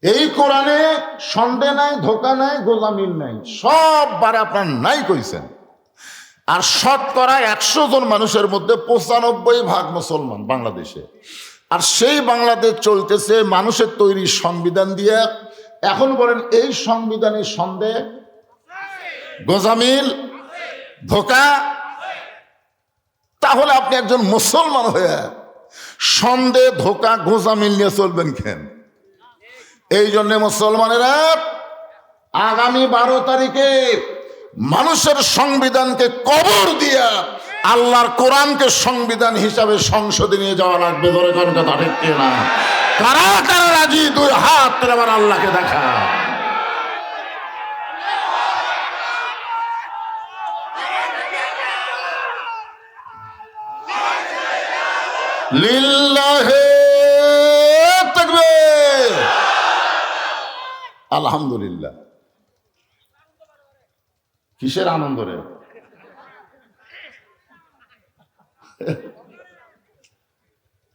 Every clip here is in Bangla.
এই কোরআনে সন্দেহ নাই, ধোকা নাই, গোলামিন নাই, সব বারে আপনার নাই কইছেন। আর শতকরা 100 জন মানুষের মধ্যে 95% মুসলমান বাংলাদেশে। আর সেই বাংলাদেশ চলতেছে মানুষের তৈরি সংবিধান দিয়ে। এখন বলেন এই সংবিধানে সন্দেহ, গোজামিল, ধোকা? তাহলে আপনি একজন মুসলমান হয়ে সন্দেহ, ধোকা, গোজামিল নিয়ে চলবেন কেন? এই জন্য মুসলমানেরা আগামী 12 তারিখে মানুষের সংবিধানকে কবর দিয়া আল্লাহর কোরআনকে সংবিধান হিসাবে সংসদে নিয়ে যাওয়া লাগবে। ধরে কোন কথা ঠিক না? কারা কারা রাজি? 2 হাত তুলে আবার আল্লাহকে দেখা। লিল্লাহে তাকবীর। আলহামদুলিল্লাহ। কিসের আনন্দ রে?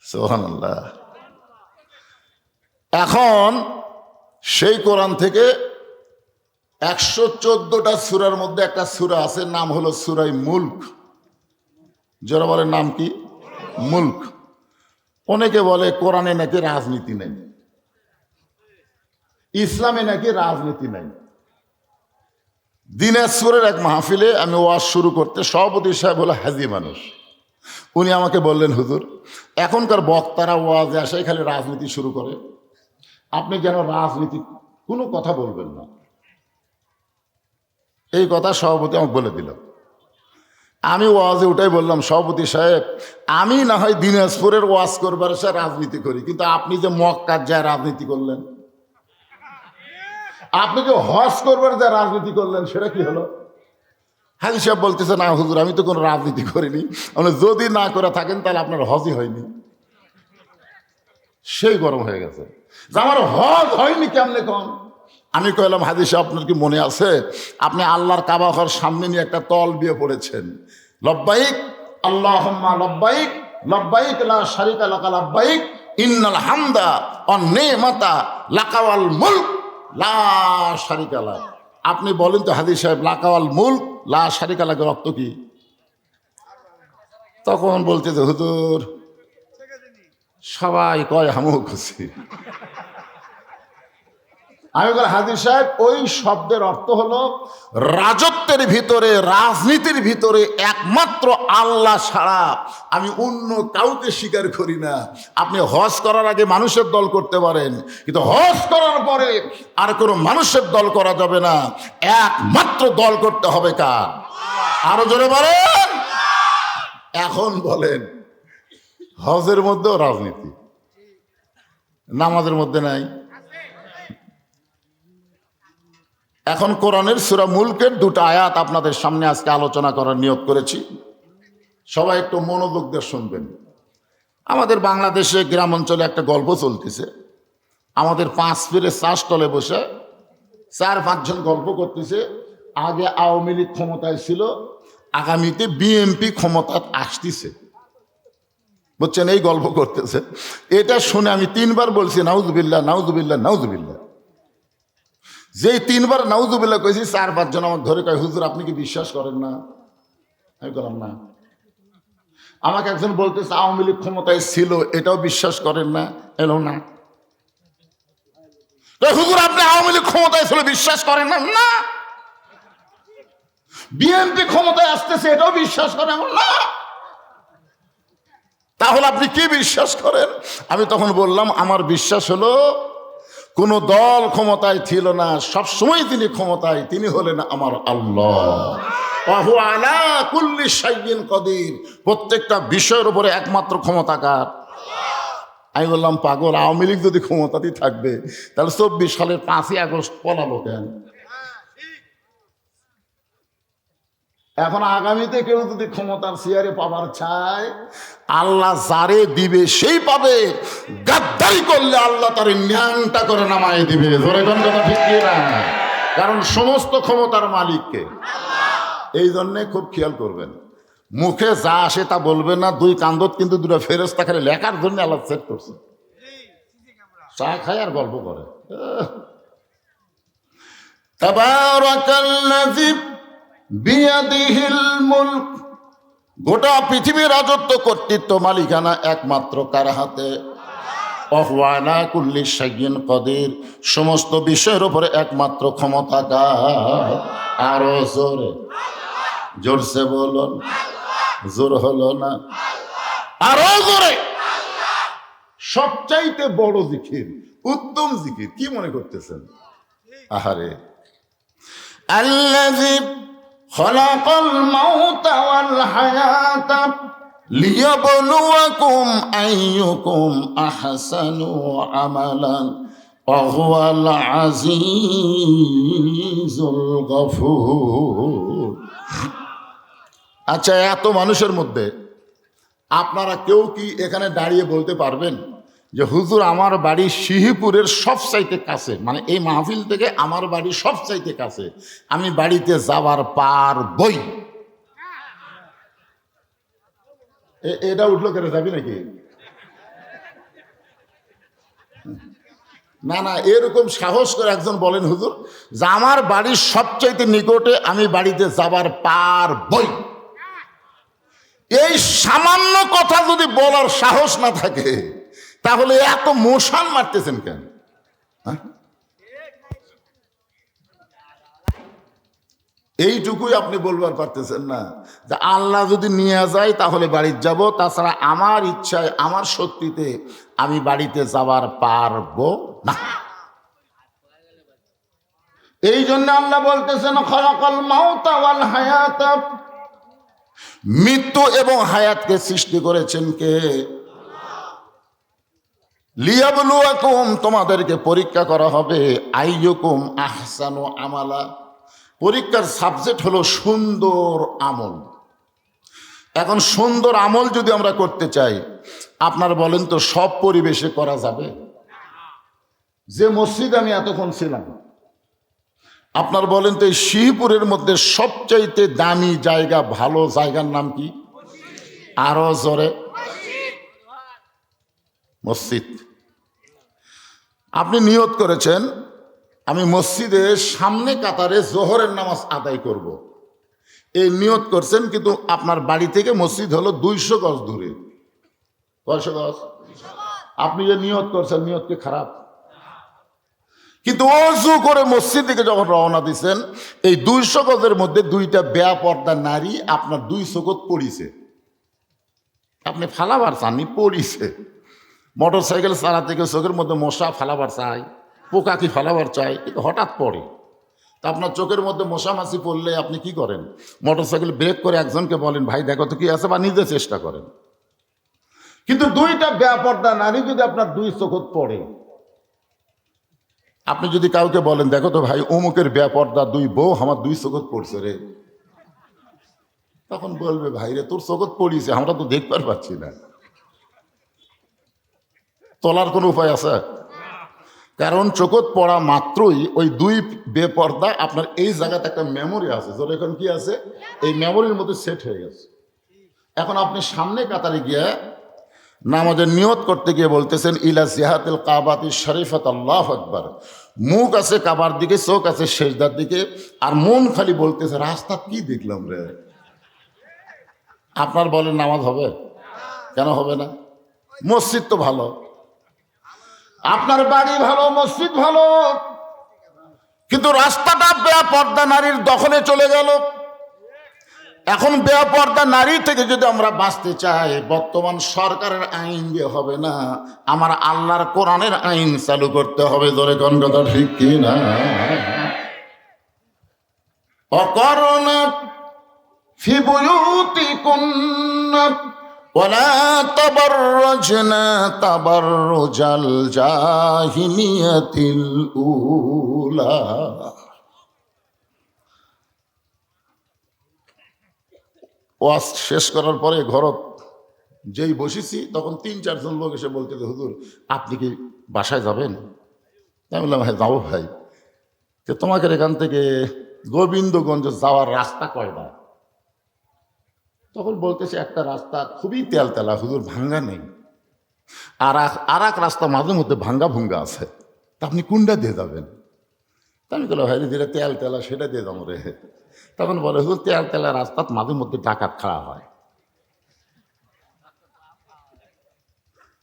সুবহানাল্লাহ। এখন সেই কোরআন থেকে 114টা সূরার মধ্যে একটা সূরা আছে, নাম হলো সূরা মুলক। যারা বলে নাম কি? মুলক। অনেকে বলে কোরআনে নাকি রাজনীতি নেই, ইসলামে নাকি রাজনীতি নাই। দিনাজপুরের এক মাহফিলে আমি ওয়াজ শুরু করতে, সভাপতি সাহেব হলো হাজি মানুষ, উনি আমাকে বললেন, হুজুর এখনকার বক্তারা ওয়াজে আসে খালি রাজনীতি শুরু করে, আপনি যেন রাজনীতি কোনো কথা বলবেন না। এই কথা সভাপতি আমাকে বলে দিল। আমি ওয়াজে উঠাই বললাম, সভাপতি সাহেব আমি না হয় দিনাজপুরের ওয়াজ করবার সে রাজনীতি করি, কিন্তু আপনি যে মক্কার যায় রাজনীতি করলেন, আপনি যে হজ করবার যা রাজনীতি করলেন, সেটা কি হলো? হাজি সাহেব বলতেছে, না হুজুর আমি তো কোনো রাজনীতি করিনি। যদি না করে থাকেন তাহলে আপনার হজই হয়নি। সেই গরম হয়ে গেছে যে আমার হজ হয়নি কেমনে কন? আমি কইলাম, হাজি সাহেব আপনার কি মনে আছে আপনি আল্লাহর কাবা ঘর সামনে নিয়ে একটা তল বিয়ে পড়েছেন, লব্বাইক আল্লাহুম্মা লব্বাইক লব্বাইক লা শারিকা লাকা লব্বাইক ইন্নাল হামদা ওয়ান নি'মাতা লাকা ওয়াল মুলক লা শারিকা লাক। আপনি বলেন তো হাজি সাহেব, লাকা ওয়াল মুলক লা শারিকা লাকের অর্থ কি? তখন বলতে যে হুজুর সবাই কয় আমিও খুশি। আমি বলি, হাজি সাহেব ওই শব্দের অর্থ হলো রাজত্বের ভিতরে, রাজনীতির ভিতরে একমাত্র আল্লাহ ছাড়া আমি অন্য কাউকে স্বীকার করি না। আপনি হজ করার আগে মানুষের দল করতে পারেন, কিন্তু হজ করার পরে আর কোনো মানুষের দল করা যাবে না, একমাত্র দল করতে হবে কার? আরো জোরে বলেন। এখন বলেন, হজের মধ্যেও রাজনীতি, নামাজের মধ্যে নাই। এখন কোরআনের সূরা মুলকের 2টা আয়াত আপনাদের সামনে আজকে আলোচনা করার নিয়ত করেছি। সবাই একটু মনোযোগ দিয়ে শুনবেন। আমাদের বাংলাদেশে গ্রাম অঞ্চলে একটা গল্প চলতেছে। আমাদের 5 পীরের চাষতলে বসে 4-5 জন গল্প করতেছে, আগে আওয়ামী লীগ ক্ষমতায় ছিল, আগামীতে বিএনপি ক্ষমতা আসতেছে, বুঝছেন? এই গল্প করতেছে। এটা শুনে আমি 3বার বলছি নাউজুবিল্লাহ নাউজুবিল্লাহ নাউজুবিল্লাহ। যেই 3বার নাউজুবিল্লাহ কইছি, 4-5 জন আমাকে ধরে কয়, হুজুর আপনি কি বিশ্বাস করেন না? আমি বললাম না। আমাকে একজন বলতেছে আওয়ামী লীগ ক্ষমতায় ছিল, এটাও বিশ্বাস করেন না? এলো না। হুজুর আপনি আওয়ামী লীগ ক্ষমতায় ছিল, বিশ্বাস করেন না? না। বিএনপি ক্ষমতায় আসতেছে, এটাও বিশ্বাস করেন না। তাহলে আপনি কি বিশ্বাস করেন? আমি তখন বললাম, আমার বিশ্বাস হলো কোন দল ক্ষমতায় ছিল না, সব সময় তিনি ক্ষমতায়, তিনি হলেন আমার আল্লাহ। ওয়াহু আলা কুল্লি শাইইন কদির। প্রত্যেকটা বিষয়ের উপরে একমাত্র ক্ষমতাকার। আমি বললাম, পাগল, আওয়ামী লীগ যদি ক্ষমতাতেই থাকবে তাহলে 24 সালের 5ই আগস্ট পলালো কেন? এখন আগামীতে কেউ যদি ক্ষমতার চেয়ারে পাবার চায়, আল্লাহ যারে দিবে সেই পাবে। গাদ্দারি করলে আল্লাহ তার ন্যাংটা করে নামায় দিবে। ধরে কোন কথা ঠিক না? কারণ সমস্ত ক্ষমতার মালিককে। এই জন্যে খুব খেয়াল করবেন, মুখে যা আসে তা বলবেন না। 2 কান্দত কিন্তু 2টা ফেরেশতা খালি লেখার জন্য আল্লাহ সেট করছে। চা খায় আর গল্প করে। তাবারাকাল্লাযী বিয়াদিহিল মুলক, গোটা পৃথিবীর রাজত্ব কর্তৃত্ব মালিকানা একমাত্র কার হাতে? ওয়াহুয়া আলা কুল্লি শাইইন কাদির, সমস্ত বিষয়ের উপরে একমাত্র ক্ষমতা কার? আরো জোরে, জোরসে বলুন, জোর হলো না, আরো জোরে। সবচাইতে বড় জিকির, উত্তম জিকির কি মনে করতেছেন? আহারে, আল্লাযী খালাকাল মাউতা ওয়াল হায়াতা লিয়াবলুয়াকুম আইয়ুকুম আহসানু আমালান ওয়া হুয়াল আজিজুল গফুর। আচ্ছা, এত মানুষের মধ্যে আপনারা কেউ কি এখানে দাঁড়িয়ে বলতে পারবেন যে হুজুর আমার বাড়ি সিহিপুরের সবচাইতে কাছে, মানে এই মাহফিল থেকে আমার বাড়ি সবচাইতে কাছে, আমি বাড়িতে যাবার পারবই? এটা উঠলো কেন, যাবি নাকি? না না, এরকম সাহস করে একজন বলেন হুজুর যে আমার বাড়ির সবচাইতে নিকটে, আমি বাড়িতে যাবার পারবই। এই সামান্য কথা যদি বলার সাহস না থাকে তাহলে এত মোশান মারতেছেন কেন? এইটুকুই আপনি বলবার পারতেছেন না যে আল্লাহ যদি নিয়ে যায় তাহলে বাড়িতে যাব, তাছাড়া আমার ইচ্ছায় আমার শক্তিতে আমি বাড়িতে যাবার পারবো না। এই জন্য আল্লাহ বলতেছেন খালাকাল মাউতা ওয়াল হায়াতা, মৃত্যু এবং হায়াতকে সৃষ্টি করেছেন কে? লিয়াবলুয়াকুম, তোমাদেরকে পরীক্ষা করা হবে, আইয়ুকুম আহসানু আমালা, পরীক্ষার সাবজেক্ট হলো সুন্দর আমল। এখন সুন্দর আমল যদি আমরা করতে চাই, আপনার বলেন তো সব পরিবেশে করা যাবে? যে মসজিদ আমি এতক্ষণ ছিলাম, আপনার বলেন তো এই শিবপুরের মধ্যে সবচাইতে দামি জায়গা, ভালো জায়গার নাম কি? আরো জোরে, মসজিদ। আপনি নিয়ত করেছেন আমি মসজিদের সামনে কাতারে জোহরের নামাজ আদায় করব। এই নিয়ত করছেন, কিন্তু আপনার বাড়ি থেকে মসজিদ হলো 200 গজ দূরে। কয়শো গজ? আপনি যে নিয়ত করছেন, নিয়ত কি খারাপ? কিন্তু অজু করে মসজিদ থেকে যখন রওনা দিচ্ছেন, এই 200 গজের মধ্যে 2টা বেপর্দা নারী আপনার 2 চোখত পড়িছে। আপনি ফালাবার চাননি, পড়িছে। মোটর সাইকেল চালা থেকে চোখের মধ্যে মশা ফালাবার চাই, পোকা কি ফালাবার চাই, কিন্তু হঠাৎ পড়ে। তা আপনার চোখের মধ্যে মশা মাছি পড়লে আপনি কি করেন? মোটর সাইকেল ব্রেক করে একজনকে বলেন ভাই দেখো তো কি আছে, বা নিজে চেষ্টা করেন। কিন্তু 2টা বেপর্দা নারী যদি আপনার 2 চোখত পড়ে, আপনি যদি কাউকে বলেন দেখো তো ভাই অমুকের বেপর্দা 2 বউ আমার 2 চোখত পড়ছে রে, তখন বলবে ভাই রে তোর চোখত পড়িছে, আমরা তো দেখবার পাচ্ছি না। তোলার কোনো উপায় আছে? কারণ চোখত পড়া মাত্রই ওই 2 বেপর্দা আপনার এই জায়গাতে একটা মেমোরি আছে, যেটা এখন কি আছে, এই মেমোরির মধ্যে সেট হয়ে গেছে। এখন আপনি সামনে কাতারে গিয়ে নামাজের নিয়ত করতে গিয়ে বলতেছেন ইলা জিহাতিল কাবাতি শরীফাত আল্লাহু আকবার, মুখ আছে কাবার দিকে, চোখ আছে সেজদার দিকে, আর মন খালি বলতেছে রাস্তা কি দেখলাম রে। আপনার বলেন নামাজ হবে? কেন হবে না? মসজিদ তো ভালো, আপনার বাড়ি ভালো, মসজিদ ভালো, কিন্তু রাস্তাটা বেপর্দা নারীর দখলে চলে গেল। এখন বেপর্দা নারী থেকে যদি আমরা বাঁচতে চাই, বর্তমান সরকারের আইন দিয়ে হবে না, আমার আল্লাহর কোরআনের আইন চালু করতে হবে। ধরে কোন কথা ঠিক কিনা? অকরনা ফি বুয়ুতিকুন্না ওয়ালা তাবাররাজনা তাবাররুজাল জাহিলিয়াতিল উলা। ওয়াজ শেষ করার পরে ঘরত যেই বসেছি তখন 3-4 জন লোক এসে বলতে হুজুর আপনি কি বাসায় যাবেন? আমি বললাম হ্যাঁ যাবো ভাই। তো তোমাকে এখান থেকে গোবিন্দগঞ্জ যাওয়ার রাস্তা কয়টা? তখন বলতেছে একটা রাস্তা খুবই তেলতেলা হুজুর, ভাঙ্গা নেই। আর এক রাস্তা মাঝে মধ্যে ভাঙ্গা ভুঙ্গা আছে, তা আপনি কোনটা দিয়ে যাবেন? তা আমি বললাম, ভাই যেটা তেল তেলা সেটা দিয়ে যাবো রে। তখন বলে, হুজুর তেল তেলা রাস্তাত মাঝে মধ্যে ডাকাত খাড়া হয়।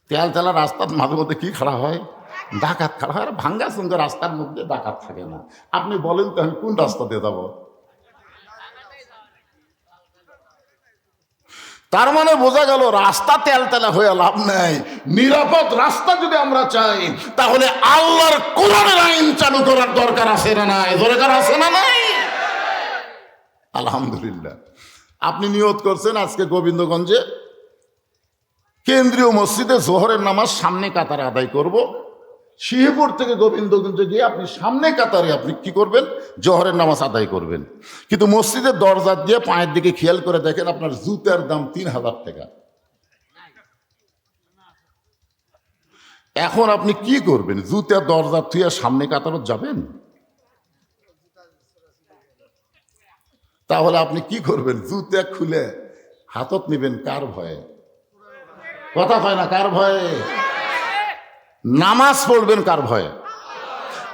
তেল তেলা রাস্তার মাঝে মধ্যে কি খাড়া হয়? ডাকাত খাড়া হয়। আর ভাঙ্গা চুঙ্গা রাস্তার মধ্যে ডাকাত থাকে না। আপনি বলেন তো আমি কোন রাস্তা দিয়ে যাবো? তার মানে বোঝা গেল রাস্তা তেলতেলা হয়ে লাভ নাই। নিরাপদ রাস্তা যদি আমরা চাই তাহলে আল্লাহর কোরআনের আইন চালু করার দরকার আছে না নাই? দরকার আছে না নাই? আলহামদুলিল্লাহ। আপনি নিয়ত করছেন আজকে গোবিন্দগঞ্জে কেন্দ্রীয় মসজিদে জোহরের নামাজ সামনে কাতারে আদায় করব। শিবপুর থেকে গোবিন্দগঞ্জে গিয়ে আপনি সামনে কাতারে আপনি কি করবেন? জোহরের নামাজ আদায় করবেন। কিন্তু মসজিদের দরজা দিয়ে পায়ের দিকে খেয়াল করে দেখেন আপনার জুতার দাম 3000 টাকা। এখন আপনি কি করবেন? জুতার দরজা থুয়ে সামনে কাতারত যাবেন? তাহলে আপনি কি করবেন? জুতা খুলে হাতত নেবেন কার ভয়ে? কথা হয় না, কার ভয়ে? নামাজ পড়বেন কার ভয়ে?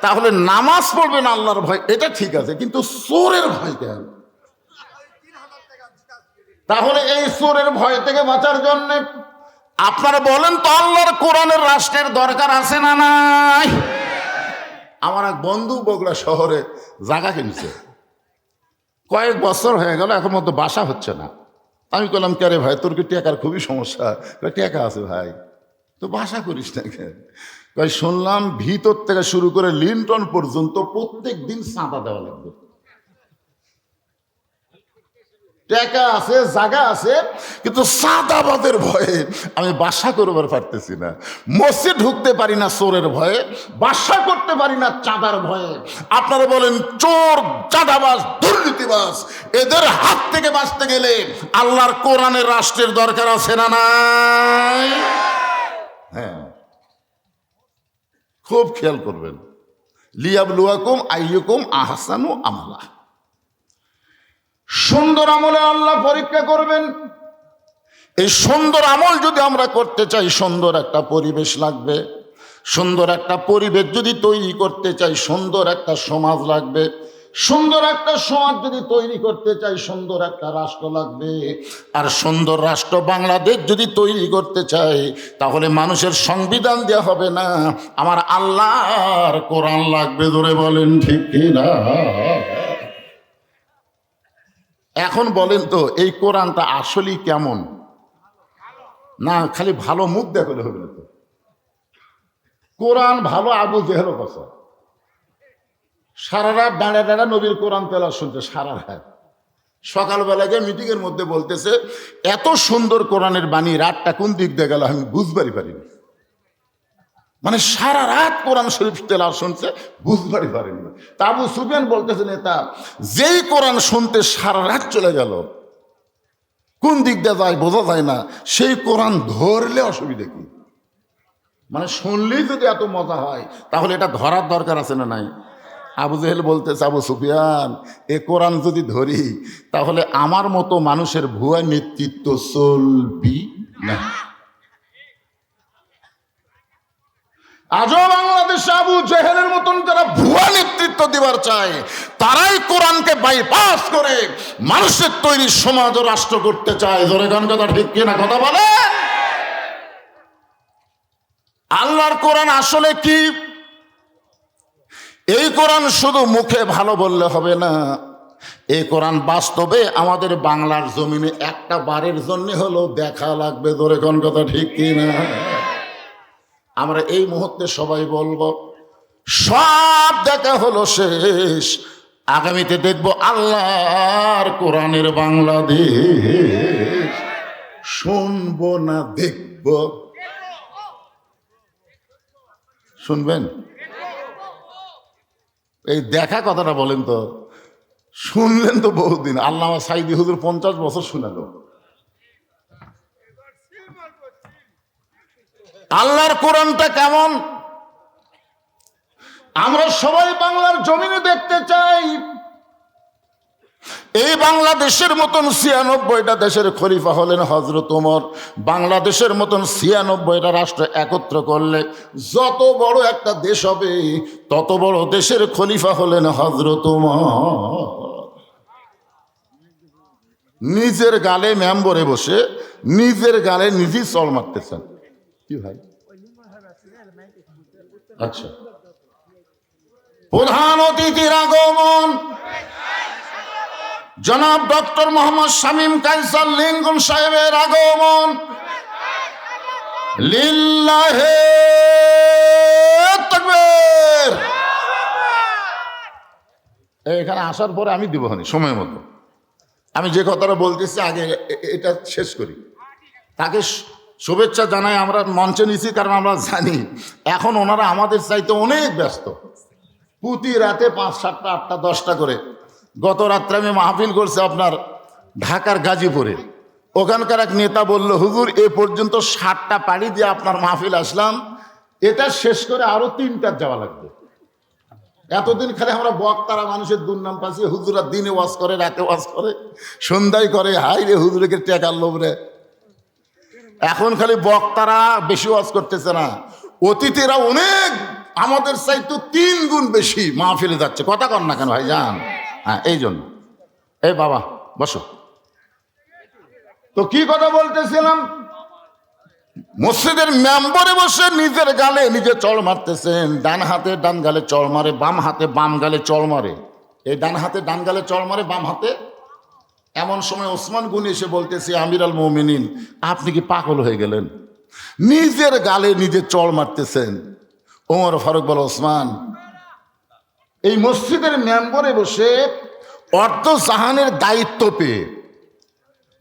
তাহলে নামাজ পড়বেন আল্লাহর ভয়, এটা ঠিক আছে, কিন্তু চোরের ভয় কেন? তাহলে এই চোরের ভয় থেকে বাঁচার জন্য আপনারা বলেন তো আল্লাহর কোরআনের রাষ্ট্রের দরকার আছে না নাই? আমার এক বন্ধু বগুড়া শহরে জায়গা কিনছে, কয়েক বছর হয়ে গেল, এখন মতো বাসা হচ্ছে না। আমি বললাম, কে রে ভাই, তোর কি টাকার খুবই সমস্যা? টাকা আছে ভাই, তো বাসা করিস না কেন? শুনলাম ভিতর থেকে শুরু করে লিন্টন পর্যন্ত প্রত্যেক দিন চাঁদা দেওয়া লাগবে। টাকা আছে, জায়গা আছে, কিন্তু চাঁদাবাদের ভয়ে আমি বাসা করবার পারতেছি না। মসজিদ ঢুকতে পারি না চোরের ভয়ে, বাসা করতে পারি না চাঁদার ভয়ে। আপনারা বলেন, চোর, চাঁদাবাজ, দুর্নীতিবাজ, এদের হাত থেকে বাঁচতে গেলে আল্লাহর কোরআনের রাষ্ট্রের দরকার আছে না নাই? হ্যাঁ, খুব খেয়াল করবেন। লিয়াবলুয়াকুম আইয়ুকুম আহসানু আমালা। সুন্দর আমলে আল্লাহ পরীক্ষা করবেন। এই সুন্দর আমল যদি আমরা করতে চাই, সুন্দর একটা পরিবেশ লাগবে। সুন্দর একটা পরিবেশ যদি তৈরি করতে চাই, সুন্দর একটা সমাজ লাগবে। সুন্দর একটা সমাজ যদি তৈরি করতে চাই, সুন্দর একটা রাষ্ট্র লাগবে। আর সুন্দর রাষ্ট্র বাংলাদেশ যদি তৈরি করতে চাই, তাহলে মানুষের সংবিধান দেওয়া হবে না, আমার আল্লাহর কোরআন লাগবে। ধরে বলেন ঠিক কিনা? এখন বলেন তো, এই কোরআনটা আসলেই কেমন? না খালি ভালো মুখ দেখলে হবে না তো। কোরআন ভালো আবু জেহেল কথা, সারা রাত দাঁড়া দাঁড়া নবীর কোরআন তেলাওয়াত শুনছে সারা রাত। সকালবেলা গিয়ে মিটিংয়ের মধ্যে বলতেছে, এত সুন্দর কোরআনের বাণী, রাতটা কোন দিক দিয়ে গেল আমি বুঝবারই পারিনি। মানে সারা রাত কোরআন শরীফ তেলাওয়াত শুনছে, বুঝবারই পারেনি। তা আবু সুফিয়ান বলতেছে, নেতা, যেই কোরআন শুনতে সারা রাত চলে গেল, কোন দিক দিয়ে যায় বোঝা যায় না, সেই কোরআন ধরলে অসুবিধা কি? মানে শুনলেই যদি এত মজা হয়, তাহলে এটা ধরার দরকার আছে না নাই? আবু জেহেল বলতেছে, আবু সুফিয়ান, এ কোরআন যদি ধরি তাহলে আমার মতো মানুষের ভুয়া নেতৃত্ব চলবি না। আজও বাংলাদেশে আবু জেহেলের মতন যারা ভুয়া নেতৃত্ব দিবার চায়, তারাই কোরআনকে বাইপাস করে মানুষের তৈরি সমাজ ও রাষ্ট্র করতে চায়। জোরে গান কথা ঠিক কিনা? কথা বলে। আল্লাহর কোরআন আসলে কি? এই কোরআন শুধু মুখে ভালো বললে হবে না, এই কোরআন বাস্তবে আমাদের বাংলার জমিনে একটা বারের জন্য হলো দেখা লাগবে। ধরে কোন কথা ঠিক কিনা? আমরা এই মুহূর্তে সবাই বলবো, সব দেখা হলো শেষ, আগামীতে দেখবো আল্লাহর কোরআনের বাংলাদেশ। শুনবো না দেখবো? শুনবেন? এই দেখা কথাটা বলেন তো, শুনলেন তো বহুদিন। আল্লামা সাইদি হুজুর 50 বছর শুনালো। আল্লাহর কোরআনটা কেমন আমরা সবাই বাংলার জমিনে দেখতে চাই। এই বাংলাদেশের মতন ৯৬টা দেশের খলিফা হলেন হযরত ওমর। বাংলাদেশের মতন ৯৬টা রাষ্ট্র একত্র করলে যত বড় একটা দেশ হবে তত বড় দেশের খলিফা হলেন হযরত ওমর। নিজের গালে মেম্বরে বসে নিজের গালে নিজেই চড় মারতেছেন। কি ভাই? আচ্ছা, প্রধান অতিথির আগমন জনাব ডক্টর মোহাম্মদ শামীম কায়সার লিঙ্কন সাহেবের আগমন। লিল্লাহে তাকবীর। এখানে আসার পরে আমি দিব সময় মতো। আমি যে কথাটা বলতেছি আগে এটা শেষ করি। তাকে শুভেচ্ছা জানাই, আমরা মঞ্চে নিছি কারণ আমরা জানি এখন ওনারা আমাদের চাইতে অনেক ব্যস্ত। প্রতি রাতে ৫, ৭টা, ৮টা, 10টা করে। গত রাত্রে আমি মাহফিল করছি আপনার ঢাকার গাজীপুরে। ওখানকার এক নেতা বলল, হুজুর এ পর্যন্ত 7টা পাড়ি দিয়ে আপনার মাহফিল আসলাম, এটা শেষ করে আরো 3টার যাওয়া লাগবে। এতদিন খালি আমরা বক্তারা মানুষের দুর্নাম পাচ্ছি, হুজুরা দিনে ওয়াজ করে, রাতে ওয়াজ করে, সন্ধ্যায় করে, হাই রে হুজুরকে টেকার লোভ রে। এখন খালি বক্তারা বেশি ওয়াজ করতেছে না, অতিথিরা অনেক আমাদের চাইতে 3 গুণ বেশি মাহফিলে যাচ্ছে। কথা কন না কেন ভাই যান? হ্যাঁ, এই জন্য। এই বাবা বসো। তো কি কথা বলতেছিলাম? মসজিদের মেম্বরে বসে নিজের গালে নিজে চড় মারতেছেন। ডান হাতে ডান গালে চড় মারে, বাম হাতে বাম গালে চড় মারে। এই ডান হাতে ডান গালে চড় মারে, বাম হাতে। এমন সময় ওসমান গনি এসে বলতেছে, আমির আল মুমিনিন আপনি কি পাগল হয়ে গেলেন? নিজের গালে নিজে চড় মারতেছেন। ওমর ফারুক বলে, ওসমান এই মসজিদের মেম্বরে বসে অর্ধ জাহানের দায়িত্ব পেয়ে,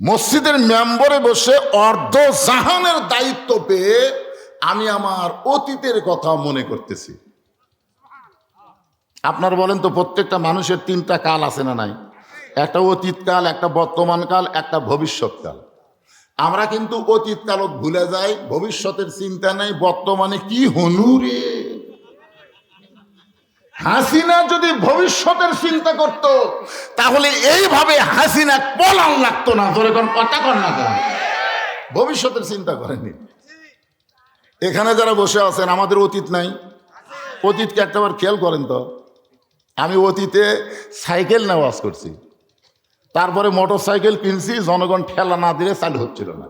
মসজিদের মেম্বরে বসে অর্ধ জাহানের দায়িত্ব পেয়ে আমি আমার অতীতের কথা মনে করতেছি। আপনার বলেন তো, প্রত্যেকটা মানুষের 3টা কাল আছে না নাই? একটা অতীতকাল, একটা বর্তমানকাল, একটা ভবিষ্যৎকাল। আমরা কিন্তু অতীতকালত ভুলে যাই, ভবিষ্যতের চিন্তা নেই, বর্তমানে কি হনুরে। হাসিনা যদি ভবিষ্যতের চিন্তা করত তাহলে এইভাবে হাসিনা পলান লাগতো না। ধরে কোন কথা কর না, ভবিষ্যতের চিন্তা করেনি। এখানে যারা বসে আছেন আমাদের অতীত নাই? অতীতকে একটাবার খেয়াল করেন তো। আমি অতীতে সাইকেল নেওয়াজ করছি, তারপরে মোটর সাইকেল কিনছি, জনগণ ঠেলা না দিলে চালু হচ্ছিল না।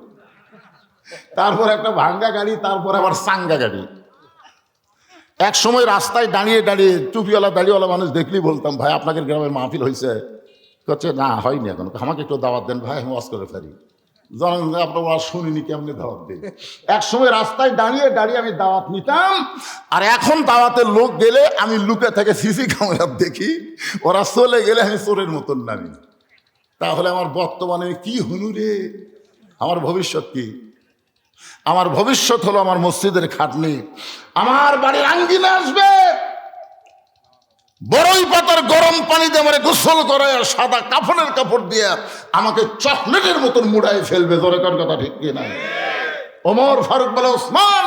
তারপর একটা ভাঙ্গা গাড়ি, তারপর আবার চাঙ্গা গাড়ি। এক সময় রাস্তায় দাঁড়িয়ে দাঁড়িয়ে টুপিওয়ালা দাড়িওয়ালা মানুষ দেখলেই বলতাম, ভাই আপনাদের গ্রামের মাহফিল হয়েছে? হচ্ছে না, হয়নি এখন, আমাকে একটু দাওয়াত দেন ভাই, আমি ওয়াজ করে ফেরি। জনগণ আপনার ওয়াজ শুনিনি, কেমনি দাওয়াত দিই? এক সময় রাস্তায় দাঁড়িয়ে দাঁড়িয়ে আমি দাওয়াত নিতাম, আর এখন দাওয়াতের লোক গেলে আমি লুকে থেকে সিসি ক্যামেরা দেখি, ওরা চলে গেলে আমি চোরের মতন নামি। তাহলে আমার বর্তমানে কি হনু রে? আমার ভবিষ্যৎ কি? আমার ভবিষ্যৎ হলো আমার মসজিদের খাটনি। আমার বাড়ির আঙ্গিনা আসবে, বড়ই পাতার গরম পানি দিয়ে আমার গোসল করে, আর সাদা কাফনের কাপড় দিয়ে আমাকে চকলেটের মতন মুড়াই ফেলবে। দরকার কথা ঠিক কি না? ওমর ফারুক বলে, ওসমান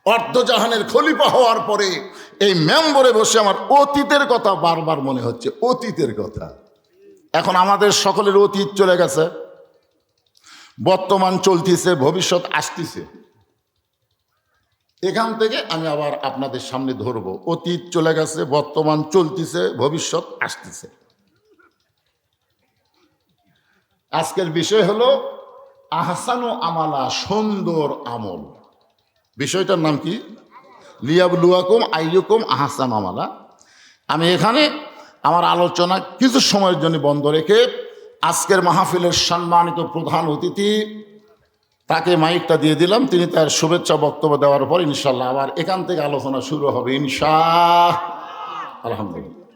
অর্ধজাহানের খলিফা হওয়ার পরে এই মেম্বরে বসে আমার অতীতের কথা বারবার মনে হচ্ছে, অতীতের কথা। এখন আমাদের সকলের অতীত চলে গেছে, বর্তমান চলতেছে, ভবিষ্যৎ আসতেছে। এখান থেকে আমি আবার আপনাদের সামনে ধরবো, অতীত চলে গেছে, বর্তমান চলতেছে, ভবিষ্যৎ আসতেছে। আজকের বিষয় হলো আহসানু আমালা, সুন্দর আমল। বিষয়টার নাম কি? লিয়াবলুয়াকুম আইয়ুকুম আহসানু আমালা। আমি এখানে আমার আলোচনা কিছু সময়ের জন্য বন্ধ রেখে আজকের মাহফিলের সম্মানিত প্রধান অতিথি, তাকে মাইকটা দিয়ে দিলাম। তিনি তার শুভেচ্ছা বক্তব্য দেওয়ার পর ইনশাল্লাহ আবার এখান থেকে আলোচনা শুরু হবে আলহামদুলিল্লাহ।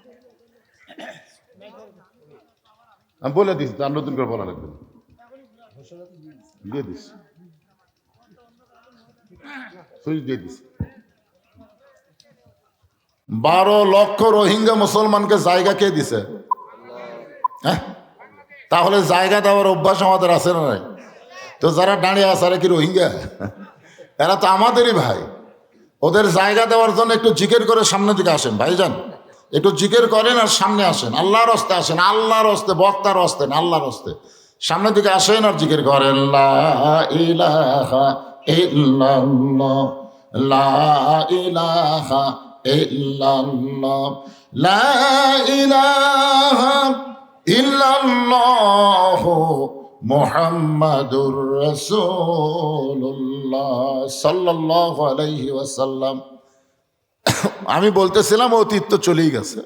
আমি বলে দিচ্ছি, তার নতুন করে বলা লাগবে, দিয়ে দিচ্ছি, দিয়ে দিচ্ছি। 12 লক্ষ রোহিঙ্গা মুসলমানকে জায়গা কে দিছে? হ্যাঁ, তাহলে জায়গা দেওয়ার অভ্যাস আমাদের আছে না নাই? তো যারা দাঁড়িয়ে আছে কি রোহিঙ্গা? এরা তো আমাদেরই ভাই। ওদের জায়গা দেওয়ার জন্য একটু জিজ্ঞেস করে সামনের দিকে আসেন ভাইজান, একটু জিকির করেন আর সামনে আসেন, আল্লাহর হস্তে আসেন, আল্লাহর হস্তে, বক্তার হস্তে না, আল্লাহর হস্তে সামনের দিকে আসেন আর জিকির করেন, লা ইলাহা ইল্লাল্লাহ, লা ইলাহা ইল্লাল্লাহ, লা ইলাহা ইল্লাল্লাহ মুহাম্মাদুর রাসূলুল্লাহ সাল্লাল্লাহু আলাইহি ওয়াসাল্লাম। আমি বলতেছিলাম অতীত তো চলেই গেছে,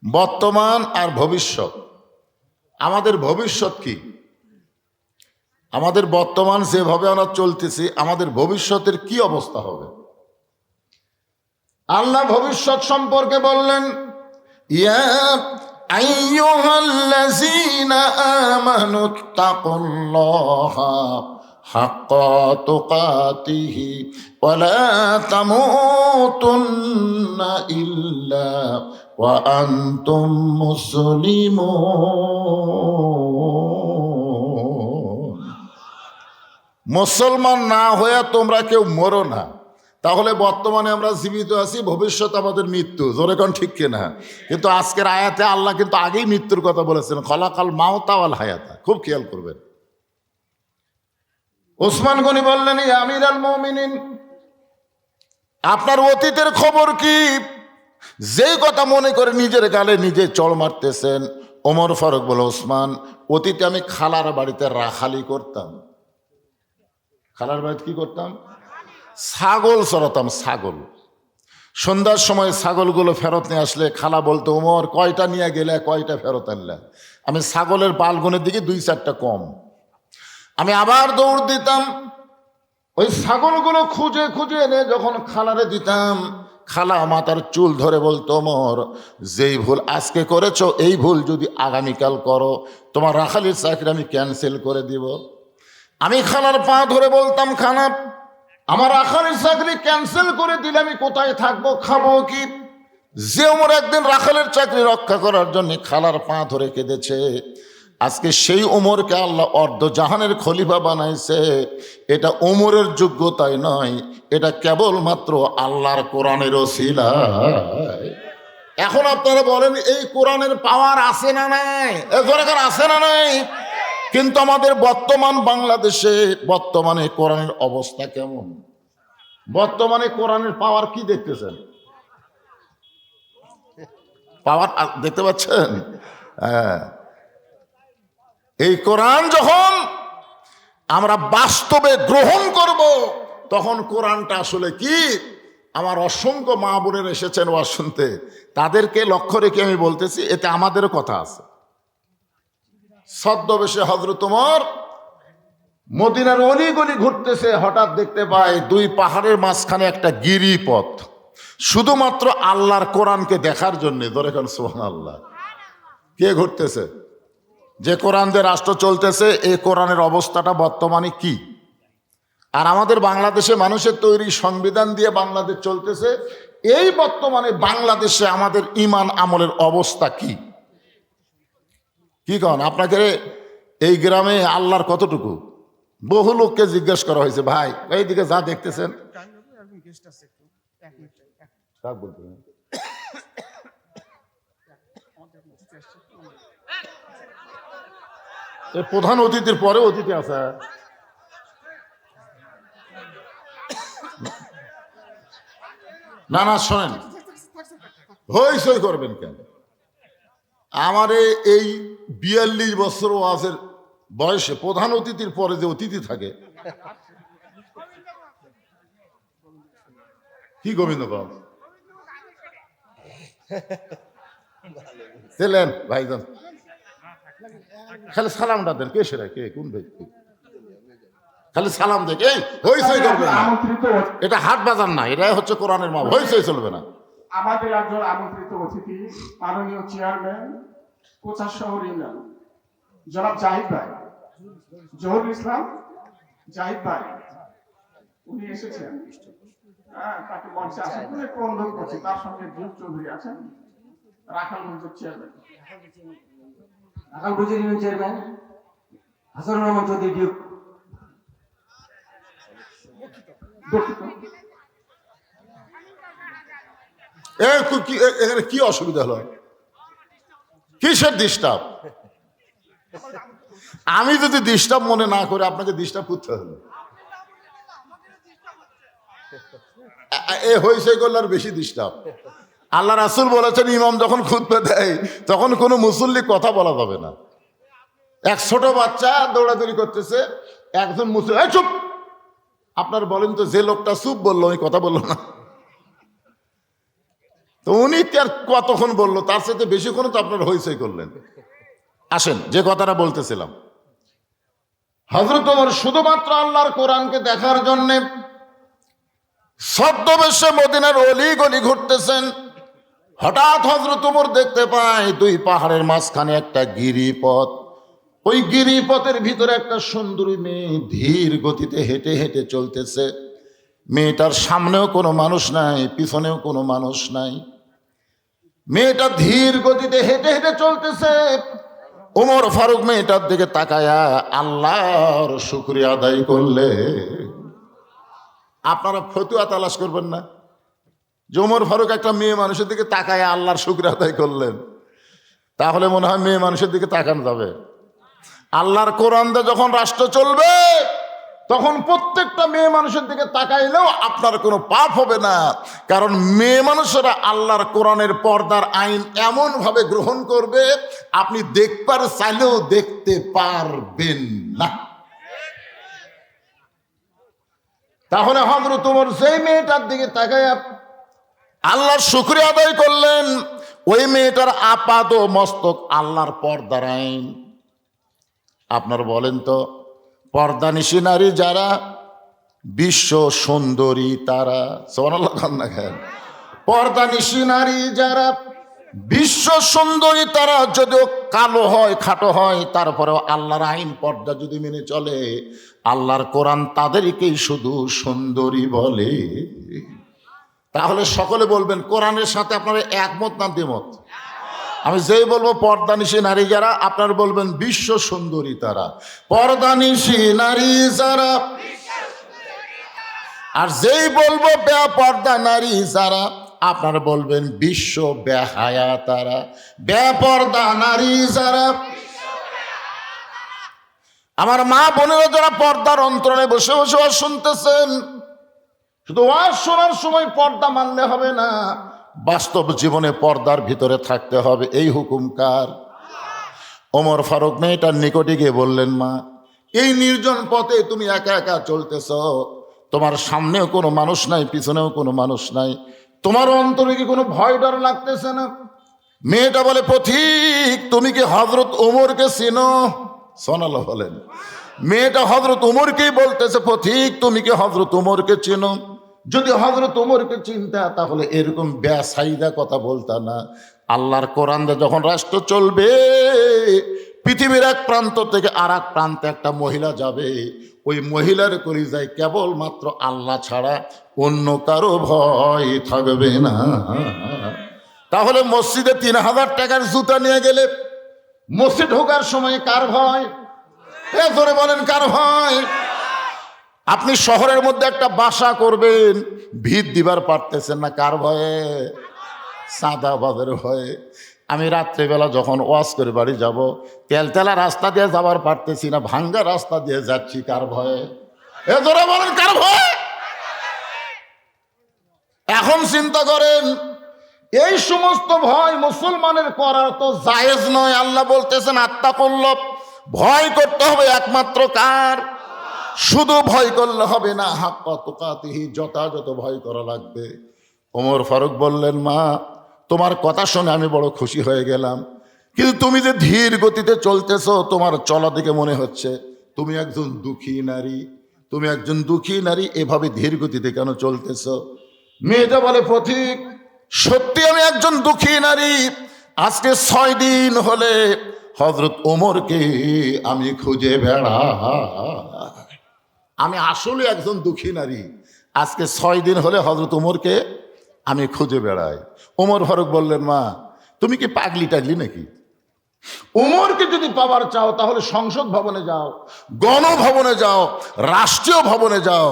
বর্তমান আর ভবিষ্যৎ। আমাদের ভবিষ্যৎ কি? আমাদের বর্তমান যেভাবে আমরা চলতেছি, আমাদের ভবিষ্যতের কি অবস্থা হবে? আল্লাহ ভবিষ্যৎ সম্পর্কে বললেন, ইয়া আইয়ুহাল্লাযীনা আমানুত্তাকুল্লাহা হাক্কা তুকাতিহি ওয়া লা তামুতুন্না ইল্লা ওয়া আনতুম মুসলিমুন। মুসলমান না হয়ে তোমরা কেউ মরো না। তাহলে বর্তমানে আমরা জীবিত আছি, ভবিষ্যৎ আমাদের মৃত্যু। জোরে কোন ঠিক কিনা? কিন্তু আজকের আয়াতে আল্লাহ কিন্তু আগেই মৃত্যুর কথা বলেছেন, খলাকাল মাউতা ওয়াল হায়াতা। খুব খেয়াল করবেন। ওসমান গনি বললেন, ইয়া আমিরাল মুমিনিন, আপনার অতীতের খবর কি? যেই কথা মনে করে নিজের গালে নিজে চড় মারতেছেন। ওমর ফারুক বলে, ওসমান, অতীতে আমি খালার বাড়িতে রাখালি করতাম। খালার বাড়িতে কি করতাম? ছাগল চড়াতাম, ছাগল। সন্ধ্যার সময় ছাগলগুলো ফেরত নিয়ে আসলে খালা বলতো, ওমর কয়টা নিয়ে গেলে, কয়টা ফেরত আনলে? আমি ছাগলের পালগুনের দিকে 2-4টা কম। আমি আবার দৌড় দিতাম, ওই ছাগলগুলো খুঁজে খুঁজে এনে যখন খালারে দিতাম, খালা মাথার চুল ধরে বলতো, ওমর যেই ভুল আজকে করেছো, এই ভুল যদি আগামীকাল করো, তোমার রাখালির চাকরি আমি ক্যান্সেল করে দিব। আমি খালার পা ধরে বলতাম, খালা আমার রাখালের চাকরি ক্যান্সেল করে দিলে আমি কোথায় থাকবো, খাবো কি? যে ওমর একদিন রাখালের চাকরি রক্ষা করার জন্য খালার পা ধরে কেঁদেছে, আজকে সেই ওমরকে আল্লাহ অর্ধ জাহানের খলিফা বানাইছে। এটা ওমরের যোগ্যতাই নয়, এটা কেবলমাত্র আল্লাহর কোরআনের ওসিলায়। এখন আপনারা বলেন, এই কোরআনের পাওয়ার আছে না নাই? আছে না নাই? কিন্তু আমাদের বর্তমান বাংলাদেশে বর্তমানে কোরআনের অবস্থা কেমন? বর্তমানে কোরআনের পাওয়ার কি দেখতেছেন? পাওয়ার দেখতে পাচ্ছেন? হ্যাঁ, এই কোরআন যখন আমরা বাস্তবে গ্রহণ করব, তখন কোরআনটা আসলে কি? আমার অসংখ্য মা বোনের এসেছেন ওয়াজ শুনতে, তাদেরকে লক্ষ্য রেখে আমি বলতেছি, এতে আমাদেরও কথা আছে। ছদ্মবেশে হযরত ওমর মদিনার অলিগলি ঘুরতেছে, হঠাৎ দেখতে পায় 2 পাহাড়ের মাঝখানে একটা গিরিপথ, শুধুমাত্র আল্লাহর কোরআনকে দেখার জন্য। ধরে কেন সুবহানাল্লাহ। কে ঘুরতেছে? যে কোরআন দিয়ে রাষ্ট্র চলতেছে, এই কোরআনের অবস্থাটা বর্তমানে কি? আর আমাদের বাংলাদেশে মানুষের তৈরি সংবিধান দিয়ে বাংলাদেশ চলতেছে, এই বর্তমানে বাংলাদেশে আমাদের ঈমান আমলের অবস্থা কি? কি কন? আপনাকে এই গ্রামে আল্লাহর কতটুকু? বহু লোককে জিজ্ঞেস করা হয়েছে, ভাই এইদিকে যা দেখতেছেন, প্রধান অতিথির পরে অতিথি আছে। না না, শোনেন, হইচই করবেন কেন? আমারে এই 42 বছর ওয়াজের বয়সে প্রধান অতিথির পরে যে অতিথি থাকে, কি গোবিন্দ বাবু ছিলেন ভাইজান, খালি সালামটা দেন। কে সেরা? কে? কোন ভাই? খালি সালাম দেখে হইচই করবে না। এটা হাট বাজার না, এটা হচ্ছে কোরআনের মাপ। হইচই চলবে না। আমাদের একজন আমন্ত্রিত অতিথি, মাননীয় চেয়ারম্যান কোচার শহর ইউনিয়ন জনাব জাহিদ ভাই, জহুরুল ইসলাম জাহিদ ভাই, উনি এসেছেন। তাকে মঞ্চে আসেন বলে একটু অনুরোধ করছি। তার সঙ্গে ডিউক চৌধুরী আছেন, রাখালগঞ্জের চেয়ারম্যান, রাখালগঞ্জের union chairman Hasanur Rahman Chowdhury Duke. এখানে কি অসুবিধা হলো? কিসের ডিস্টার্ব? আমি যদি ডিস্টার্ব মনে না করে আপনাকে ডিস্টার্ব করতে হবে, এ হয়েছে করলে আর বেশি ডিস্টার্ব। আল্লাহ রাসূল বলেছেন ইমাম যখন খুতবা দেয় তখন কোনো মুসল্লি কথা বলা যাবে না। এক ছোট বাচ্চা দৌড়াদৌড়ি করতেছে, একজন মুসল্লি এই চুপ। আপনার বলেন তো, যে লোকটা চুপ বললো ওই কথা বললো না, তো উনি আর কতক্ষণ বললো? তার সাথে বেশিক্ষণ তো আপনার হইচই করলেন। আসেন যে কথাটা বলতেছিলাম, হযরত ওমর শুধুমাত্র আল্লাহর কোরআনকে দেখার জন্যে ছদ্মবেশে মদিনার অলি গলি ঘুরতেছেন। হঠাৎ হযরত ওমর দেখতে পায় দুই পাহাড়ের মাঝখানে একটা গিরিপথ। ওই গিরিপথের ভিতরে একটা সুন্দরী মেয়ে ধীর গতিতে হেঁটে হেঁটে চলতেছে। মেয়েটার সামনেও কোনো মানুষ নাই, পিছনেও কোনো মানুষ নাই। মেয়েটা ধীর গতিতে হেঁটে হেঁটে চলতেছে। ওমর ফারুক মেয়েটার দিকে তাকায়া আল্লাহর শুকরিয়া আদায় করলে। আপনারা ফতুয়া তালাশ করবেন না যে ওমর ফারুক একটা মেয়ে মানুষের দিকে তাকায়া আল্লাহর শুকরিয়া আদায় করলেন, তাহলে মনে হয় মেয়ে মানুষের দিকে তাকানো যাবে। আল্লাহর কোরআন দিয়ে যখন রাষ্ট্র চলবে তখন প্রত্যেকটা মেয়ে মানুষের দিকে তাকাইলেও আপনার কোনো পাপ হবে না, কারণ মেয়ে মানুষেরা আল্লাহর কোরআনের পর্দার আইন এমন ভাবে গ্রহণ করবে আপনি দেখবার চাইলেও দেখতে পারবেন না। তাহলে হযরত ওমর সেই মেয়েটার দিকে তাকায়া আল্লাহর শুকরিয়া আদায় করলেন। ওই মেয়েটার আপাত মস্তক আল্লাহর পর্দার আইন। আপনার বলেন তো, পর্দানিশী নারী যারা বিশ্ব সুন্দরী তারা, সুবহানাল্লাহ খান না খান, পর্দানিশী নারী যারা বিশ্ব সুন্দরী তারা যদিও কালো হয়, খাটো হয়, তারপরেও আল্লাহর আইন পর্দা যদি মেনে চলে, আল্লাহর কোরআন তাদেরকেই শুধু সুন্দরী বলে। তাহলে সকলে বলবেন কোরআনের সাথে আপনারা একমত না দ্বিমত? আমি যেই বলবো পর্দানিশী নারী যারা, আপনারা বলবেন বিশ্ব সুন্দরী তারা। পর্দানিশী নারী যারা, আর যেই বলবো বেপর্দা নারী যারা, আপনারা বলবেন বিশ্ব বেহায়া তারা। বেপর্দা নারী যারা, আমার মা বোনেরা যারা পর্দার অন্তরালে বসে বসে ওয়াজ শুনতেছেন, শুধু ওয়াজ শোনার সময় পর্দা মানলে হবে না, বাস্তব জীবনে পর্দার ভিতরে থাকতে হবে। এই হুকুম কার? ওমর ফারুক মেয়েটার নিকটে গিয়ে বললেন, মা, এই নির্জন পথে তুমি একা একা চলতেছ, তোমার সামনেও কোনো মানুষ নাই, পিছনেও কোনো মানুষ নাই, তোমার অন্তরে কি কোনো ভয় ডর লাগতেছে না? মেয়েটা বলে, পথিক, তুমি কি হযরত ওমরকে চিনো? সুবহানাল্লাহ বলেন। মেয়েটা হযরত ওমরকেই বলতেছে, পথিক, তুমি কি হযরত ওমরকে চিনো? যদি হযরত ওমরকে চিনতা তাহলে এরকম বেসাইদা কথা বলতা না। আল্লাহর কোরআন দিয়ে যখন রাষ্ট্র চলবে, পৃথিবীর এক প্রান্ত থেকে আর এক প্রান্তে একটা মহিলা যাবে, ওই মহিলার কলিজায় কেবলমাত্র আল্লাহ ছাড়া অন্য কারো ভয় থাকবে না। তাহলে মসজিদে 3000 টাকার জুতা নিয়ে গেলে মসজিদ ঢোকার সময় কার ভয়? এ ধরে বলেন, কার ভয়? আপনি শহরের মধ্যে একটা বাসা করবেন, ভিত দিবার পারতেছেন না, কার ভয়ে? চাঁদাবাজের ভয়ে। আমি রাত্রেবেলা যখন ওয়াজ করে বাড়ি যাব, তেলতেলা রাস্তা দিয়ে যাবার পারতেছি না, ভাঙ্গা রাস্তা দিয়ে যাচ্ছি, কার ভয়ে? এ ধরে বলেন, কার ভয়ে? এখন চিন্তা করেন, এই সমস্ত ভয় মুসলমানের করার তো জায়েজ নয়। আল্লাহ বলতেছেন, আত্তাকুল্লাহ, ভয় করতে হবে একমাত্র কার? শুধু ভয় করলে হবে না, হাক্কা তুকাতিহি, যথাযথ ভয় করা লাগবে। ওমর ফারুক বললেন, মা, তোমার কথা শুনে আমি বড় খুশি হয়ে গেলাম, কিন্তু তুমি যে ধীর গতিতে চলতেছো, তোমার চলা দিকে মনে হচ্ছে তুমি একজন দুঃখী নারী। তুমি একজন দুঃখী নারী, এভাবে ধীর গতিতে কেন চলতেছো? মেয়েটা বলে, পথিক, সত্যি আমি একজন দুঃখী নারী। আজকে 6 দিন হলে হযরত ওমরকে আমি খুঁজে বেড়াই। আমি আসলে একজন দুঃখী নারী, আজকে 6 দিন হলে হযরত ওমরকে আমি খুঁজে বেড়াই। ওমর ফারুক বললেন, মা, তুমি কি পাগলি টাগলি নাকি? উমরকে যদি পাওয়ার চাও তাহলে সংসদ ভবনে যাও, গণভবনে যাও, রাষ্ট্রীয় ভবনে যাও।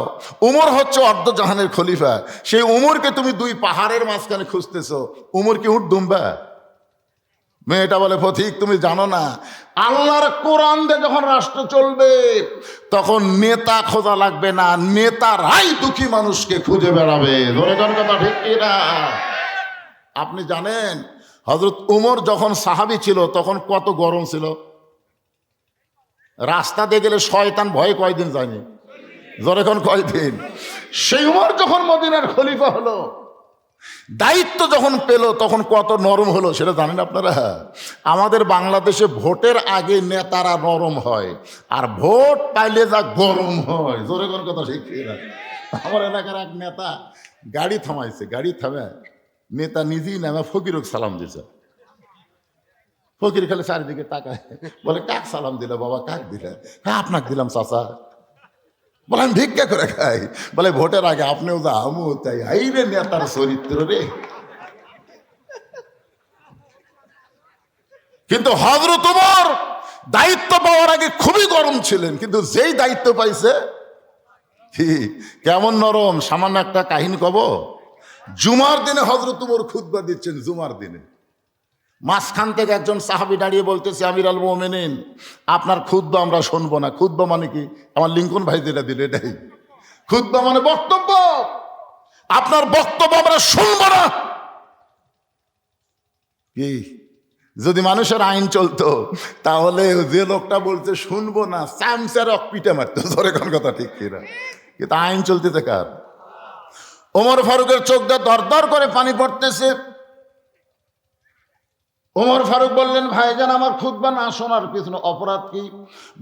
উমর হচ্ছে অর্ধজাহানের খলিফা। সেই উমরকে তুমি দুই পাহাড়ের মাঝখানে খুঁজতেছো, উমর কি উঠ দুম্বা? মেয়েটা বলে পথিক তুমি জানো না, আল্লাহর কোরআন দিয়ে যখন রাষ্ট্র চলবে তখন নেতা খোঁজা লাগবে না, নেতারাই দুঃখী মানুষকে খুঁজে বেড়াবে। ধরে কোন কথা ঠিক কি না? আপনি জানেন হযরত উমর যখন সাহাবী ছিল তখন কত গরম ছিল? রাস্তা দিয়ে গেলে শয়তান ভয়ে কয়দিন যায়নি? জোরে কোন কয়দিন? সেই উমর যখন মদিনার খলিফা হলো, দায়িত্ব যখন পেল তখন কত নরম হলো সেটা জানেন আপনারা? আমাদের বাংলাদেশে ভোটের আগে নেতারা নরম হয়, আর ভোট পাইলে যা গরম হয়। জোরে কোন কথা ঠিক না? আমার এলাকার এক নেতা গাড়ি থামাইছে, গাড়ি থামে নেতা নিজেই নামে ফকিরক সালাম দিছে। ফকির খালি চারিদিকে তাকায়, বলে কাক সালাম দিলে বাবা? কাক দিলে? হ্যাঁ আপনাকে দিলাম চাচা। বলে আমি ভিক্ষা করে খাই। বলে ভোটের আগে আপনিও যা আমিও তাই। এই রে নেতার চরিত্র রে। কিন্তু হযরত ওমর দায়িত্ব পাওয়ার আগে খুবই গরম ছিলেন, কিন্তু যেই দায়িত্ব পাইছে কেমন নরম। সামান্য একটা কাহিনী কব। জুমার দিনে হযরত ওমর খুতবা দিচ্ছেন, জুমার দিনে মাঝখান থেকে একজন সাহাবী দাঁড়িয়ে বলতেছে, আমির আল মুমিনিন আপনার খুতবা আমরা শুনবো না। খুতবা মানে কি? আমার লিঙ্কন ভাই যেটা দিল এটাই খুতবা, মানে বক্তব্য। আপনার বক্তব্য আমরা শুনবো না। কি যদি মানুষের আইন চলতো তাহলে যে লোকটা বলছে শুনবো না চামচার পিঠে মারতো। ধরে কোন কথা ঠিক কিনা? কিন্তু আইন চলতেছে কার? ওমর ফারুকের চোখটা দরদর করে পানি পড়তেছে। ওমর ফারুক বললেন, ভাইজান আমার খুতবা না শোনার পিছনে অপরাধ কি?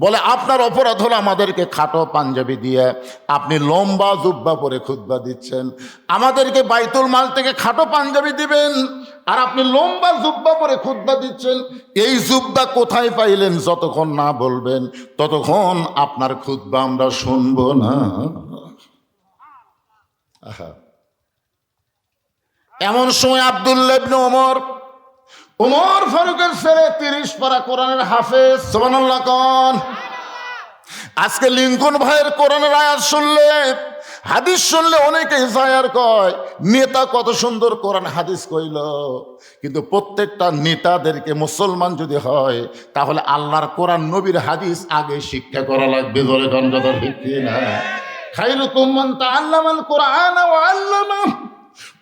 বলে আপনার অপরাধ হলো আমাদেরকে খাটো পাঞ্জাবি দিয়ে আপনি লম্বা জুব্বা পরে খুতবা দিচ্ছেন। আমাদেরকে বাইতুল মাল থেকে খাটো পাঞ্জাবি দিবেন আর আপনি লম্বা জুব্বা পরে খুতবা দিচ্ছেন। এই জুব্বা কোথায় পাইলেন? যতক্ষণ না বলবেন ততক্ষণ আপনার খুতবা আমরা শুনবো না। আহা, এমন সময় আব্দুল্লাহ ইবনে ওমর ফারুকের ছেলে 30 পারা কোরআনের হাফেজ। সুবহানাল্লাহ কোন? আজকে লিঙ্কন ভাইয়ের কোরআনের আয়াত শুনলে, হাদিস শুনলে অনেকে জায়ার কয় নেতা কত সুন্দর কোরআন হাদিস কইল। কিন্তু প্রত্যেকটা নেতাদেরকে মুসলমান যদি হয় তাহলে আল্লাহর কোরআন নবীর হাদিস আগে শিক্ষা করা লাগবে। ধরে কোন কথা ঠিক না? খায়রুকুম মান তাআল্লামাল কোরআন ওয়া আল্লামা।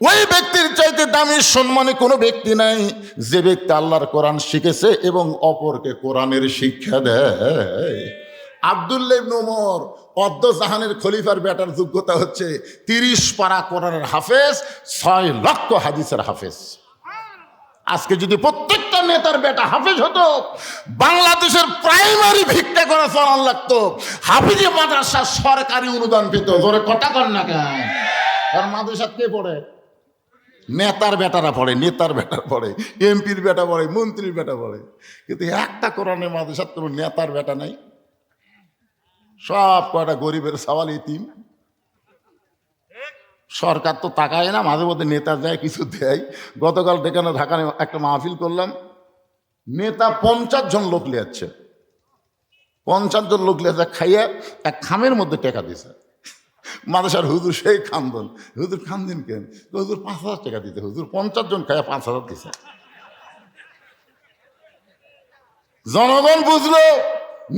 ওই ব্যক্তির চাইতে দামি সম্মানে কোনো ব্যক্তি নাই যে ব্যক্তি আল্লাহর কোরআন শিখেছে এবং অপরকে কোরআনের শিক্ষা দেয়। আব্দুল্লাহ ইবনে ওমর অর্ধজাহানের খলিফার বেটার যোগ্যতা হচ্ছে 30 পারা কোরআনের হাফেজ, 6 লক্ষ হাদিসের হাফেজ। আজকে যদি প্রত্যেকটা নেতার বেটা হাফেজ হতো, বাংলাদেশের প্রাইমারি ভিক্ষা করে চলার লাগতো। হাফিজি মাদ্রাসা সরকারি অনুদান পেত। ধরে কথা কর না কেন? কারণ মাদ্রাসা কে পড়ে? নেতার বেটারা পড়ে, নেতার বেটা পড়ে, এমপির বেটা পড়ে, মন্ত্রীর বেটা পড়ে। কিন্তু একটা কোরআনে মাদ্রাসার কোনো নেতার বেটা নাই। সব কয়টা গরিবের সওয়াল ইতিম। সরকার তো তাকায় না, মাঝে মধ্যে নেতা যায় কিছু দেয়। গতকাল দেখানো ঢাকা একটা মাহফিল করলাম, নেতা 50 জন লোক লিয়াচ্ছে। 50 জন লোক লিয়াচ্ছে, খাইয়া এক খামের মধ্যে টেকা দিছে। মাদ্রাসার হুজুর সেই খান্দন। হুজুর খান্দিন কেন? হুজুর 5,000 টাকা দিতে। হুজুর 50 জন খাইয়া 5,000 দিছে। জনগণ বুঝলো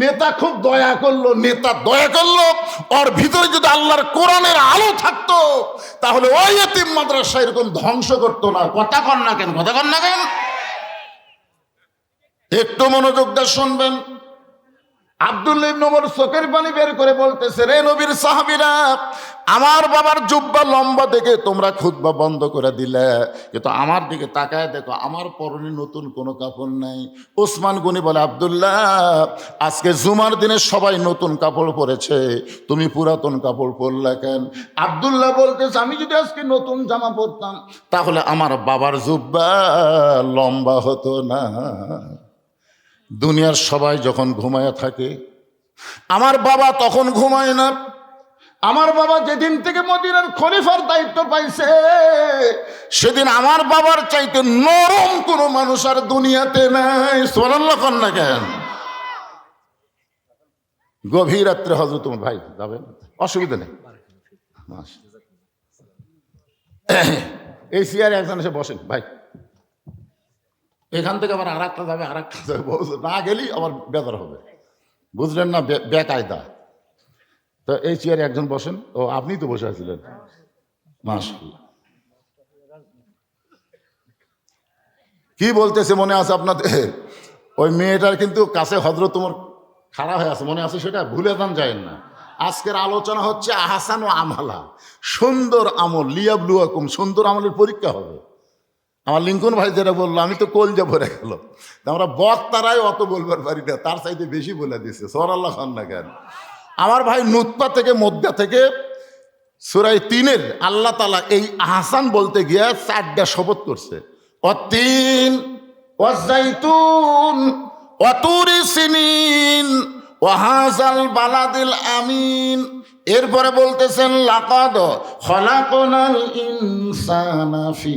নেতা খুব দয়া করলো, নেতা দয়া করলো। ওর ভিতরে যদি আল্লাহর কোরআনের আলো থাকতো তাহলে ওই এতিম মাদ্রাসা এরকম ধ্বংস করতো না। কথা কর না কেন? কথা কর না কেন? একটু মনোযোগ দিয়ে শুনবেন। আব্দুল্লাহ ইবনে ওমর চোখের পানি বের করে বলতেছে, রে নবীর সাহাবীরা, আমার বাবার জুব্বা লম্বা দেখে তোমরা খুতবা বন্ধ করে দিলে, কিন্তু আমার দিকে তাকায় দেখো আমার পরনে নতুন কোনো কাপড় নাই। ওসমান গনি বলে, আব্দুল্লাহ আজকে জুমার দিনে সবাই নতুন কাপড় পরেছে, তুমি পুরাতন কাপড় পরলে কেন? আব্দুল্লাহ বলতেছে, আমি যদি আজকে নতুন জামা পরতাম তাহলে আমার বাবার জুব্বা লম্বা হতো না। দুনিয়ার সবাই যখন ঘুমায় থাকে, আমার বাবা তখন ঘুমায় না। আমার বাবা যেদিন থেকে মদিনার খলিফার দায়িত্ব পাইছে, সেদিন আমার বাবার চাইতে নরম কোনো মানুষ আর দুনিয়াতে নাই। সুবহানাল্লাহ কন না কেন? গভীর রাত্রে হযরত ওমর, ভাই যাবেন, অসুবিধা নেই। এই চেয়ারে একজন এসে বসেন ভাই, এখান থেকে আবার আর একটা যাবে, আর একটা যাবে, না গেলেই আবার বেজার হবে, বুঝলেন না? বেকায়দা। তো এই চেয়ারে একজন বসেন। ও আপনি তো বসে আছিলেন, মাশাআল্লাহ। কি বলতেছে মনে আছে আপনাদের? ওই মেয়েটার কিন্তু কাছে হযরত ওমর খাড়া হয়ে আছে, মনে আছে? সেটা ভুলে যান যায় না। আজকের আলোচনা হচ্ছে আহসান ও আমালা, সুন্দর আমল, লিয়াবলুয়াকুম, সুন্দর আমলের পরীক্ষা হবে। আমার লিঙ্কন ভাই যেটা বললো, আমি তো কলজা ভরে গেল। আমরা বক্তারাই অত বলবার পারি না, তার চাইতে বেশি বলে দিচ্ছে। সুবহানাল্লাহ খান না কেন? আমার ভাই নুতফা থেকে মধ্যা থেকে সূরা 3 আল্লাহ তাআলা এই আহসান বলতে গিয়ে 4টা শপথ করছে। অতীন ওয়াজাইতুন ওয়াতুরি সিনিন ওয়াহাজাল বালাদিল আমিন। এরপরে বলতেছেন লাকাদ খলাকনাল ইনসানা ফি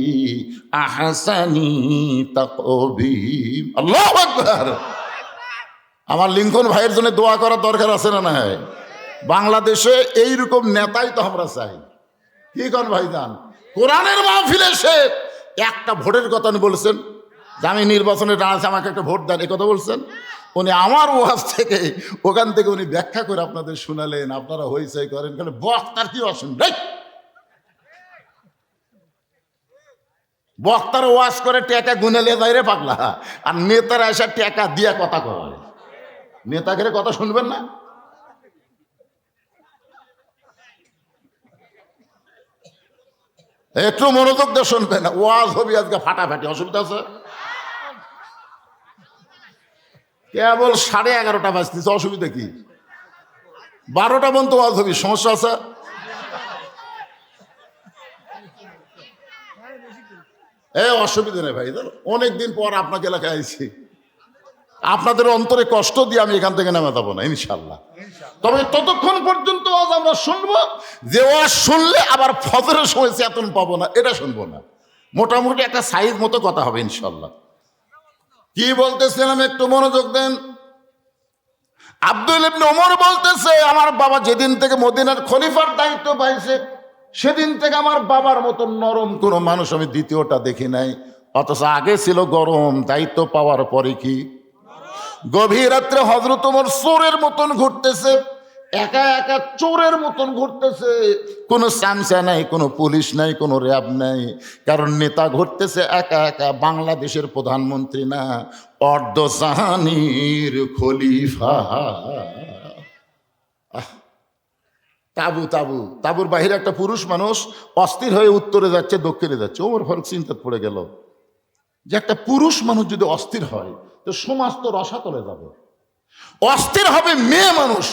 আহসানি তাকওয়িম। আল্লাহু আকবার। আমার লিঙ্কন ভাইয়ের জন্য দোয়া করার দরকার আছে না নাই? বাংলাদেশে এইরকম নেতাই তো আমরা চাই। কি কন ভাইজান? কোরআনের মাহফিলে সে একটা ভোটের কথা উনি বলছেন যে আমি নির্বাচনে দাঁড়াচ্ছি, আমাকে একটা ভোট দেন, এই কথা বলছেন। উনি আমার ওয়াজ থেকে ওখান থেকে উনি ব্যাখ্যা করে আপনাদের শুনালেন, আপনারা হইচই করেন, কেন বক্তার কি অসুবিধা? বক্তার ওয়াজ করে টাকা গুনেলে যায় রে পাগলা, আর নেতারা এসে টাকা দিয়ে কথা কয়। নেতাকে কথা শুনবেন না? একটু মনোযোগ দিয়ে শুনবেন, ওয়াজ হবে আজকে ফাটাফাটি, অসুবিধা আছে? কেবল 11:30 বাজতেছে, অসুবিধা কি? 12টা পর্যন্ত ওয়াজ হবে, সমস্যা আছে? অসুবিধা নেই ভাই, অনেকদিন পর আপনাকে এলাকায় আইছি, আপনাদের অন্তরে কষ্ট দিয়ে আমি এখান থেকে নেমে যাবো না ইনশাল্লাহ। তবে ততক্ষণ পর্যন্ত ওয়াজ আমরা শুনবো, যে ওয়াজ শুনলে আবার ফজরের সময় চেতন পাবো না, এটা শুনবো না। মোটামুটি একটা সাইজ মতো কথা হবে ইনশাল্লাহ। কি বলতেছিলাম একটু মনোযোগ দেন। আব্দুল ইবনে ওমর বলতেছে, আমার বাবা যেদিন থেকে মদিনার খলিফার দায়িত্ব পাইছে, সেদিন থেকে আমার বাবার মতো নরম কোনো মানুষ আমি দ্বিতীয়টা দেখি নাই। অথচ আগে ছিল গরম, দায়িত্ব পাওয়ার পরে কি গভীর রাত্রে হযরত ওমর চোরের মতন ঘুরতেছে, একা একা চোরের মতন ঘুরতেছে। কোনো সামসা নাই, কোনো পুলিশ নাই, কোনো র্যাব নাই, কারণ নেতা ঘুরতেছে একা একা, বাংলাদেশের প্রধানমন্ত্রী না, অর্ধজাহানির খলিফা। তাবু তাবু তাবুর বাহিরে একটা পুরুষ মানুষ অস্থির হয়ে উত্তরে যাচ্ছে, দক্ষিণে যাচ্ছে। ওমর ফারুক চিন্তা পড়ে গেল যে একটা পুরুষ মানুষ যদি অস্থির হয়, তো সমাজ তো রসাতলে যাবে। অস্থির হবে মেয়ে মানুষ,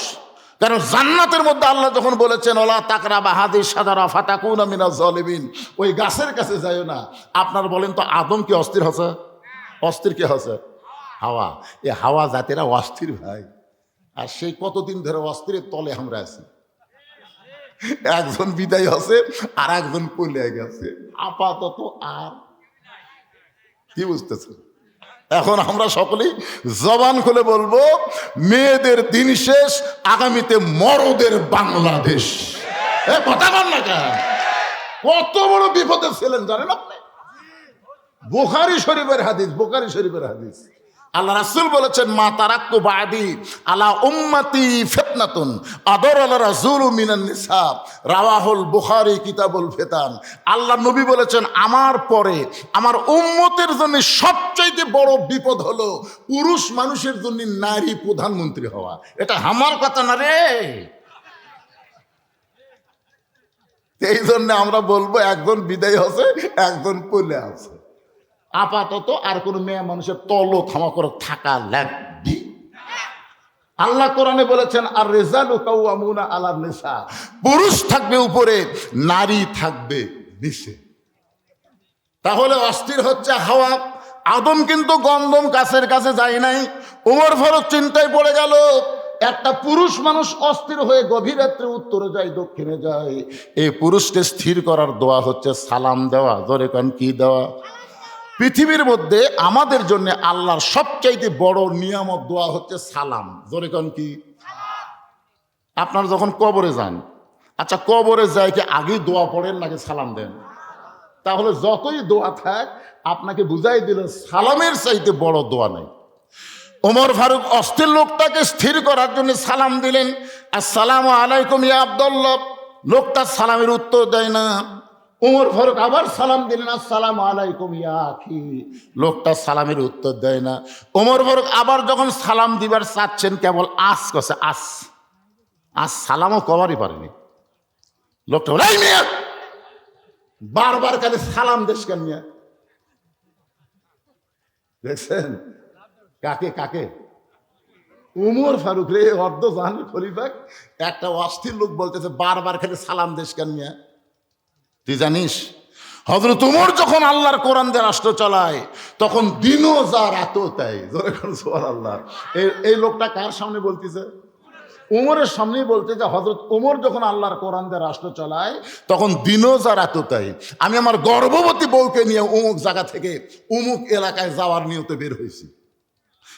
কারণ জান্নাতের মধ্যে আল্লাহ যখন বলেছেন ওলা তাকরাবা হাদিস সাদারা ফাতাকুনা মিনাজ জালিমিন, ওই গাছের কাছে যাইও না। আপনার বলেন তো আদম কি অস্থির হচ্ছে? অস্থির কে হচ্ছে? হাওয়া। এই হাওয়া জাতিরা অস্থির ভাই, আর সেই কতদিন ধরে অস্থিরের তলে আমরা আছি। একজন বিদায় হচ্ছে, আর একজন পলে গেছে আপাতত। আর কি বুঝতেছে? এখন আমরা সকলেই জবান খুলে বলবো, মেয়েদের দিন শেষ, আগামীতে মরদের বাংলাদেশ। কথা বল না কেন? কত বড় বিপদে ছিলেন জানেন আপনি? বুখারী শরীফের হাদিস, বুখারী শরীফের হাদিস। আল্লাহ রাসূল বলেছেন, মা তারাক্তু বাদি আলা উম্মতি ফিতনাতুন আদরাল রাসূলু মিনান নিসা, রাওয়াহুল বুখারী কিতাবুল ফিতান। আল্লাহ নবী বলেছেন, আমার পরে আমার উম্মতের জন্য সবচাইতে বড় বিপদ হলো পুরুষ মানুষের জন্য নারী প্রধানমন্ত্রী হওয়া। এটা আমার কথা না রে। এই জন্য আমরা বলবো, একজন বিদায় হচ্ছে, একজন পলে আছে। আপাতত আর কোনো মেয়ে মানুষের তল থামা করে থাকা লাগবে। আল্লাহ কোরআনে বলেছেন, আর রিজালু কাওয়ামুনা আলা নিসা, পুরুষ থাকবে উপরে, নারী থাকবে নিচে। তাহলে অস্থির হচ্ছে হাওয়া। আদম কিন্তু গন্ধম গাছের কাছে যায় নাই। ওমর ফারুক চিন্তায় পড়ে গেল, একটা পুরুষ মানুষ অস্থির হয়ে গভীর রাত্রে উত্তরে যায় দক্ষিণে যায়, এই পুরুষকে স্থির করার দোয়া হচ্ছে সালাম দেওয়া। ধরে কান কি দেওয়া? পৃথিবীর মধ্যে আমাদের জন্য আল্লাহর সবচাইতে বড় নিয়ামত দোয়া হচ্ছে সালাম। ধরে কান কি? আপনারা যখন কবরে যান, আচ্ছা কবরে যায় কি আগেই দোয়া পড়েন নাকি সালাম দেন? তাহলে যতই দোয়া থাক আপনাকে বুঝাই দিল সালামের চাইতে বড় দোয়া নাই। ওমর ফারুক অস্থির লোকটাকে স্থির করার জন্য সালাম দিলেন, আসসালামু আলাইকুম ইয়া আব্দুল্লাহ। লোকটা সালামের উত্তর দেয় না। ওমর ফারুক আবার সালাম দিলেন, আসসালামু আলাইকুম ইয়া আখি। লোকটা সালামের উত্তর দেয় না। ওমর ফারুক আবার যখন সালাম দিবার চাচ্ছেন, কেবল আস কছে, আস আস, সালামও কবারই পারেনি। লোকটা বলে, এই মিয়া বারবার খালি সালাম দেশ কেন মিয়া? দেখছেন কাকে কাকে? উমর ফারুক রে, অর্ধ জাহানের খলিফা। একটা অস্থির লোক বলতেছে বারবার খালি সালাম দেশ কেন মিয়া? তুই জানিস হযরত উমর যখন আল্লাহর কোরআন দিয়ে রাষ্ট্র চালায় তখন দিনও যা রাতও তাই। সুবহানাল্লাহ। এই লোকটা কার সামনে বলতেছে? উমরের সামনেই বলতে যে হযরত উমর যখন আল্লাহর কোরআন দিয়ে রাষ্ট্র চালায় তখন দিনও যা রাতও তাই। আমি আমার গর্ভবতী বউকে নিয়ে অমুক জায়গা থেকে অমুক এলাকায় যাওয়ার নিয়তে বের হয়েছি,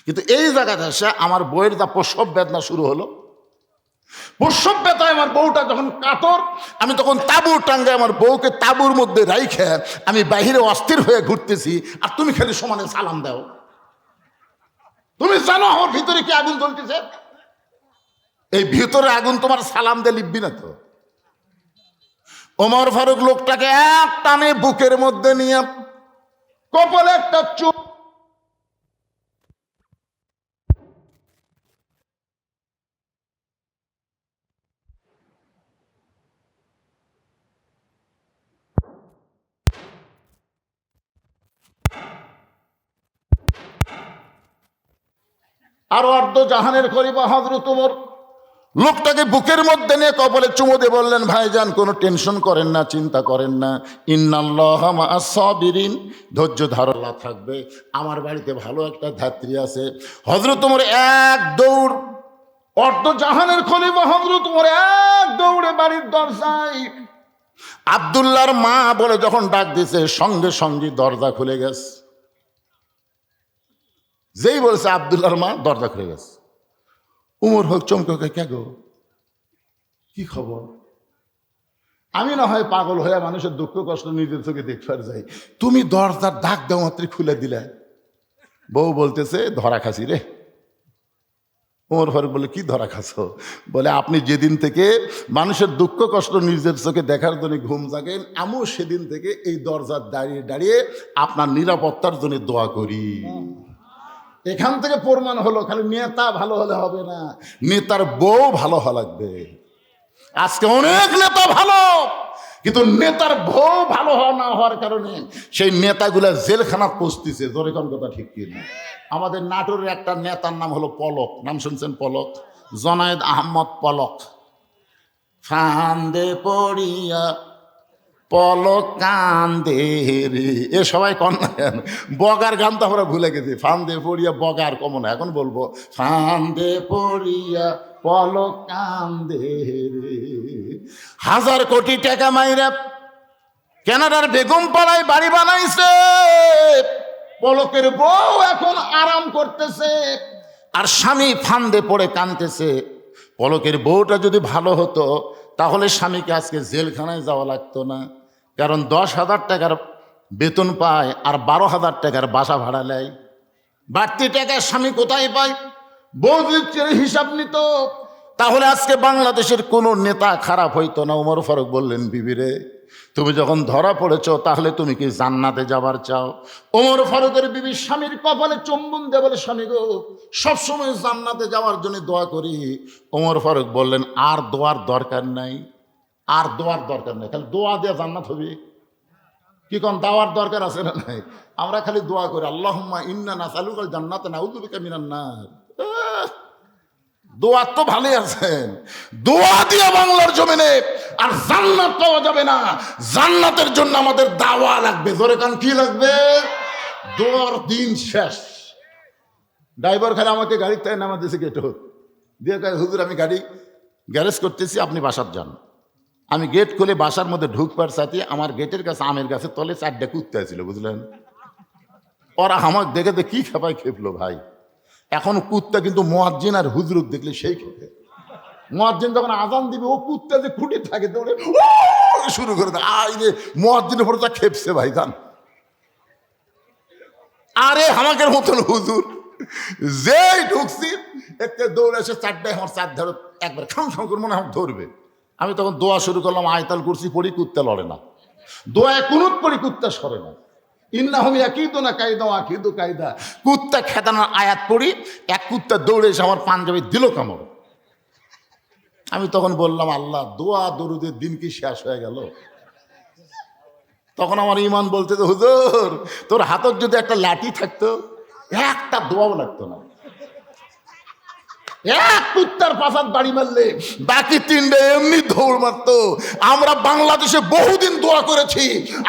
কিন্তু এই জায়গাতে এসে আমার বউয়ের যা প্রসব বেদনা শুরু হলো, প্রসব বেদনায় আমার বউটা যখন কাতর, আমি তখন তাঁবু টাঙ্গায় আমার বউকে তাঁবুর মধ্যে রাইখে আমি বাহিরে অস্থির হয়ে ঘুরতেছি, আর তুমি খালি সমানে সালাম দাও। তুমি জানো আমার ভিতরে কি আগুন জ্বলতেছে? এই ভিতরে আগুন তোমার সালাম দিয়ে লিখবি না তো। ওমর ফারুক লোকটাকে এক টানে বুকের মধ্যে নিয়ে কপালে একটা চুপ আর অর্ধ জাহানের খলিফা হযরত ওমর লোকটাকে বুকের মধ্যে নিয়ে কপালে চুমু দিয়ে বললেন, ভাইজান কোনো টেনশন করেন না, চিন্তা করেন না, ইন্নাল্লাহা মা'আস সাবিরিন, ধৈর্য ধারণা থাকবে। আমার বাড়িতে ভালো একটা ধাত্রী আছে। হযরত ওমর এক দৌড়, অর্ধ জাহানের খলিফা হযরত ওমর এক দৌড়ে বাড়ির দরজায় আব্দুল্লাহর মা বলে যখন ডাক দিয়েছে সঙ্গে সঙ্গে দরজা খুলে গেছে। যেই বলছে আব্দুল্লাহর মা, দরজা খুলে গেছে। উমর হোক চমকে, কে গো, কি খবর? আমি না হয় পাগল হয়ে মানুষের দুঃখ কষ্ট নিজের চোখে দেখবার যাই, তুমি দরজার ডাক দেওয়া মাত্র খুলে দিলে। বউ বলতেছে ধরা খাসি রে। উমর ফারুক বলে, কি ধরা খাসো? বলে, আপনি যেদিন থেকে মানুষের দুঃখ কষ্ট নিজের চোখে দেখার জন্য ঘুম জাগেন, আমিও সেদিন থেকে এই দরজার দাঁড়িয়ে দাঁড়িয়ে আপনার নিরাপত্তার জন্য দোয়া করি। এখান থেকে প্রমাণ হলো খালি নেতা ভালো হলে হবে না, নেতার বউ ভালো হওয়া লাগবে। আজকে অনেক নেতা ভালো, কিন্তু নেতার বউ ভালো হওয়া না হওয়ার কারণে সেই নেতাগুলা জেলখানা পৌঁছতেছে। জোরে কোন কথা ঠিক কি না? আমাদের নাটোরের একটা নেতার নাম হলো পলক, নাম শুনছেন? পলক, জনায়েদ আহমদ পলক। ফান্দে পড়িয়া পলক কান্দে রে, এ সবাই কন না কেন? বগার গান তো আমরা ভুলে গেছি। ফান্দে পড়িয়া বগার কমন, এখন বলবো ফান্দে পড়িয়া পলক কান্দে রে। 1000 কোটি টাকা মাইরা কানাডার বেগম পাড়ায় বাড়ি বানাইছে। পলকের বউ এখন আরাম করতেছে আর স্বামী ফান্দে পড়ে কাঁদতেছে। পলকের বউটা যদি ভালো হতো তাহলে স্বামীকে আজকে জেলখানায় যাওয়া লাগতো না, কারণ 10,000 টাকার বেতন পায় আর 12,000 টাকার বাসা ভাড়া নেয়। বাড়তি টাকা স্বামী কোথায় পায়? বউ যদি হিসাব নিত তাহলে আজকে বাংলাদেশের কোনো নেতা খারাপ হইতো না। ওমর ফারুক বললেন, বিবিরে তুমি যখন ধরা পড়েছ তাহলে তুমি কি জান্নাতে যাবার চাও? ওমর ফারুকের বিবি স্বামীর কপালে চুম্বন দিয়ে বলে, স্বামী গো, সবসময় জান্নাতে যাওয়ার জন্য দোয়া করি। ওমর ফারুক বললেন, আর দোয়ার দরকার নাই, আর দোয়ার দরকার নাই, খালি দোয়া দিয়ে জান্নাত হবে? কি কোন দাওয়ার দরকার আছে না নাই? আমরা খালি দোয়া করি, আল্লাহুম্মা ইন্না নাসআলুকাল জান্নাতা নাউযু বিকা মিনান নার। দোয়া তো ভালোই আছেন, দোয়া দিয়ে বাংলার জমিনে আর জান্নাত পাওয়া যাবে না। জান্নাতের জন্য আমাদের দাওয়া লাগবে। জোরে কান কি লাগবে? দোয়ার দিন শেষ। ড্রাইভার খালি আমাকে গাড়ির থেকে নামা দিয়েছে গেট। দিয়ে কয় হুজুর আমি গাড়ি গ্যারেজ করতেছি, আপনি বাসার যান। আমি গেট খুলে বাসার মধ্যে ঢুকবার সাথে আমার গেটের কাছে আমের গাছের তলে 4টা কুত্তা ছিল, বুঝলেন? ওরা আমার দেখে তো কি খেপায় খেপলো ভাই। এখন কুত্তা কিন্তু মুয়াজ্জিন আর হুজুরক দেখলে সেই খেপে। মুয়াজ্জিন যখন আজান দিবে ও কুত্তা যে খুঁটে থাকে দৌড়ে শুরু করে দেয়, আই রে মুয়াজ্জিনের উপরে তা খেপছে ভাই জান। আরে আমাকে মতন হুজুর যেই ঢুকছি একটা দৌড়ে এসে 4টায় আমার 4 ধরো একবার খাম খাম করে মনে হয় ধরবে। আমি তখন দোয়া শুরু করলাম, আয়তাল কুরসি পড়ি, কুত্তা লড়ে না। দোয়ায় কুনুত পড়ি, কুত্তা সরে না। ইন্নাহুম ইয়াকিদুনা কায়দা ওয়া আকিদু কায়দা। কুত্তা খেদানোর আয়াত পড়ি, এক কুত্তা দৌড়ে এসে আমার পাঞ্জাবি দিল কামড়। আমি তখন বললাম, আল্লাহ দোয়া দরুদের দিন কি শেষ হয়ে গেল? তখন আমার ইমান বলতে, হুজুর তোর হাতত যদি একটা লাঠি থাকতো একটা দোয়াও লাগতো না। এক কুত্তার পাশাত বাড়ি মারলে বাকি 3টে এমনি দৌড় মারতো। আমরা বাংলাদেশে বহুদিন দোয়া করেছি,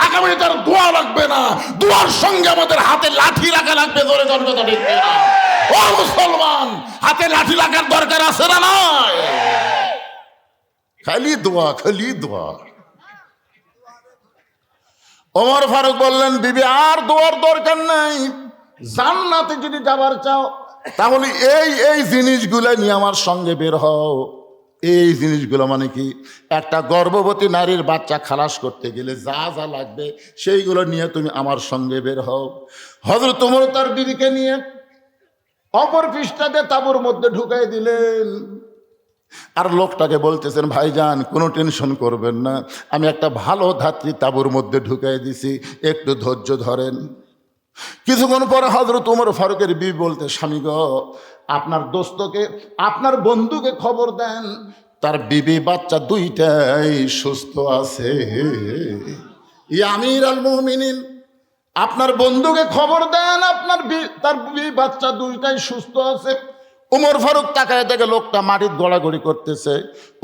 আগামী তার দোয়া লাগবে না, দোয়ার সঙ্গে আমাদের হাতে লাঠি রাখা লাগবে। ধরে ধরবে তো ঠিক না? ও মুসলমান, হাতে লাঠি লাগার দরকার আছে না নয়? খালি দোয়া, খালি দোয়া। ওমর ফারুক বললেন, বিবি আর দোয়ার দরকার নাই, জান্নাতে যদি যাবার চাও তাহলে এই জিনিসগুলো নিয়ে আমার সঙ্গে বের হও। এই জিনিসগুলো মানে কি? একটা গর্ভবতী নারীর বাচ্চা খালাস করতে গেলে যা যা লাগবে সেইগুলো নিয়ে তুমি আমার সঙ্গে বের হও। হযরত ওমর তার বিবিকে নিয়ে অপর পৃষ্ঠাতে তাঁবুর মধ্যে ঢুকাই দিলেন। আর লোকটাকে বলতেছেন, ভাইজান কোনো টেনশন করবেন না, আমি একটা ভালো ধাত্রী তাঁবুর মধ্যে ঢুকাই দিছি, একটু ধৈর্য ধরেন। কিছুক্ষণ পরে হযরত ওমর ফারুকের বিবি বলতে, স্বামী গো, আপনার দোস্তকে, আপনার বন্ধুকে খবর দেন, তার বিবি বাচ্চা 2টাই সুস্থ আছে। ইয়া আমির আল মুমিনিন, আপনার বন্ধুকে খবর দেন, তার বিবি বাচ্চা 2টাই সুস্থ আছে। ওমর ফারুক তাকায় দেখে লোকটা মাটির গড়াগড়ি করতেছে।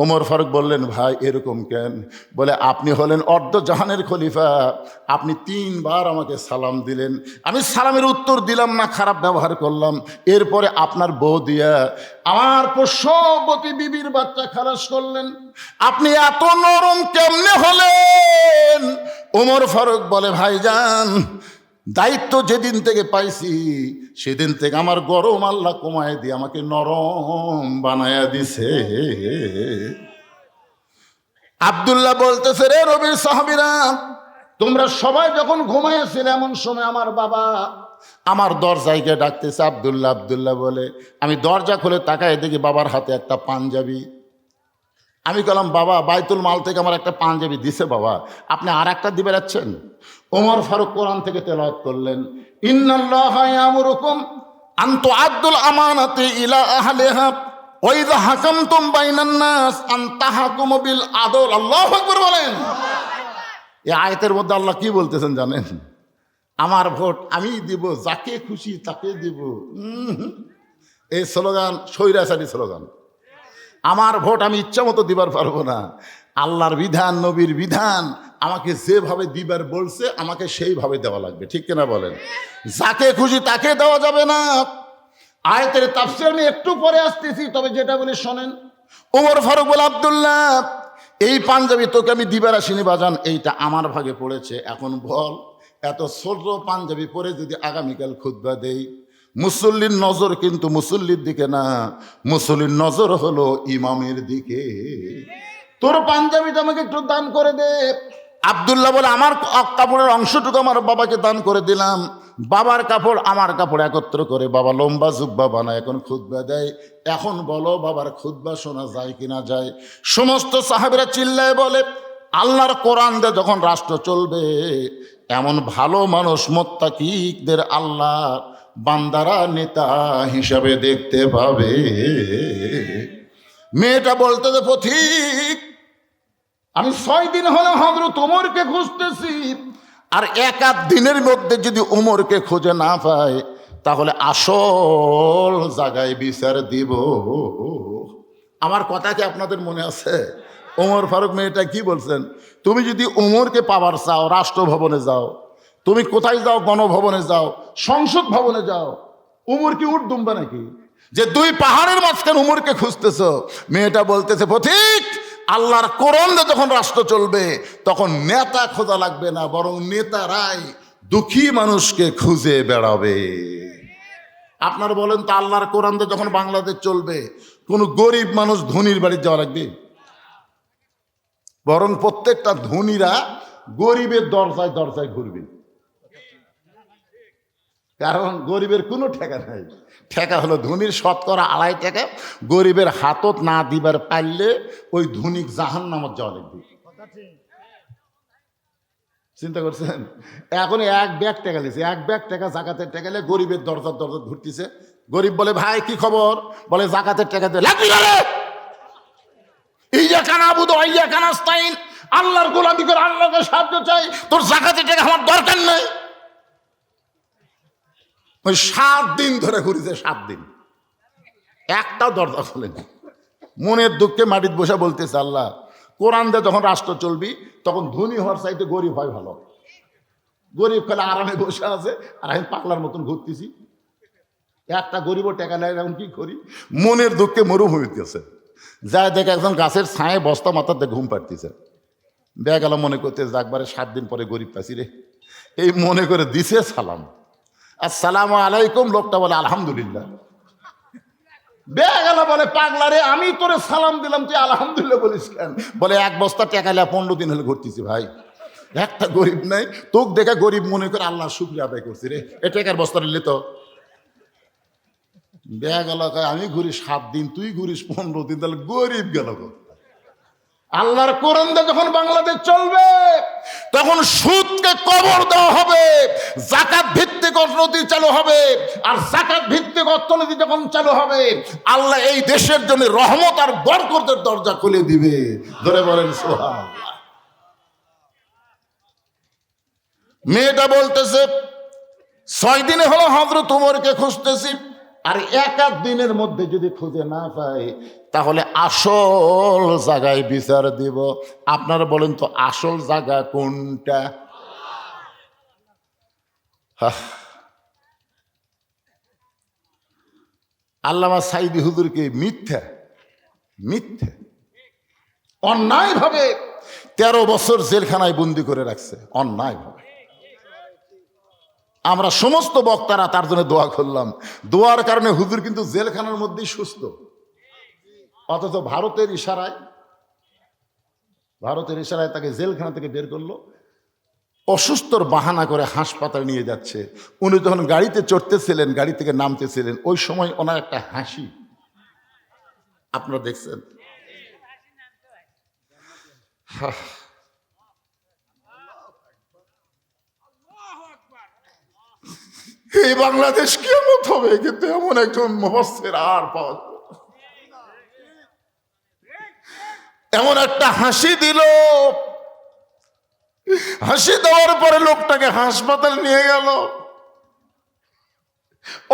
ওমর ফারুক বললেন, ভাই এরকম কেন? বলে, আপনি হলেন অর্ধ জাহানের খলিফা, আপনি 3 বার আমাকে সালাম দিলেন, আমি সালামের উত্তর দিলাম না, খারাপ ব্যবহার করলাম, এরপরে আপনার বউ দিয়া আমার পোষ্যবতী বিবির বাচ্চা খালাস করলেন, আপনি এত নরম কেমনে হলেন? ওমর ফারুক বলে, ভাইজান দায়িত্ব যেদিন থেকে পাইছি সেদিন থেকে আমার গরম আল্লাহ কমায় দিয়ে আমাকে নরম বানায়া দিছে। আব্দুল্লাহ বলতেছে, রে রবির সাহাবীরা, তোমরা সবাই যখন ঘুমাইয়াছিলে এমন সময় আমার বাবা আমার দরজায় গিয়ে ডাকতেছে, আব্দুল্লাহ আব্দুল্লাহ বলে। আমি দরজা খুলে তাকায় দেখি বাবার হাতে একটা পাঞ্জাবি। আমি বললাম, বাবা বাইতুল মাল থেকে আমার একটা পাঞ্জাবি দিছে, বাবা আপনি আর একটা দিবে যাচ্ছেন? ওমর ফারুক কোরআন থেকে তেলাওয়াত করলেন, ইন্নাল্লাহা ইয়ামুরুকুম আন তুআদ্দুল আমানাতি ইলা আহলিহা ওয়া ইযা হাকামতুম বাইনান নাস আন তাহকুমু বিল আদল। আল্লাহু আকবার বলেন। এই আয়াতের মধ্যে আল্লাহ কি বলতেছেন জানেন? আমার ভোট আমি দিব, যাকে খুশি তাকে দিব। এই স্লোগান স্বৈরাচারী স্লোগান। আমার ভোট আমি ইচ্ছা মতো দিবার পারবো না, আল্লাহর বিধান, নবীর বিধান আমাকে যেভাবে দিবার বলছে আমাকে সেইভাবে দেওয়া লাগবে, ঠিক কিনা বলেন? যাকে খুশি তাকে দেওয়া যাবে না। আয়াতের তাফসীর আমি একটু পরে আসতেছি, তবে যেটা বলি শোনেন। ওমর ফারুক বলে, আব্দুল্লাহ এই পাঞ্জাবি তোকে আমি দিবার আসিনি বাজান, এইটা আমার ভাগে পড়েছে। এখন বল, এত ছোট পাঞ্জাবি পরে যদি আগামীকাল খুতবা দেই, মুসল্লির নজর কিন্তু মুসল্লির দিকে না, মুসল্লির নজর হলো ইমামের দিকে। তোর পাঞ্জাবিটা আমাকে একটু দান করে দে। আব্দুল্লাহ বলে, আমার কাপড়ের অংশটুকু আমার বাবাকে দান করে দিলাম। বাবার কাপড় আমার কাপড় একত্র করে বাবা লম্বা জুব্বা বানায় এখন খুতবা দেয়। এখন বলো বাবার খুতবা শোনা যায় কিনা যায়? সমস্ত সাহাবীরা চিল্লায় বলে, আল্লাহর কোরআন দিয়ে যখন রাষ্ট্র চলবে, এমন ভালো মানুষ মুত্তাকিদের আল্লাহ বান্দারা নেতা হিসাবে দেখতে পাবে। মেয়েটা বলতে যে, পথিক আমি 6 দিন হলো হযরত ওমরকে খুঁজতেছি, আর 1-8 দিনের মধ্যে যদি ওমরকে খুঁজে না পায় তাহলে আসল জায়গায় বিচার দিব। আমার কথা কি আপনাদের মনে আছে? ওমর ফারুক মেয়েটা কি বলছেন? তুমি যদি ওমরকে পাবার চাও রাষ্ট্রভবনে যাও, তুমি কোথায় যাও? গণভবনে যাও, সংসদ ভবনে যাও। ওমর কি উঠ দুম্বা নাকি? যে দুই পাহাড়ের মাঝখানে উমরকে খুঁজতেছ। মেয়েটা বলতেছে পথিক, আল্লাহর কোরআন দিয়ে যখন রাষ্ট্র চলবে তখন নেতা খোঁজা লাগবে না, বরং নেতারাই দুঃখী মানুষকে খুঁজে বেড়াবে। আপনার বলেন তো, আল্লাহর কোরআন দিয়ে যখন বাংলাদেশ চলবে কোন গরিব মানুষ ধনীর বাড়ি যাওয়া লাগবে? বরং প্রত্যেকটা ধনীরা গরিবের দরজায় দরজায় ঘুরবে, কারণ গরিবের কোনো ঠেকা নাই। ঠেকা হলো ধনীর 2.5% গরিবের হাতত না দিবার পারলে ওই ধনিক জাহান্নামত যাওয়া লাগবে। চিন্তা করছেন? এখন 1 ব্যাগ টাকা লিছে, 1 ব্যাগ টাকা জাকাতের টাকা নিয়ে গরিবের দরজার দরজা ঘুরতেছে। গরিব বলে, ভাই কি খবর? বলে, জাকাতের টাকা দিয়ে লাগবি না রে, ইয়া কানা বুদু ইয়া কানাস্তাইন, আল্লাহর গোলামি করে আল্লাহকে সাহায্য চাই, তোর জাকাতের টাকা আমার দরকার নেই। ওই 7 দিন ধরে ঘুরেছে, 7 দিন একটাও দরজা খোলেনি। মনের দুঃখে মাটিতে বসে বলতেছে, আল্লাহ কোরআন দিয়ে যখন রাষ্ট্র চলবি তখন ধনী হওয়ার চাইতে গরিব হয় ভালো। গরিব খেলে আরামে বসে আছে আর আমি পাগলার মতন ঘুরতেছি, একটা গরিবও টাকা নেয়, এখন কি করি? মনের দুঃখে মরুভূমিতে আছে। যায় দেখে একজন গাছের ছায়ে বস্তা মাথাতে ঘুম পাড়তেছে। দেয়া গেল মনে করতে একবারে 7 দিন পরে গরিব পাচ্ছি রে, এই মনে করে দিছে সালাম, আসসালামু আলাইকুম। লোকটা বলে আলহামদুলিল্লাহ। বেয়া গেল বলে, পাগলা রে, আমি তোরে সালাম দিলাম, তুই আলহামদুলিল্লাহ বলিস কেন? বলে, 1 বস্তা টাকা লিয়া 15 দিন হলে ঘুরতেছি ভাই, একটা গরিব নাই, তোকে দেখে গরিব মনে করে আল্লাহ শুকরিয়া আদায় করছি রে, এ টাকার বস্তা নিলে তো। বেয়া গেল, আমি ঘুরি 7 দিন, তুই ঘুরিস 15 দিন, তাহলে গরিব গেল। আল্লাহর কোরআন দিয়ে যখন বাংলাদেশ চলবে তখন সুদকে কবর দেওয়া হবে, যাকাত ভিত্তিক অর্থনীতি চালু হবে। আর যাকাত ভিত্তিক অর্থনীতি যখন চালু হবে, আল্লাহ এই দেশের জন্য রহমত আর বরকতের দরজা খুলে দিবে। ধরে বলেন সুবহানাল্লাহ। মেয়েটা বলতেছে, 6 দিনে হলো হযরত ওমরকে খুঁজতেছি, আর 1 দিনের মধ্যে যদি খুঁজে না পাই তাহলে আসল জায়গায় বিচার দিব। আপনারা বলেন তো, আসল জায়গা কোনটা? আল্লামা সাইদি হুজুরকে মিথ্যা মিথ্যা অন্যায় ভাবে 13 বছর জেলখানায় বন্দি করে রাখছে, অন্যায় ভাবে। আমরা সমস্ত বক্তারা তার জন্য দোয়া করলাম। দোয়ার কারণে হুজুর কিন্তু জেলখানার মধ্যেই সুস্থ, অথচ ভারতের ইশারায় তাকে জেলখানা থেকে বের করলো। অসুস্থর বাহানা করে হাসপাতালে নিয়ে যাচ্ছে। উনি যখন গাড়িতে চড়তেছিলেন, গাড়ি থেকে নামতেছিলেন, ওই সময় ওনার একটা হাসি আপনারা দেখছেন। এই বাংলাদেশ কিয়ামত হবে, কিন্তু এমন একজন মুফাসসির আর পাওয়া যাবে। এমন একটা হাসি দিল, হাসি দেওয়ার পরে লোকটাকে হাসপাতালে নিয়ে গেল,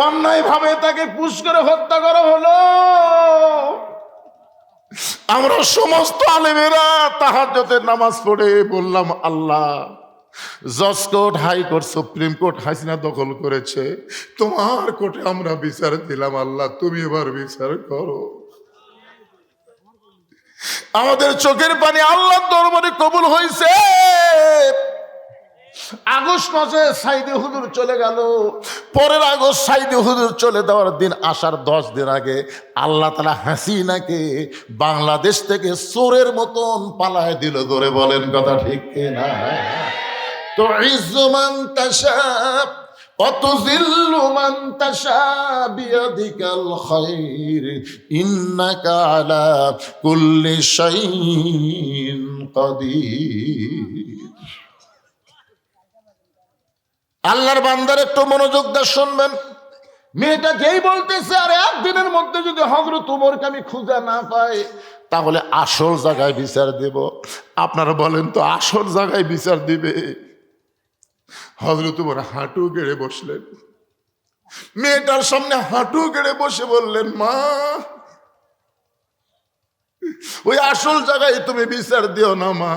অন্যায় ভাবে তাকে পুশ করে হত্যা করা হলো। আমরা সমস্ত আলেমেরা তাহাজ্জুদের নামাজ পড়ে বললাম, আল্লাহ, জজ court, high court, supreme court Hasina দখল করেছে, তোমার কোর্টে আমরা বিচার দিলাম, আল্লাহ তুমি এবার বিচার করো। আমাদের চোখের পানি আল্লাহর দরবারে কবুল হয়েছে। আগস্ট মাসে সাইদি হুজুর চলে গেল, পরের আগস্ট সাইদি হুজুর চলে যাওয়ার দিন আসার 10 দিন আগে আল্লাহ তাআলা হাসিনাকে বাংলাদেশ থেকে চোরের মতন পালায় দিল। ধরে বলেন কথা ঠিক কিনা? তো ইজ্জু মান তাশা ওয়া তুযিল্লু মান তাশা বিয়াদিকাল খায়র ইন্নাকা আলা কুল্লি শাইইন কাদির। আল্লাহর বান্দার একটু মনোযোগ দিয়ে শুনবেন। মেয়েটা যেই বলতেছে, আর 1 দিনের মধ্যে যদি হযরত ওমরকে আমি খুঁজে না পাই তাহলে আসল জায়গায় বিচার দেব। আপনারা বলেন তো, আসল জায়গায় বিচার দিবে? হযরত ওমর হাঁটু গেড়ে বসলেন, মেয়েটার সামনে হাঁটু গেড়ে বসে বললেন, মা, ওই আসল জায়গায় তুমি বিচার দিও না মা।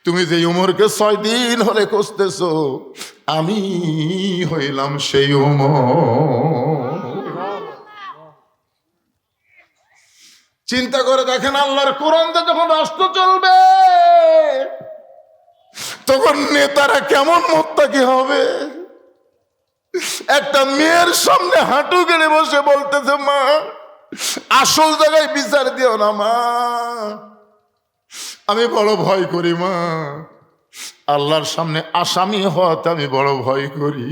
তুমি যে উমরকে 6 দিন হলে খুঁজতেছো, আমি হইলাম সেই উমর। চিন্তা করে দেখেন, আল্লাহর কোরআনে যখন রাষ্ট্র চলবে তখন নেতারা কেমন মুত্তাকি হবে। একটা মেয়ের সামনে হাঁটু গেড়ে বসে বলতেছে, মা আসল জায়গায় বিচার দিও না মা, আমি বড় ভয় করি মা, আল্লাহর সামনে আসামি হওয়াতে আমি বড় ভয় করি।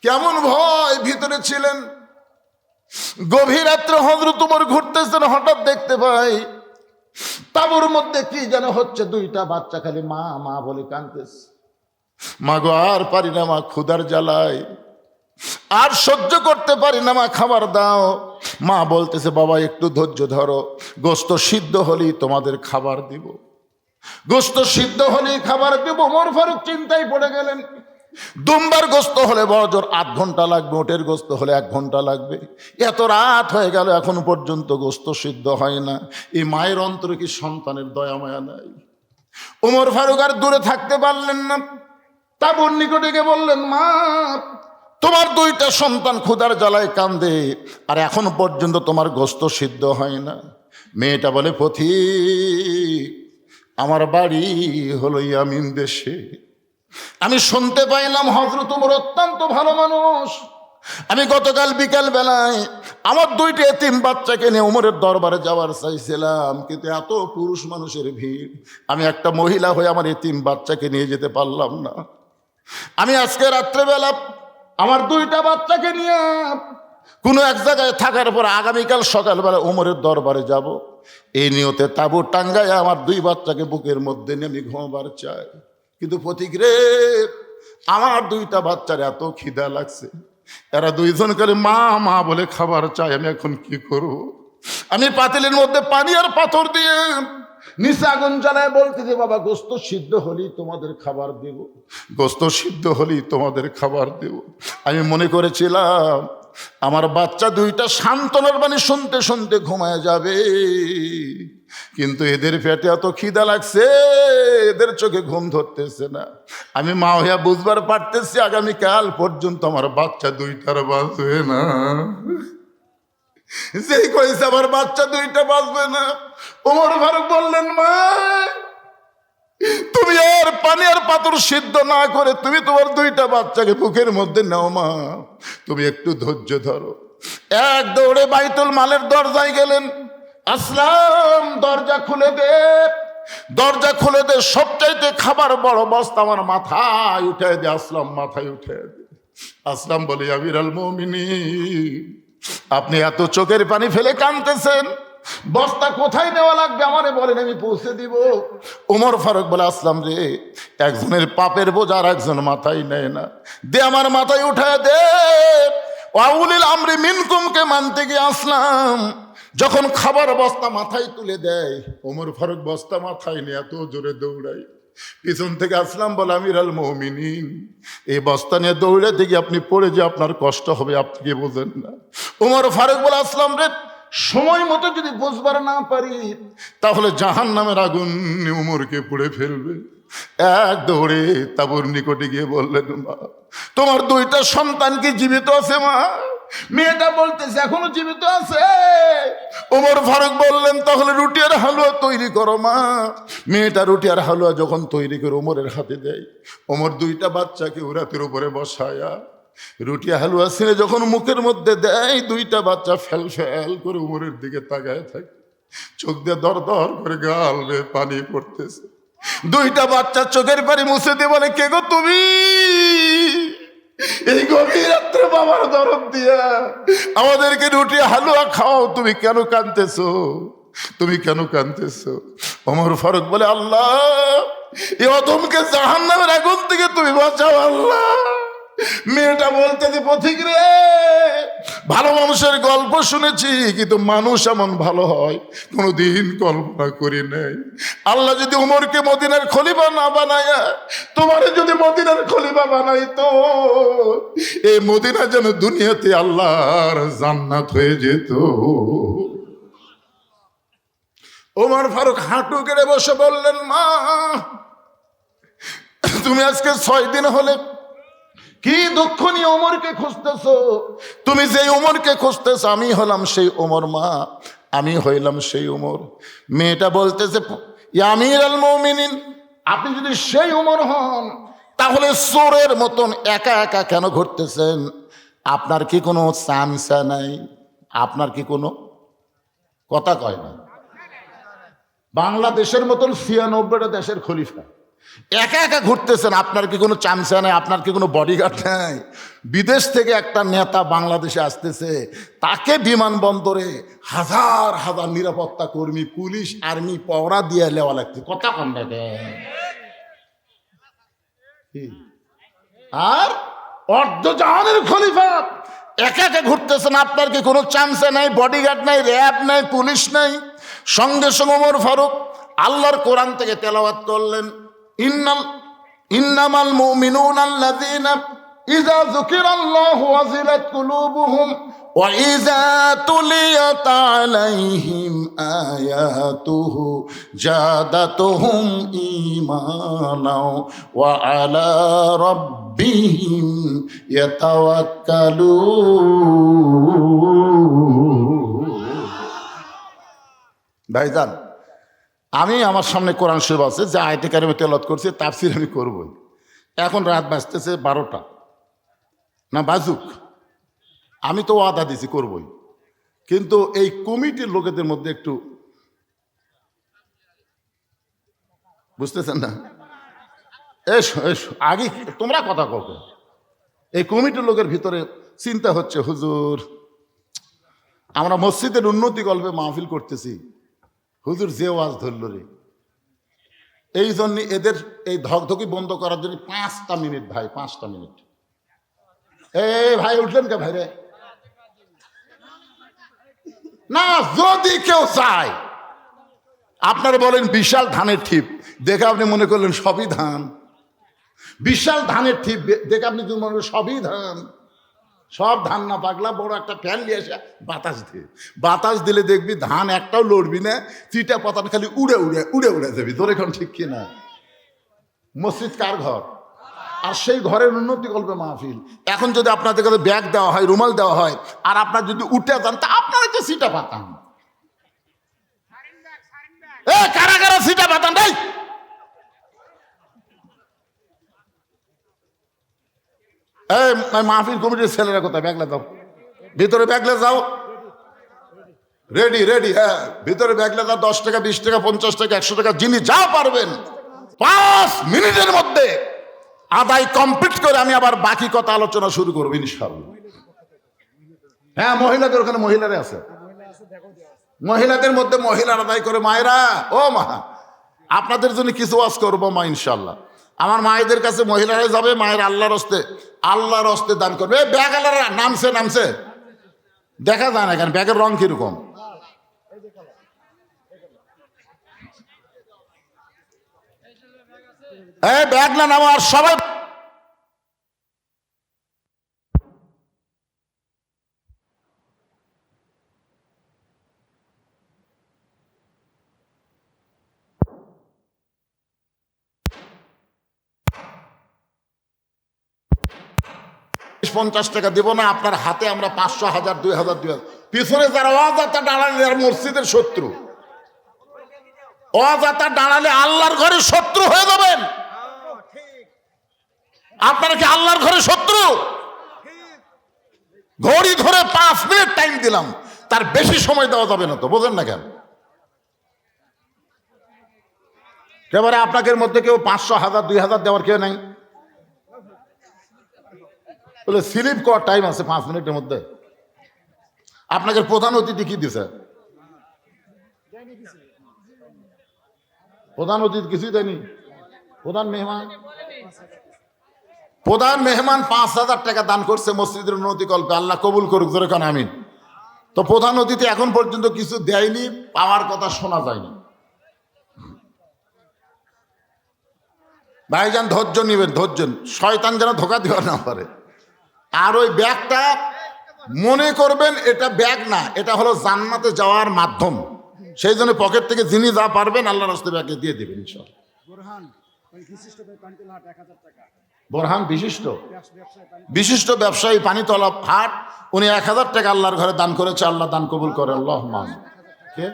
কেমন ভয় ভিতরে ছিলেন। গভীর রাত্রে হযরত ওমর ঘুরতেছেন, হঠাৎ দেখতে পাই তাঁবুর মধ্যে কি যেন হচ্ছে। দুইটা বাচ্চা খালি মা মা বলে কাঁদতেছে। মা গো আর পারি না মা, ক্ষুধার জ্বালায় আর সহ্য করতে পারি না মা, খাবার দাও। মা বলতেছে, বাবা একটু ধৈর্য ধরো, গোস্ত সিদ্ধ হলেই তোমাদের খাবার দিব, গোস্ত সিদ্ধ হলেই খাবার দিব। ওমর ফারুক চিন্তায় পড়ে গেলেন। দুম্বার গোস্ত হলে বড় জোর 8 ঘন্টা লাগবে, ওটের গোস্ত হলে 1 ঘন্টা লাগবে। এত রাত হয়ে গেল এখন পর্যন্ত গোস্ত সিদ্ধ হয় না। এই মায়ের অন্তরে কি সন্তানের দয়া মায়া নাই? ওমর ফারুক আর দূরে থাকতে পারলেন না, তাঁবুর নিকটে গিয়ে বললেন, মা তোমার 2টা সন্তান ক্ষুধার জ্বালায় কান্দে, আর এখন পর্যন্ত তোমার গোস্ত সিদ্ধ হয় না। মেয়েটা বলে, পথিক আমার বাড়ি হলো ইয়ামিন দেশে, আমি শুনতে পাইলাম হযরত ওমর অত্যন্ত ভালো মানুষ। আমি গতকাল বিকাল বেলায় আমার 2টা এতিম বাচ্চাকে নিয়ে ওমরের দরবারে যাওয়ার চাইছিলাম, কিন্তু এত পুরুষ মানুষের ভিড়, আমি একটা মহিলা হয়ে আমার এতিম বাচ্চাকে নিয়ে যেতে পারলাম না। আমি আজকে রাত্রেবেলা আমার 2টা বাচ্চাকে নিয়ে কোনো এক জায়গায় থাকার পর আগামীকাল সকালবেলা ওমরের দরবারে যাব। এই নিয়তে তাঁবু টাঙ্গায় আমার 2 বাচ্চাকে বুকের মধ্যে নিয়ে আমি ঘুমাবার চাই। কিন্তু পথিক রে, আমার 2টা বাচ্চার এত খিদা লাগছে, এরা 2জন করে মা মা বলে খাবার চাই, আমি এখন কি করব? আমি পাতিলের মধ্যে পানি আর পাথর দিয়ে নিচে আগুন জ্বালায় বলতেছি, বাবা গোস্ত সিদ্ধ হলেই তোমাদের খাবার দেব, গোস্ত সিদ্ধ হলেই তোমাদের খাবার দেব। আমি মনে করেছিলাম আমার বাচ্চা 2টা সান্ত্বনার বাণী শুনতে শুনতে ঘুমায় যাবে, কিন্তু এদের পেটে এত খিদা লাগছে, এদের চোখে ঘুম ধরতেছে না। আমি মা হইয়া বুঝবার পারতেছি আগামীকাল পর্যন্ত আমার বাচ্চা 2টার বাঁচবে না। যেই কইছে আমার বাচ্চা 2টা বাঁচবে না, ওমর ফারুক বললেন, মা তুমি আর পানি আর পাথর সিদ্ধ না করে তুমি তোমার 2টা বাচ্চাকে বুকের মধ্যে নাও মা, তুমি একটু ধৈর্য ধরো। এক দৌড়ে বাইতুল মালের দরজায় গেলেন। আসলাম দরজা খুলে দে, দরজা খুলে দে, সবচাইতে খাবার বড় বস্তা আমার মাথায় উঠে দে। আসলাম মাথায় উঠে দে। আসলাম বলে, আমিরুল মুমিনিন আপনি এত চোখের পানি ফেলে কাঁদতেছেন, বস্তা কোথায় নেওয়া লাগবে আমারে বলেন, আমি পৌঁছে দিব। ওমর ফারুক বলে, আসলাম রে, একজনের পাপের বোঝা আর একজন মাথায় নেয় না, দে আমার মাথায় উঠায় দে। ওয়াউলিল আমরি মিনকুমকে মানতে গিয়ে আসলাম যখন খাবার বস্তা মাথায় তুলে দেয়, ওমর ফারুক বস্তা মাথায় নিয়ে এত জোরে দৌড়াই, পিছন থেকে আসলাম বলে, আমিরুল মুমিনিন এই বস্তা নিয়ে দৌড়ে দেখি আপনি পড়ে যে আপনার কষ্ট হবে, আপনি কি বোঝেন না? ওমর ফারুক বলে, আসলাম রে, সময় মতো যদি বুঝবার না পারি তাহলে জাহান্নামের আগুন উমরকে পুড়ে ফেলবে। এক দৌড়ে তাঁবুর নিকটে গিয়ে বললেন, মা তোমার 2টা সন্তান কি জীবিত আছে মা? মেয়েটা বলতেছে এখনো জীবিত আছে। ওমর ফারুক বললেন, তাহলে রুটি আর হালুয়া তৈরি করো মা। মেয়েটা রুটি আর হালুয়া যখন তৈরি করে ওমরের হাতে দেয়, ওমর 2টা বাচ্চাকে উরাতের উপরে বসায়া রুটি হালুয়া ছিঁড়ে যখন মুখের মধ্যে দেয়, 2টা বাচ্চা ফেল ফেল করে উমরের দিকে তাকায় থাকে, চোখ দিয়ে দর দর করে গাল বেয়ে পানি পড়তেছে। 2টা বাচ্চা চোখের পানি মুছে দিয়ে বলে, কে গো তুমি? এই গভীর রাত্রে বাবার দরদ দিয়া আমাদেরকে রুটি হালুয়া খাও, তুমি কেন কাঁদতেছো? তুমি কেন কাঁদতেছো? ওমর ফারুক বলে, আল্লাহ এই অধমকে জাহান্নামের আগুন থেকে তুমি বাঁচাও আল্লাহ। মেয়েটা বলতেছে, পথিক রে, ভালো মানুষের গল্প শুনেছি, কিন্তু মানুষ এমন ভালো হয় কোনোদিন কল্পনা করি নাই। আল্লাহ যদি উমরকে মদিনার খলিফা না বানায়, তোমারে যদি মদিনার খলিফা বানাইতো, এই মদিনা যেন দুনিয়াতে আল্লাহর জান্নাত হয়ে যেত। ওমর ফারুক হাঁটু গেড়ে বসে বললেন, মা তুমি আজকে 6 দিন হলে কি দুঃখ নিয়ে ওমরকে খুঁজতেছো? তুমি যে ওমরকে খুঁজতেছো আমি হলাম সেই ওমর মা, আমি হইলাম সেই ওমর। মেয়েটা বলতেছে, ইয়া আমিরুল মুমিনিন, আপনি যদি সেই ওমর হন তাহলে চোরের মতন একা একা কেন ঘুরতেছেন? আপনার কি কোনো চামচা নাই? আপনার কি কোনো কথা কয় না? বাংলাদেশের মতন 96টা দেশের খলিফা একা একা ঘুরতেছেন, আপনার কি কোনো চামচা নাই? আপনার কি কোনো বডিগার্ড নাই? বিদেশ থেকে একটা নেতা বাংলাদেশে আসতেছে, তাকে বিমানবন্দরে হাজার হাজার নিরাপত্তা কর্মী, পুলিশ, আর্মি পহরা দিয়ে লেওয়া লাগছে। কথা কন দেখে। আর অর্ধজাহানের খলিফা একা একা ঘুরতেছেন, আপনার কি কোনো চামচা নাই, বডিগার্ড নাই, র্যাব নাই, পুলিশ নাই? সঙ্গে সঙ্গে ওমর ফারুক আল্লাহর কোরআন থেকে তেলাওয়াত করলেন, ইন্নামাল মুমিনুনা আল্লাযীনা ইযা যুকিরাল্লাহু ওয়াজিলাত কুলুবুহুম ওয়া ইযা তুলিয়াত আলাইহিম আয়াতুহু জাদাতুহুম ঈমানাও ওয়া আলা রাব্বিহিম ইয়াতাওয়াক্কালুন। ভাইজান, আমি আমার সামনে কোরআন শরীফ আছে, যে আয়াতে কারিমে তেলাওয়াত করছি, তাফসীর আমি করবই। এখন রাত বাজতেছে 12টা, না বাজুক, আমি তো ওয়াদা দিছি করবই। কিন্তু এই কমিটির লোকেদের মধ্যে একটু বুঝতেছেন না? এসো এসো, আগে তোমরা কথা কও। এই কমিটির লোকের ভিতরে চিন্তা হচ্ছে, হুজুর আমরা মসজিদের উন্নতি গল্পে মাহফিল করতেছি, হুজুর যে ওয়াজ ধরল রে, এই জন্য এদের এই ধকধকি বন্ধ করার জন্য 5টা মিনিট ভাই, 5টা মিনিট। ভাই উঠলেন কে ভাই রে? না, যদি কেউ চায়, আপনারা বলেন বিশাল ধানের ঠিপ দেখে আপনি মনে করলেন সবই ধান, বিশাল ধানের ঠিপ দেখে আপনি যদি মনে করেন সবই ধান, সব ধান না পাগলা, বড় একটা ফ্যান নিয়ে এসে বাতাস দিলে দেখবি ধান একটাও লড়বি না, চিটা পাতান খালি উড়ে উড়ে উড়ে উড়ে যাবি। তোর এখন ঠিক কিনা? মসজিদ কার ঘর? আর সেই ঘরের উন্নতি গল্পে মাহফিল। এখন যদি আপনাদের কাছে ব্যাগ দেওয়া হয়, রুমাল দেওয়া হয়, আর আপনার যদি উঠে যান, তা আপনারা তো সিটা পাতান। কারা কারা সিটা পাতান? ভাই মাহফিল কমিটির ছেলেরা কোথায়? ব্যাগলে যাও, ভিতরে ব্যাগলে যাও, রেডি রেডি। হ্যাঁ, ভিতরে ব্যাগলে যাও। 10 টাকা, 20 টাকা, 50 টাকা, 100 টাকা, যিনি যা পারবেন 5 মিনিটের মধ্যে আদায় কমপ্লিট করে আমি আবার বাকি কথা আলোচনা শুরু করবো ইনশাআল্লাহ। হ্যাঁ, মহিলাদের ওখানে মহিলারা আছে, মহিলাদের মধ্যে মহিলার আদায় করে। মায়েরা, ও মা, আপনাদের জন্য কিছু ওয়াজ করবো মা ইনশাআল্লাহ। আমার মায়েদের কাছে মহিলারাই যাবে, মায়ের আল্লাহর হস্তে দান করবে। ব্যাগ আলারা নামছে নামছে, দেখা যায় না কেন? ব্যাগের রং কিরকম? ব্যাগ না নামো, আর সবাই $50 দিব না, আপনার হাতে আমরা 500, 1000, 2000 2000। পিছনে যারা অজাতা দাঁড়ালে আর মসজিদের শত্রু, অজাতা দাঁড়ালে আল্লাহর ঘরে শত্রু হয়ে যাবেন। আপনারা কি আল্লাহর ঘরে শত্রু? ঘড়ি ধরে 5 মিনিট টাইম দিলাম, তার বেশি সময় দেওয়া যাবে না। তো বোঝেন না কেন? এবারে আপনাদের মধ্যে কেউ 500, 1000, 2000 দেওয়ার কেউ নাই? বলে স্লিপ করার টাইম আছে 5 মিনিটের মধ্যে। আপনাকে প্রধান অতিথি কি দিছে? প্রধান অতিথি কিছুই দেয়নি। প্রধান মেহমান 5000 টাকা দান করছে মসজিদের উন্নতি কল্পে। আল্লাহ কবুল করুক, জোরে কান আমিন। তো প্রধান অতিথি এখন পর্যন্ত কিছু দেয়নি, পাওয়ার কথা শোনা যায়নি। ভাইজান ধৈর্য নিবেন, ধৈর্য। শয়তান যেন ধোকা দেওয়া না পারে। আর ওই ব্যাগটা মনে করবেন এটা ব্যাগ না, এটা হলো জান্নাতে যাওয়ার মাধ্যম। সেই জন্য পকেট থেকে যিনি যা পারবেন আল্লাহর রাস্তায় ব্যাগে দিয়ে দেবেন ইনশাআল্লাহ। বোরহান বিশিষ্ট বিশিষ্ট ব্যবসায়ী পানিতলা হাট, উনি 1000 টাকা আল্লাহর ঘরে দান করেছে, আল্লাহ দান কবুল করেন। আল্লাহুম্মা আমিন। কে?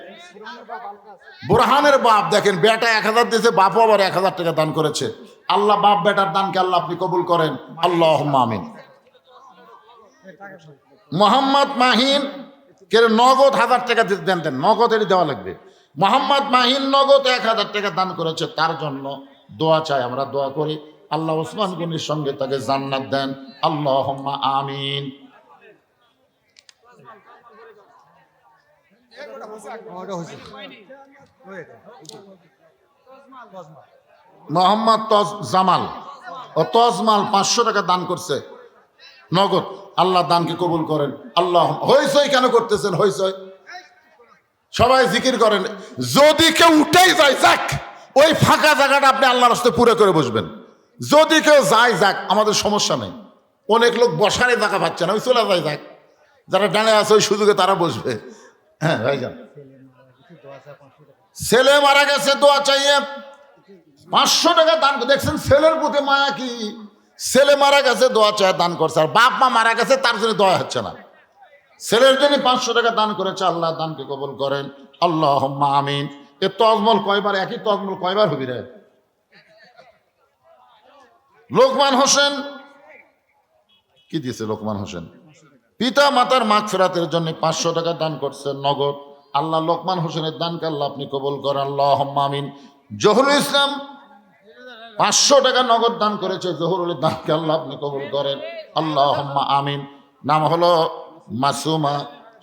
বোরহানের বাপ, দেখেন বেটা 1000 দিয়েছে, বাপও আবার 1000 টাকা দান করেছে। আল্লাহ বাপ বেটার দানকে আল্লাহ আপনি কবুল করেন। আল্লাহুম্মা আমিন। মোহাম্মদ মাহিন কে নগদ 1000 টাকা দেন, নগদেরই দেওয়া লাগবে। মোহাম্মদ মাহিন নগদ 1000 টাকা দান করেছে, তার জন্য দোয়া চাই, আমরা দোয়া করি আল্লাহ ওসমান গনির সঙ্গে তাকে জান্নাত দেন। আল্লাহুম্মা আমিন। মোহাম্মদ জামাল ও তজমাল 500 টাকা দান করছে নগদ, আল্লাহ দানকে কবুল করেন। আল্লাহ হইচই কেন করতেছেন? হইচই সবাই জিকির করেন। যদি কেউ উঠেই যায় যাক, ওই ফাঁকা জায়গাটা আপনি আল্লাহর রাস্তায় পুরো করে বসবেন। যদি কেউ যায় যাক, আমাদের সমস্যা নেই। অনেক লোক বসারে জায়গা পাচ্ছে না, ওই চলে যায় যাক, যারা ডানে আছে ওই সুযোগে তারা বসবে। হ্যাঁ ভাইজান, ছেলে মারা গেছে, দোয়া চাইয়ে 500 টাকা দান। দেখছেন ছেলের প্রতি মায়া কি? ছেলে মারা গেছে, দোয়া চায়, দান করছে। আর বাপ মা মারা গেছে, তার জন্য দোয়া হচ্ছে না। ছেলের জন্য 500 টাকা দান করেছে, আল্লাহ দানকে কবুল করেন। আল্লাহুম্মা আমিন। এ তজমল কয়বার, একই তজমল কয়বার হবি রে? লোকমান হোসেন কি দিয়েছে? লোকমান হোসেন পিতা মাতার মাগফিরাতের জন্য 500 টাকা দান করছে নগদ, আল্লাহ লোকমান হোসেনের দানকে আল্লাহ আপনি কবুল করেন। আল্লাহুম্মা আমিন। জহুরুল ইসলাম 500 টাকা নগদ দান করেছে, জহুরুল দানকে আল্লাহ আপনি কবুল করেন। আল্লাহুম্মা আমিন। নাম হলো মাসুমা,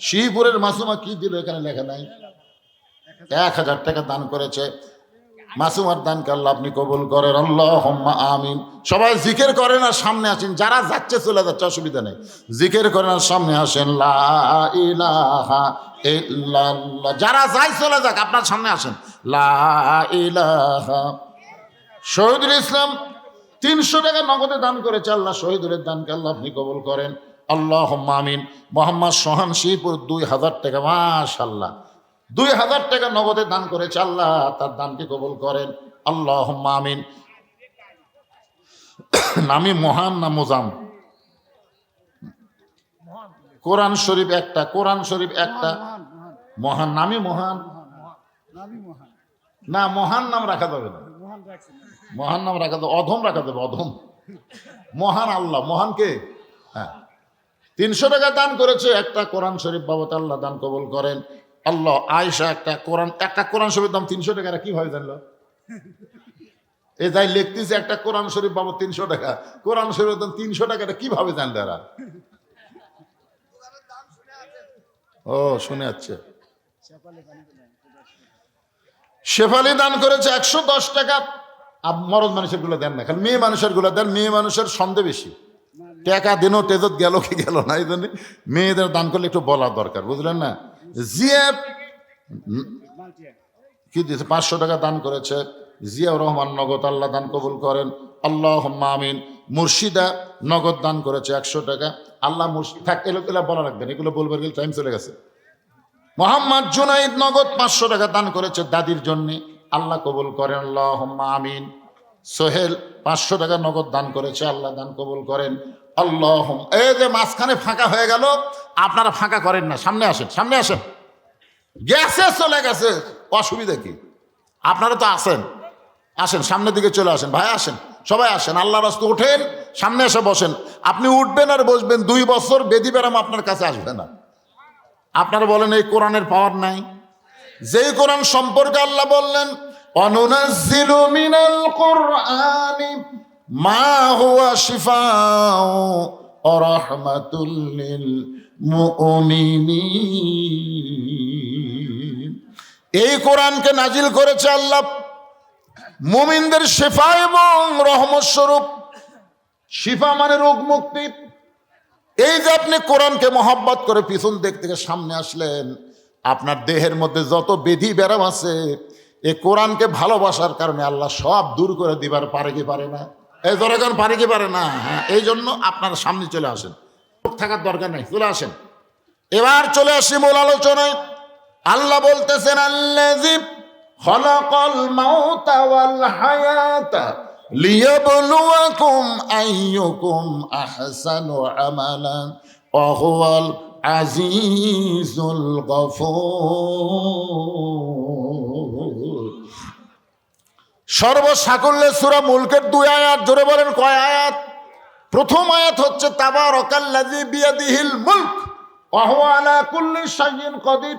শিবপুরের মাসুমা। কি দিল এখানে লেখা নাই? 1000 টাকা দান করেছে। মাসুমার দানকে আল্লাহ আপনি কবুল করেন। আল্লাহুম্মা আমিন। সবাই জিকির করেন আর সামনে আসেন, যারা যাচ্ছে চলে যাচ্ছে অসুবিধা নেই, জিকির করেন আর সামনে আসেন। লা ইলাহা ইল্লাল্লাহ। যারা যাই চলে যাক, আপনার সামনে আসেন। লা ইলাহা। শহীদুল ইসলাম 300 টাকা নগদে দান করেছে, আল্লাহ শহীদুলের দানকে আল্লাহ আপনি কবুল করেন। আল্লাহুম্মা আমিন। মোহাম্মদ সোহান শিবপুর 2000 টাকা, মাশাআল্লাহ 2000 টাকা নগদে দান করেছে, আল্লাহ তার দানকে কবুল করেন। আল্লাহুম্মা আমিন। নামি মহান না মোজাম? কোরআন শরীফ একটা, কোরআন শরীফ একটা। মহান, নামি মহান না, মহান নাম রাখা যাবে না, মহান নাম রাখা যাবে, অধম রাখা যাবে, অধম। মহান আল্লাহ, মহান কে? হ্যাঁ, 300 টাকা দান করেছে, একটা কোরআন শরীফ বাবদ, আল্লাহ দান কবুল করেন। আল্লাহ। আয়েশা একটা কোরআন শরীফের দাম 300 টাকা, কিভাবে জানলো? এ যাই লিখতেছে একটা কোরআন শরীফ বাবদ 300 টাকা, কোরআন শরীফের দাম 300 টাকা, কিভাবে জানলো এরা? ও শুনে যাচ্ছে। শেফালি দান করেছে 110 টাকা। মরদ মানুষের গুলো দেন না, খালি মেয়ে মানুষের গুলো দেন। মেয়ে মানুষের সন্দেহ বেশি, টাকা দিনও তেজত গেল কি গেল না, এই জন্য মেয়েদের দান করলে একটু বলা দরকার, বুঝলেন না? জিয়া কি দিয়েছে? 500 টাকা দান করেছে। জিয়াউর রহমান নগদ, আল্লাহ দান কবুল করেন। আল্লাহুম্মা আমিন। মুর্শিদা নগদ দান করেছে 100 টাকা, আল্লাহ থাক, এগুলো বলা রাখবেন, এগুলো বলবার গেলে টাইম চলে গেছে। মোহাম্মদ জুনাইদ নগদ 500 টাকা দান করেছে দাদির জন্য, আল্লাহ কবুল করেন। আল্লাহুম্মা আমিন। সোহেল 500 টাকা নগদ দান করেছে, আল্লাহ দান কবুল করেন। আল্লাহুম্মা। এই যে মাঝখানে ফাঁকা হয়ে গেল, আপনারা ফাঁকা করেন না, সামনে আসেন, সামনে আসেন। গেছে, চলে গেছে, অসুবিধা কি? আপনারা তো আসেন, আসেন সামনের দিকে চলে আসেন, ভাই আসেন, সবাই আসেন, আল্লাহ রাস্তা ওঠেন, সামনে এসে বসেন। আপনি উঠবেন আর বসবেন, 2 বছর বেদি ব্যারাম আপনার কাছে আসবে না। আপনারা বলেন এই কোরআনের পাওয়ার নাই? যেই কোরআন সম্পর্কে আল্লাহ বললেন, অনুনাজ্জিলু মিনাল কুরআনি মা হুয়া শিফাউ ওয়া রাহমাতুল লিল মুমিনিন। এই কোরআনকে নাজিল করেছে আল্লাহ মুমিনদের শিফা এবং রহমত স্বরূপ। শিফা মানে রোগ মুক্তি। এই যে আপনি কোরআনকে মহব্বত করে পিছন দিক থেকে সামনে আসলেন, আপনার দেহের মধ্যে যত ব্যাধি ব্যারাম আছে, এই কোরআনকে ভালোবাসার কারণে আল্লাহ সব দূর করে দিবার পারে কি পারে না? এই দরকার পারে কি পারে না? হ্যাঁ, এই জন্য আপনার সামনে চলে আসেন, থাকার দরকার নেই, চলে আসেন। এবার চলে আসি মূল আলোচনায়। আল্লাহ বলতেছেন, আল্লাযী খালাকাল মাউতা ওয়াল হায়াতা লিয়াবলুয়াকুম আইয়ুকুম আহসানু আমালান ওয়া হুয়াল আজিজুল গফুর। সর্বসাকল্যে সূরা মুলকের 2 আয়াত, জোরে বলেন কয় আয়াত? প্রথম আয়াত হচ্ছে তাবারাকাল্লাযী বিয়াদিহিল মুলক ওয়া হুয়া আলা কুল্লি শাইইন কাদির।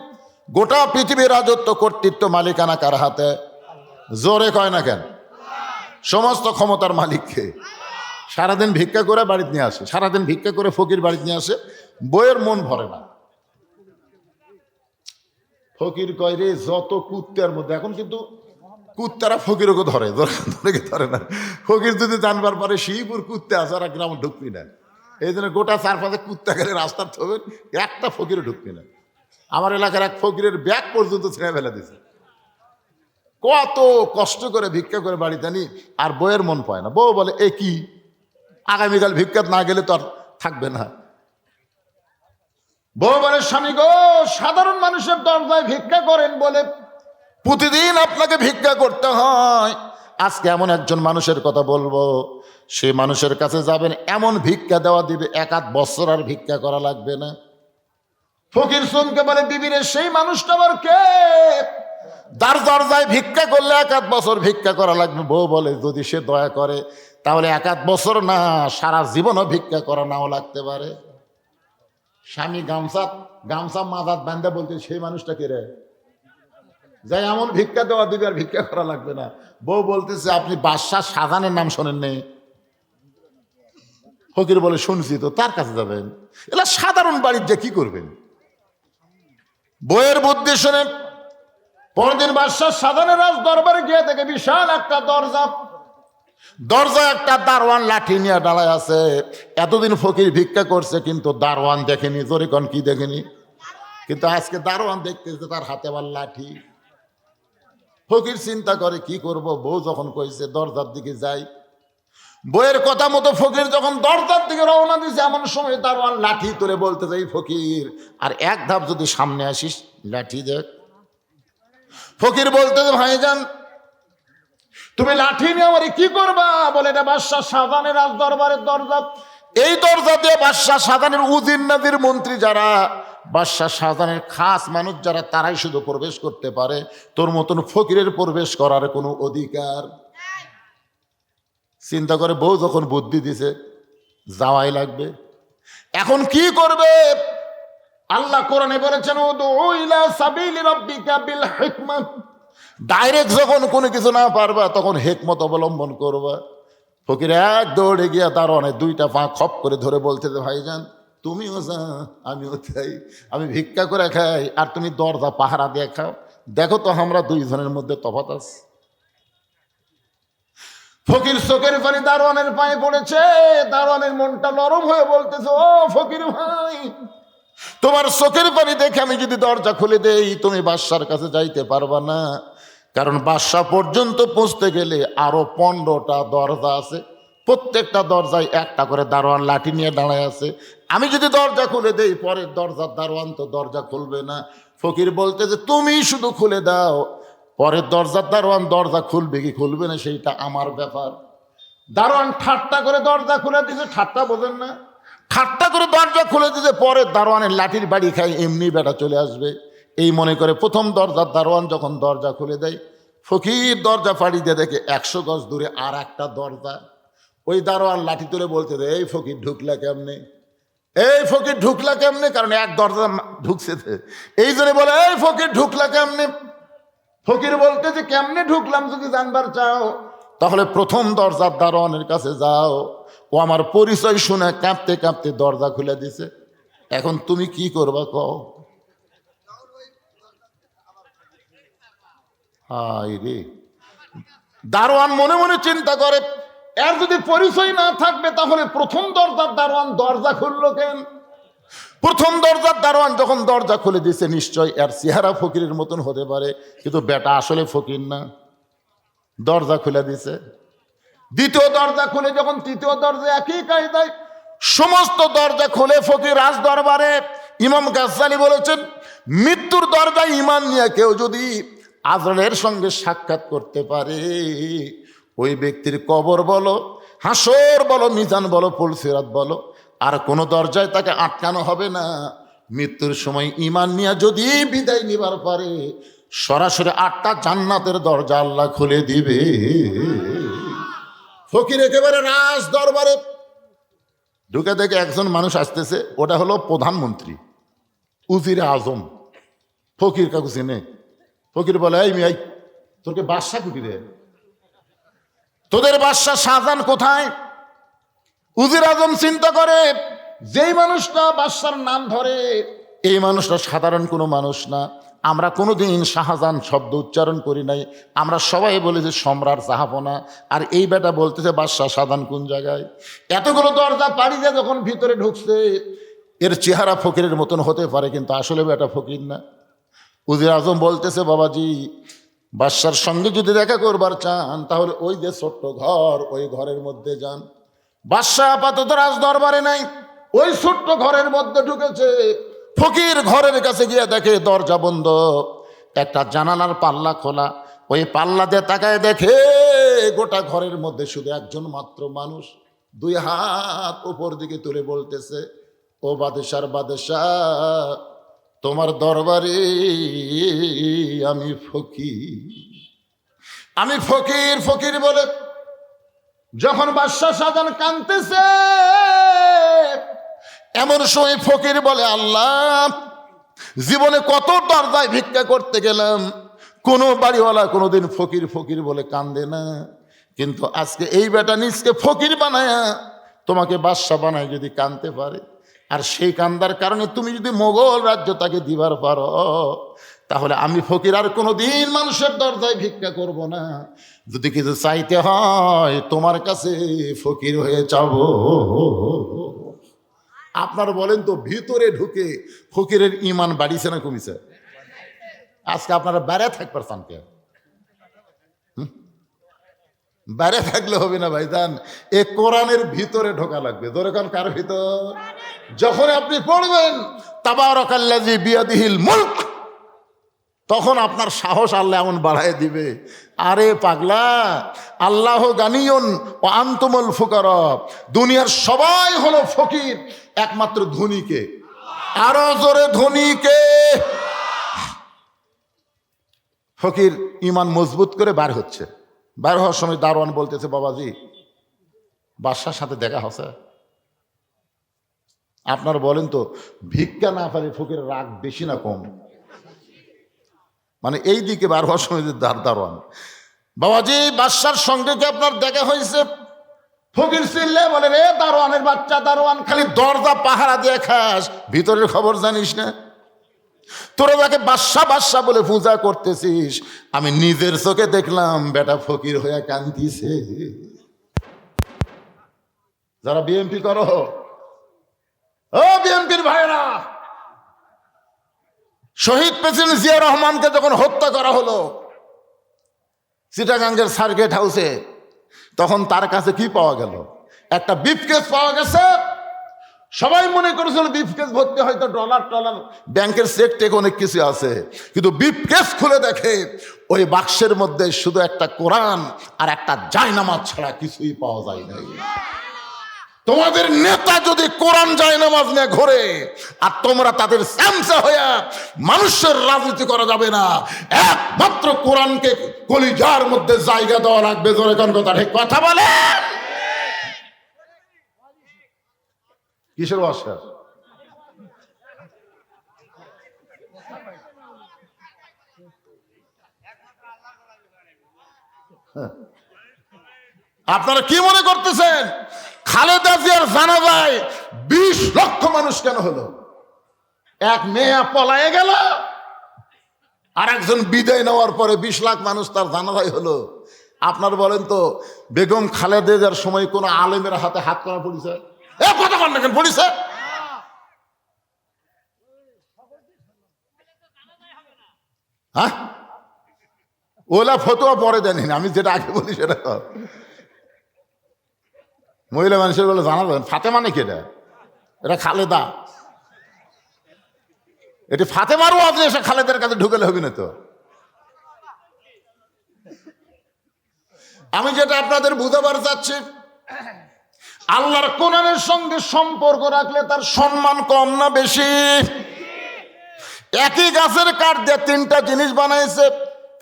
গোটা পৃথিবীর রাজত্ব, কর্তৃত্ব, মালিকানা কার হাতে? জোরে কয় না কেন? সমস্ত ক্ষমতার মালিককে। সারাদিন ভিক্ষা করে বাড়িতে নিয়ে আসে, সারাদিন ভিক্ষা করে ফকির বাড়িতে নিয়ে আসে, বইয়ের মন ভরে না। ফকির কয় রে যত কুত্তার মধ্যে, এখন কিন্তু কুত্তারা ফকিরকে ধরে, ধরে না। ফকির যদি জানবার পরে শিবপুর কুত্তে আছে, আর গ্রামে ঢুকবি না। এই জন্য গোটা চারপাশে কুত্তা গেলে রাস্তার থবেন, একটা ফকিরে ঢুকবি না। আমার এলাকার এক ফকিরের ব্যাগ পর্যন্ত ছেড়ে ফেলে দিছে। কত কষ্ট করে ভিক্ষা করে বাড়িতে আনি, আর বইয়ের মন পায় না। বউ বলে এ কি, আগামীকাল ভিক্ষাত না গেলে তো আর থাকবে না। বউ বলে স্বামী গো, সাধারণ মানুষের দরজায় ভিক্ষা করেন বলে প্রতিদিন আপনাকে ভিক্ষা করতে হয়। আজকে এমন একজন মানুষের কথা বলবো, সে মানুষের কাছে যাবেন, এমন ভিক্ষা দেওয়া দিবে 1-8 বছর আর ভিক্ষা করা লাগবে না। ফকির শুনকে বলে বিবিরে, সেই মানুষটা আবার কে? তার দরজায় ভিক্ষা করলে 1-8 বছর ভিক্ষা করা লাগবে। বউ বলে যদি সে দয়া করে তাহলে 1-8 বছর না, সারা জীবনও ভিক্ষা করা নাও লাগতে পারে। স্বামী গামছা মাথাত বান্ধা বলতে, সেই মানুষটা কে রে? যাই এমন ভিক্ষা দেওয়া দিবে আর ভিক্ষা করা লাগবে না। বউ বলতেছে আপনি বাদশাহ শাহজাহানের নাম শোনেন নেই? ফকির বলে শুনছি তো, তার কাছে যাবেন। এলা সাধারণ বাড়ির যে কি করবেন? বইয়ের বুদ্ধি শোনেন। পরদিন বাদশাহ শাহজাহানের রাজ দরবারে গিয়ে দেখে বিশাল একটা দরজা একটা দারোয়ান লাঠি নিয়ে দাঁড়ায় আছে। এতদিন ফকির ভিক্ষা করছে কিন্তু দারোয়ান দেখেনি। জরিকন কি দেখেনি? কিন্তু আজকে দারোয়ান দেখতেছে তার হাতে আবার লাঠি। ফকির চিন্তা করে কি করব, বউ যখন কইছে দরজার দিকে যাই। বইয়ের কথা মতো ফকির যখন দরজার দিকে রওনা দিছে, এমন সময় দারোয়ান লাঠি তুলে বলতে যাই, ফকির আর এক ধাপ যদি সামনে আসিস, লাঠি দেখ। ফকির বলতে ভাইজান তুমি লাঠি নিয়ে আমার কি করবা? বলে এটা বাদশাহ শাহজাহানের রাজ দরবারের দরজা। এই দরজা দিয়ে বাদশাহ শাহজাহানের উজির নাজির মন্ত্রী যারা, বাদশাহ শাহজাহানের খাস মানুষ যারা, তারাই শুধু প্রবেশ করতে পারে। তোর মতন ফকিরের প্রবেশ করার কোনো অধিকার। চিন্তা করে বউ যখন বুদ্ধি দিছে, যাওয়াই লাগবে। এখন কি করবে? আল্লাহ কোরআনে বলেছেন উদউ ইলা সাবিলি রাব্বিকা বিল হিকমাহ। ডাইরেক্ট যখন কোনো কিছু না পারবা তখন হিকমত অবলম্বন করবা। ফকির এক দৌড়ে গিয়া দারোয়ানের 2টা পা খপ করে ধরে বলতে যে ভাইজান তুমিও যা আমিও তাই, আমি ভিক্ষা করে খাই আর তুমি দরজা পাহারা দিয়ে খাও, দেখো তো আমরা 2 জনের মধ্যে তফাৎ আছে। ফকির চোখের পানি দারোয়ানের পায়ে পড়েছে। দারোয়ানের মনটা নরম হয়ে বলতেছে, ও ফকির ভাই, তোমার চোখের পানি দেখে আমি যদি দরজা খুলে দেই তুমি বাদশার কাছে যাইতে পারবা না, কারণ বাদশা পর্যন্ত পৌঁছতে গেলে আরো 15টা দরজা আছে। প্রত্যেকটা দরজায় একটা করে দারোয়ান লাঠি নিয়ে দাঁড়ায় আছে। আমি যদি দরজা খুলে দেই, পরের দরজার দারোয়ান তো দরজা খুলবে না। ফকির বলতে যে তুমি শুধু খুলে দাও, পরের দরজার দারোয়ান দরজা খুলবে কি খুলবে না সেইটা আমার ব্যাপার। দারোয়ান ঠাট্টা করে দরজা খুলে দিয়েছে। ঠাট্টা বোঝেন না? ঠাট্টা করে দরজা খুলে দিয়েছে। পরের দারোয়ানের লাঠির বাড়ি খাই, এমনি বেটা চলে আসবে এই মনে করে প্রথম দরজার দারোয়ান যখন দরজা খুলে দেয়, ফকির দরজা ফাড়ি দিয়ে দেখে 100 গজ দূরে আর একটা দরজা। ওই দারোয়ান লাঠি তুলে বলতে দেয়, এই ফকির ঢুকলা কেমনে? এই ফকির ঢুকলা কেমনে? কারণ এক দরজা ঢুকছে, এই জন্য বলে এই ফকির ঢুকলা কেমনে? ফকির বলতে যে কেমনে ঢুকলাম যদি জানবার চাও তাহলে প্রথম দরজার দারোয়ানের কাছে যাও। ও আমার পরিচয় শুনে কাঁপতে কাঁপতে দরজা খুলে দিছে। এখন তুমি কি করবা কও? হায় রে, দারোয়ান মনে মনে চিন্তা করে, এর যদি পরিচয় না থাকবে তাহলে প্রথম দরজার দারোয়ান দরজা খুললো কেন? প্রথম দরজার দারোয়ান যখন দরজা খুলে দিছে, নিশ্চয় এর চেহারা ফকিরের মতন হতে পারে, কিন্তু বেটা আসলে ফকির না। দরজা খুলে দিছে। দ্বিতীয় দরজা খুলে যখন তৃতীয় দরজা একই কায়দায় সমস্ত দরজা খুলে ফকির রাজ দরবারে। ইমাম গাজ্জালি বলেছেন, মৃত্যুর দরজায় ঈমান নিয়ে কেউ যদি আজরাইলের সঙ্গে সাক্ষাৎ করতে পারে, ওই ব্যক্তির কবর বলো, হাসর বলো, মিজান বলো, পুলসিরাত বলো, আর কোনো দরজায় তাকে আটকানো হবে না। মৃত্যুর সময় ঈমান নিয়ে যদি বিদায় নিবার পারে, সরাসরি 8টা জান্নাতের দরজা আল্লাহ খুলে দিবে। ফকির একেবারে রাজ দরবারে ঢুকে দেখে একজন মানুষ আসতেছে, ওটা হলো প্রধানমন্ত্রী, উজিরে আজম। ফকির কাকু চিনে? ফকির বলে, এই মিয়াই, তোকে বাদশা কুটিরে, তোদের বাদশা শাহজাহান কোথায়? উজির আজম চিন্তা করে, যেই মানুষটা বাদশার নাম ধরে এই মানুষটা সাধারণ কোনো মানুষ না। আমরা কোনোদিন শাহজাহান শব্দ উচ্চারণ করি নাই, আমরা সবাই বলি যে সম্রাট জাহাপনা। আর এই বেটা বলতেছে বাদশাহ শাহজাহান কোন জায়গায়? এতগুলো দরজা পাড়ি দিয়ে যখন ভিতরে ঢুকছে, এর চেহারা ফকিরের মতন হতে পারে, কিন্তু আসলে বেটা ফকির না। উজির আজম বলতেছে, বাবাজি, বাদশার সঙ্গে যদি দেখা করবার চান তাহলে ওই যে ছোট্ট ঘর, ওই ঘরের মধ্যে যান। বাদশাহ আপাতত রাজ দরবারে নাই, ওই ছোট্ট ঘরের মধ্যে ঢুকেছে। ফকির ঘরের কাছে গিয়ে দেখে দরজা বন্ধ, একটা জানালার পাল্লা খোলা। ওই পাল্লা দিয়ে তাকায় দেখে গোটা ঘরের মধ্যে শুধু একজন মাত্র মানুষ, 2 হাত উপর দিকে তুলে বলতেছে, ও বাদশার বাদশাহ, তোমার দরবারে আমি ফকির, আমি ফকির। ফকির বলে যখন বাদশাহ শাহজাহান কাঁদতেছে, এমন সময় ফকির বলে, আল্লাহ, জীবনে কত দরজায় ভিক্ষা করতে গেলাম, কোনো বাড়িওয়ালা কোনোদিন ফকির ফকির বলে কান্দে না, কিন্তু আজকে এই বেটা নিজকে ফকির বানায়া তোমাকে বাদশাহ বানায় যদি কাঁদতে পারে, আর সেই কান্দার কারণে তুমি যদি মোগল রাজ্য তাকে দিবার পারো, তাহলে আমি ফকির আর কোনোদিন মানুষের দরজায় ভিক্ষা করব না। যদি কিছু চাইতে হয় তোমার কাছে ফকির হয়ে যাব। আপনার বলেন তো, ভিতরে ঢুকে ফকিরের ঈমান বাড়িছে না কমিছে? আজকে আপনারা বাইরে থাকবার চান কে? বাইরে থাকলে হবে না ভাইজান, এ কোরআনের ভিতরে ঢোকা লাগবে। ধরে কান কার ভিতর? যখন আপনি পড়বেন তাবারাকাল্লাযী বিয়াদিহিল মুলক, তখন আপনার সাহস আল্লাহ এমন বাড়ায় দিবে, আরে পাগলা, আল্লাহ গানিয়ুন ওয়া আনতুমুল ফুকারা, দুনিয়ার সবাই হলো ফকির, একমাত্র ধনীকে। আরো জোরে, ধনীকে। ফকির ঈমান মজবুত করে বার হচ্ছে। বার হওয়ার সময় দারোয়ান বলতেছে, বাবাজি, বাদশার সাথে দেখা হচ্ছে? আপনার বলেন তো, ভিক্ষা না পারে ফকিরের রাগ বেশি না কম? মানে এই দিকে বার হওয়ার সময় দারোয়ান, বাবাজি, বাদশার সঙ্গে কি আপনার দেখা হয়েছে? ফকির চিল্লে বলে, রে দারোয়ানের বাচ্চা, দারোয়ান খালি দরজা পাহারা দিয়ে খাস, ভিতরের খবর জানিস না? তোরা যাকে বাদশা বাদশা বলে পূজা করতেছিস, আমি নিজের চোখে দেখলাম বেটা ফকির হয়ে কান্দিছে। যারা বিএনপি করো, ও বিএনপির ভাইরা, শহীদ প্রেসিডেন্ট জিয়া রহমানকে যখন হত্যা করা হলো চিটাগাঙ্গের সার্কিট হাউসে, তখন তার কাছে কি পাওয়া গেল? একটা ব্রিফকেস পাওয়া গেছে। সবাই মনে করেছিল ব্রিফকেস ভর্তি হয়তো ডলার টলার, ব্যাংকের চেক টেক অনেক কিছু আছে, কিন্তু ব্রিফকেস খুলে দেখে ওই বাক্সের মধ্যে শুধু একটা কোরআন আর একটা জায়নামাজ ছাড়া কিছুই পাওয়া যায় নাই। তোমাদের নেতা যদি কোরআন জায়নামাজ নিয়ে ঘোরে আর তোমরা তাদের স্যামসা হয়ে, মানুষের রাজনীতি করা যাবে না, একমাত্র কোরআনকে কলিজার মধ্যে জায়গা দেওয়া লাগবে। জোরে কোন কথা ঠিক কথা বলে? কিসের অস্কার? আপনারা কি মনে করতেছেন খালেদা জিয়ার জানাজায় 20 লক্ষ মানুষ কেন হলো? এক মেয়ে পলায়ে গেল, আর একজন বিদায় নেওয়ার পরে 20 লাখ মানুষ তার জানাজায় হলো। আপনার বলেন তো, বেগম খালেদা জিয়ার সময় কোন আলেমের হাতে হাত করা পড়েছে? কথা বল না কেন, পড়েছে? হ্যাঁ, ওলা ফতোয়া পরে দেন, আমি যেটা আগে বলি সেটা। মহিলা মানুষের বলে জানাবেন ফাতেমা নাকি এটা? এটা খালেদা। এটি ফাতেমারও আপনি এসে খালেদার কাছে ঢুকেলে হবে না তো। আমি যেটা আপনাদের বুঝাবার চাচ্ছি, আল্লাহর কোরআনের সঙ্গে সম্পর্ক রাখলে তার সম্মান কম না বেশি? একই গাছের কাঠ দিয়ে তিনটা জিনিস বানাইছে,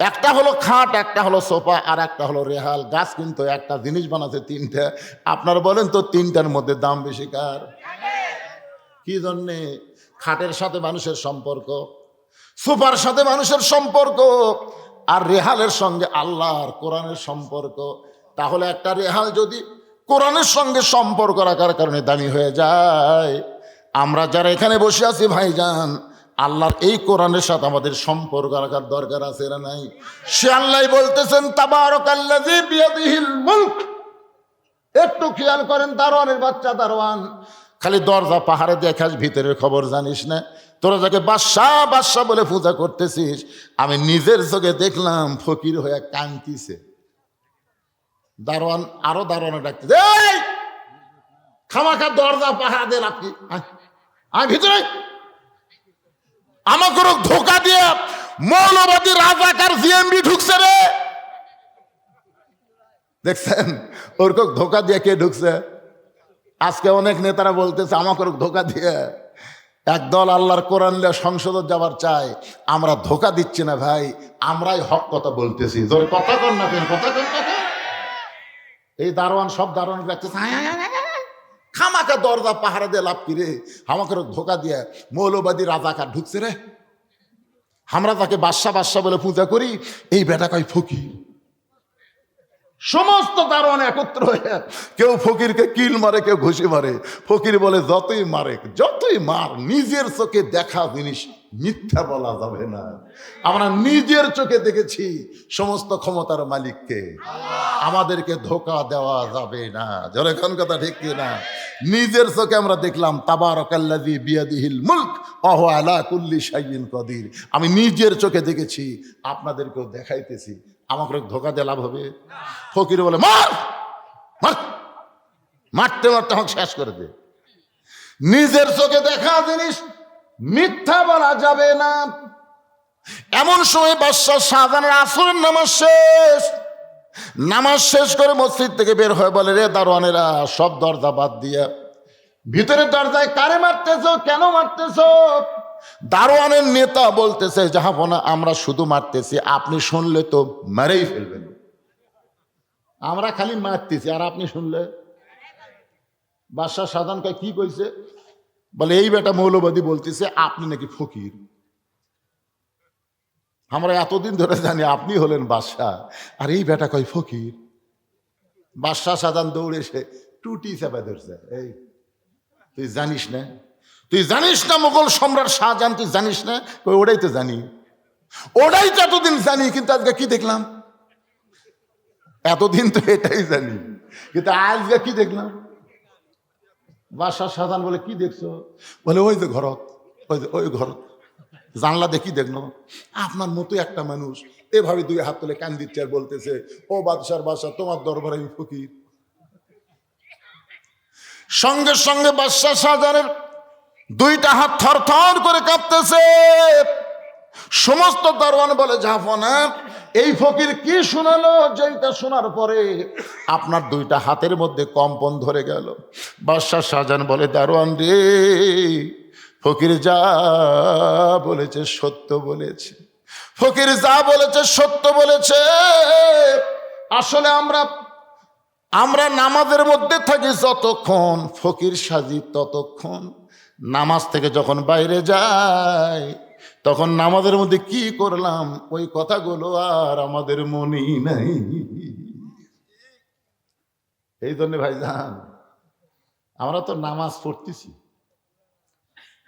একটা হলো খাট, একটা হলো সোফা, আর একটা হলো রেহাল। গাছ কিন্তু একটা জিনিস বানাচ্ছে তিনটা। আপনার বলেন তো তিনটার মধ্যে দাম বেশি কার? কি জন্যে? খাটের সাথে মানুষের সম্পর্ক, সোফার সাথে মানুষের সম্পর্ক, আর রেহালের সঙ্গে আল্লাহর কোরআনের সম্পর্ক। তাহলে একটা রেহাল যদি কোরআনের সঙ্গে সম্পর্ক রাখার কারণে দামি হয়ে যায়, আমরা যারা এখানে বসে আছি ভাইজান, আল্লাহর এই কোরআনের সাথে আমাদের সম্পর্ক রাখার দরকার আছে না নাই? সে আল্লাহ বলতেছেন তাবারাকাল্লাযী বিয়াদিহিল মুলক। একটু খেয়াল করেন, দারোয়ানের বাচ্চা দারোয়ান, খালি দরজা পাহাড়ে দেখাস, ভিতরের খবর জানিস না। তোরা যাকে বাদশা বাদশা বলে পূজা করতেছিস, আমি নিজের চোখে দেখলাম ফকির হয়ে কাঁদতিছে। দারোয়ান আরো দারোয়ানে ডাকতেছে, এই খামাখা দরজা পাহাড়া দিয়ে লাভ কি? আমি ভিতরে আমাকে ধোকা দিয়ে মৌলবাদী রাজাকার জিএমবি ঢুকছে রে। দেখছেন ওরকম ধোকা দিয়ে কে ঢুকছে? আজকে অনেক নেতারা বলতেছে আমাকে ধোকা দিয়ে। একদল আল্লাহর কোরআন নিয়ে সংসদ যাবার চাই, আমরা ধোকা দিচ্ছি না ভাই, আমরাই হক কথা বলতেছি। জোরে কথা কর না কেন? কথা কর না কেন? এই দারোয়ান সব দারোয়ান দেখতেছে, খামাকা দরজা পাহারা দিয়ে লাভ কি রে? আমাকে ধোকা দিয়ে মৌলবাদী রাজাকার ঢুকছে রে। আমরা তাকে বাদশা বাদশা বলে পূজা করি, এই বেটা কয় ফকির। সমস্ত দারোয়ান একত্র হয়ে, কেউ ফকিরকে কিল মারে, কেউ ঘুষি মারে। ফকির বলে যতই মারে, যতই মার, নিজের চোখে দেখা জিনিস মিথ্যা বলা যাবে না। আমরা নিজের চোখে দেখেছি সমস্ত ক্ষমতার মালিককে, আমাদেরকে ধোকা দেওয়া যাবে না। জোরে কোন কথা ঠিক কি না? নিজের চোখে আমরা দেখলাম তাবারাকাল্লাযী বিয়াদিহিল মুলক ওয়া হুয়া আলা কুল্লি শাইইন কাদির। আমি নিজের চোখে দেখেছি, আপনাদেরকেও দেখাইতেছি। আমাকে ধোকা দিয়ে লাভ হবে? ফকির বলে মার মার, মারতে মারতে আমাকে শেষ করে দে। নিজের চোখে দেখা জিনিস মিথ্যা বলা যাবে না। এমন সময় বাদশা শাহজাহানের আসরের নামাজ শেষ করে মসজিদ থেকে বের হয়ে বলে, রে দারোয়ানেরা, সব দরজা বাদ দিয়া ভিতরের দরজায় কারে মারতেছো, কেন মারতেছো? দারোয়ানের নেতা বলতেছে, জাহাপনা আমরা শুধু মারতেছি, আপনি শুনলে তো মেরেই ফেলবেন। আমরা খালি মারতেছি, আর আপনি শুনলে? বাদশা শাহজাহান কয় কি কইছে? বলে এই বেটা মৌলবাদী বলতেছে আপনি নাকি ফকির। আমরা এতদিন ধরে জানি আপনি হলেন বাদশা, আর এই বেটা কয় ফকির। বাদশা শাহজাহান দৌড়ে এসে টুটি চাপা ধরছে, এই তুই জানিস না, তুই জানিস না মোগল সম্রাট শাহজাহান, তুই জানিস না? ওটাই তো জানি, ওটাই তো এতদিন জানি, কিন্তু আজকে কি দেখলাম? এতদিন তো এটাই জানি, কিন্তু আজকে কি দেখলাম? বাদশা শাহজাহান বলে কি দেখছো? বলে ওই যে ঘরত, ওই ঘরত জানলা দেখি দেখলো আপনার মতো একটা মানুষ এভাবে দুই হাত তুলে কান দিচ্ছে আর বলতেছে, ও বাদশার বাদশা, তোমার দরবারে আমি ফকির। সঙ্গে সঙ্গে বাদশা শাহজাহানের দুইটা হাত থর থর করে কাঁপতেছে। সমস্ত দারোয়ান বলে, জাহাপনা এই ফকির কি শোনালো, যেটা শোনার পরে আপনার দুইটা হাতের মধ্যে কম্পন ধরে গেল। বাদশা শাহজাহান বলে, দারোয়ান রে, ফকির যা বলেছে সত্য বলেছে, ফকির যা বলেছে সত্য বলেছে। আসলে আমরা নামাজের মধ্যে থাকি যতক্ষণ, ফকির সাজি ততক্ষণ। নামাজ থেকে যখন বাইরে যাই, তখন নামাজের মধ্যে কি করলাম ওই কথাগুলো আর আমাদের মনেই নাই। এই জন্য ভাইজান, আমরা তো নামাজ পড়তেছি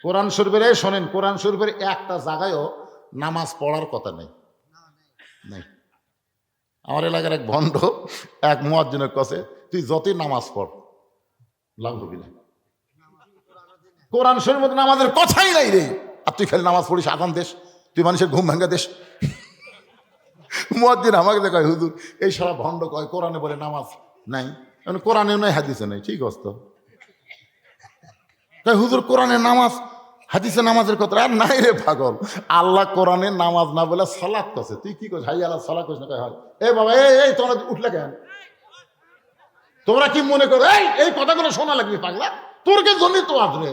কোরআন শরীফের, শোনেন, কোরআন শরীফের একটা জায়গায়ও নামাজ পড়ার কথা নেই। আমার এলাকার এক ভণ্ড এক মুয়াজ্জিনের কাছে, তুই যতই নামাজ পড় লাভ হবি না, কোরআন শরীফের মধ্যে নামাজের কথাই নাই রে। আর তুই খালি নামাজ পড়িস আজান দেশ, তুই মানুষের ঘুম ভাঙ্গা দেশ। মুয়াজ্জিন আমাকে দেখায়, হুজুর এই সারা ভণ্ড কয় কোরআনে বলে নামাজ নাই, কোরআনেও নাই হাদিসে নাই, ঠিক আছে? হুজুর কোরআনে নামাজ হাদিসে নামাজের কথা আর নাই রে পাগল, আল্লাহ কোরআনে নামাজ না বলে সালাত করছে, তুই কি করছিস? হাই আল্লাহ সালাত করছিস না? হয় এ বাবা, এই তোমরা উঠলে কেন? তোমরা কি মনে করো এই কথাগুলো শোনা লাগবে পাগলা? তোর কে জন্য তো আসবে,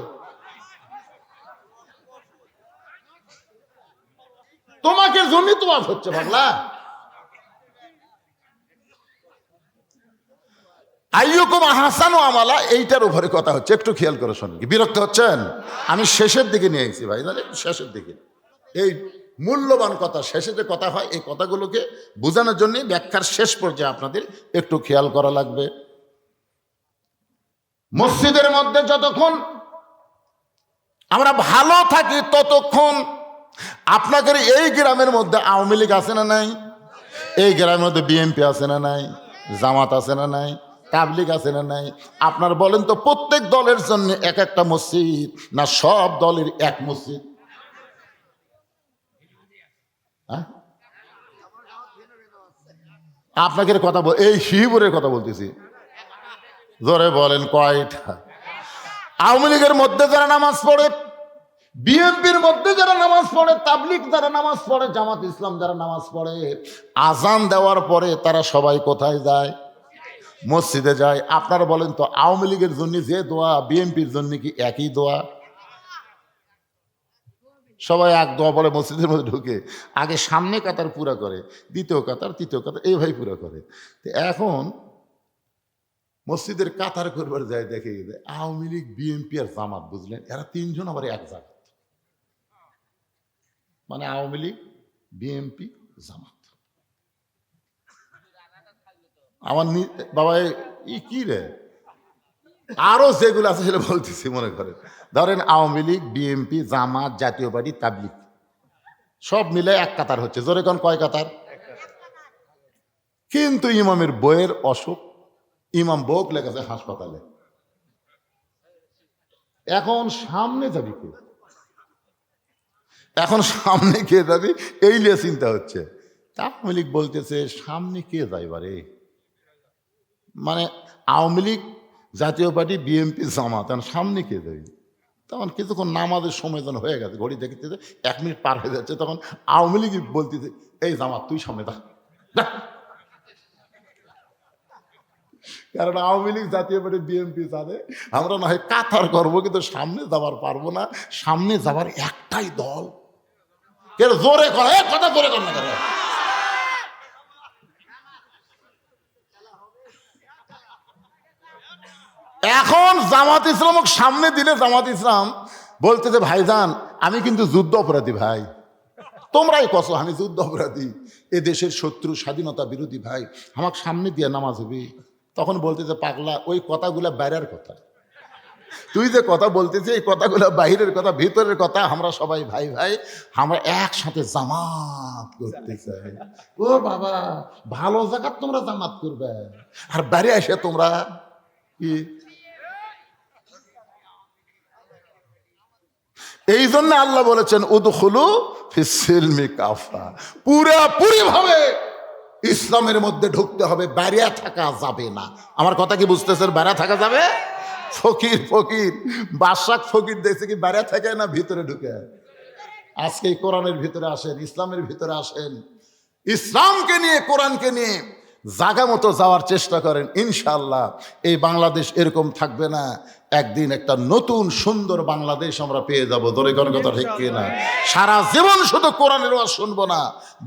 তোমাকে জন্য তো আজ হচ্ছে পাগলা। আইয়ুকুম আহসানু আমালা, এইটার উপরে কথা হচ্ছে, একটু খেয়াল করে শোনেন। কি বিরক্ত হচ্ছেন? আমি শেষের দিকে নিয়ে এসেছি ভাই, তাহলে শেষের দিকে এই মূল্যবান কথা, শেষে যে কথা হয় এই কথাগুলোকে বোঝানোর জন্য ব্যাখ্যার শেষ পর্যায়ে আপনাদের একটু খেয়াল করা লাগবে। মসজিদের মধ্যে যতক্ষণ আমরা ভালো থাকি ততক্ষণ আপনাদের এই গ্রামের মধ্যে আওয়ামী লীগ আছে না নাই? এই গ্রামের মধ্যে বিএনপি আছে না নাই? জামাত আছে না নাই? তাবলিগ আছে না নাই? আপনার বলেন তো, প্রত্যেক দলের জন্য এক একটা মসজিদ না সব দলের এক মসজিদ? হ্যাঁ, আপনাকে কথা বল, এই শিবপুরের কথা বলতেছি, জোরে বলেন কয়টা? আওয়ামী লীগের মধ্যে যারা নামাজ পড়ে, বিএনপির মধ্যে যারা নামাজ পড়ে, তাবলিগ যারা নামাজ পড়ে, জামাত ইসলাম যারা নামাজ পড়ে, আজান দেওয়ার পরে তারা সবাই কোথায় যায়? মসজিদে যায়। আপনারা বলেন তো, আওয়ামী লীগের জন্য যে দোয়া, বিএনপির জন্য কি একই দোয়া? সবাই এক দোয়া বলে মসজিদের মধ্যে ঢুকে, আগে সামনে কাতার পুরা করে, দ্বিতীয় কাতার, তৃতীয় কাতার, এইভাবে পুরা করে। তো এখন মসজিদের কাতার করবার যায়, দেখে আওয়ামী লীগ, বিএনপি আর জামাত, বুঝলেন, এরা তিনজন আবার এক জায়গা, মানে আওয়ামী লীগ, বিএনপি, জামাত। আমার বাবা কি রে, আরো যেগুলো আছে সেটা বলতেছি, মনে করেন ধরেন আওয়ামী লীগ, বিএনপি, জামাত, জাতীয় পার্টি, তাবলিগ সব মিলে এক কাতার হচ্ছে। জোরে কোন কয় কাতার? কিন্তু ইমামের বইয়ের অসুখ, ইমাম বউক লেগেছে হাসপাতালে। এখন সামনে যাবি কে? এখন সামনে কে যাবি এই নিয়ে চিন্তা হচ্ছে। আওয়ামী লীগ বলতেছে সামনে কে যাইবারে, মানে আওয়ামী লীগ, জাতীয় পার্টি, বিএনপি, জামাত, সামনে কে যাবি? তখন কিছুক্ষণ নামাজের সময় যেন হয়ে গেছে, ঘড়ি দেখতে 1 মিনিট পার হয়ে যাচ্ছে, তখন আওয়ামী লীগ বলতেছে এই জামাত তুই সামনে দা। কারণ আওয়ামী লীগ, জাতীয় পার্টি, বিএনপি জানে আমরা না হয় কাতার করবো, কিন্তু সামনে যাবার পারবো না, সামনে যাবার একটাই দল। কেন জোরে কর, কথা জোরে কর না কেন? এখন জামাত ইসলাম সামনে দিলে জামাত ইসলাম বলতেছে ভাইজান আমি কিন্তু যুদ্ধ অপরাধী ভাই, তোমরাই কসো আমি যুদ্ধ অপরাধী, এ দেশের শত্রু, স্বাধীনতা বিরোধী ভাই, আমাকে সামনে দিয়ে নামাজ হবে। তখন বলতেছে পাগলা ওই কথাগুলা বাইরের কথা, তুই যে কথা বলতেছিস এই কথাগুলো বাইরের কথা, ভিতরের কথা। আমরা সবাই ভাই ভাই, আমরা একসাথে জামাত করতে চাই। ও বাবা, ভালো জায়গা তোমরা জামাত করবে, আর বাইরে এসে তোমরা কি? এই জন্য আল্লাহ বলেছেন উদখুলু ফিস সিলমি কাফা, পুরোপুরি ভাবে ইসলামের মধ্যে ঢুকতে হবে, বাইরে থাকা যাবে না। আমার কথা কি বুঝতেছেন? বাইরে থাকা যাবে? ফকির বাদশাহ ফকির দেখছে কি বাইরে থাকে না ভিতরে ঢুকে? আজকে এই কোরআনের ভিতরে আসেন, ইসলামের ভিতরে আসেন, ইসলামকে নিয়ে, কোরআনকে নিয়ে জায়গা মতো যাওয়ার চেষ্টা করেন। ইনশাআল্লাহ এই বাংলাদেশ এরকম থাকবে না, একদিন একটা নতুন সুন্দর বাংলাদেশ আমরা পেয়ে যাবো। ধরে কোন কথা ঠিক কিনা? সারা জীবন শুধু কোরআনের ওয়াজ শুনবো না,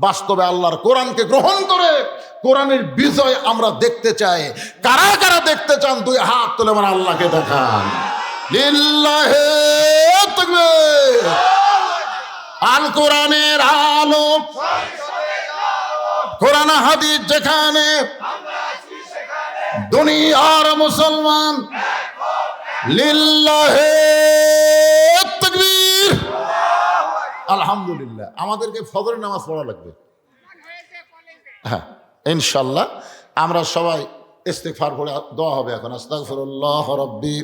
বাস্তবে আল্লাহর কোরআনকে গ্রহণ করে কোরআনের বিজয় আমরা দেখতে চাই। কারা কারা দেখতে চান দুই হাত তুলে আমার আল্লাহকে দেখান। লিল্লাহি তাকবীর। আল কোরআনের আলো, কোরআন হাদিস যেখানে, দুনিয়ার মুসলমান। লিল্লাহি তাকবীর। আলহামদুলিল্লাহ। আমাদেরকে ফজরের নামাজ পড়া লাগবে, হ্যাঁ ইনশাল্লাহ। আমরা সবাই ইস্তিগফার পড়ে দোয়া হবে এখন। আস্তাগফিরুল্লাহ রাব্বি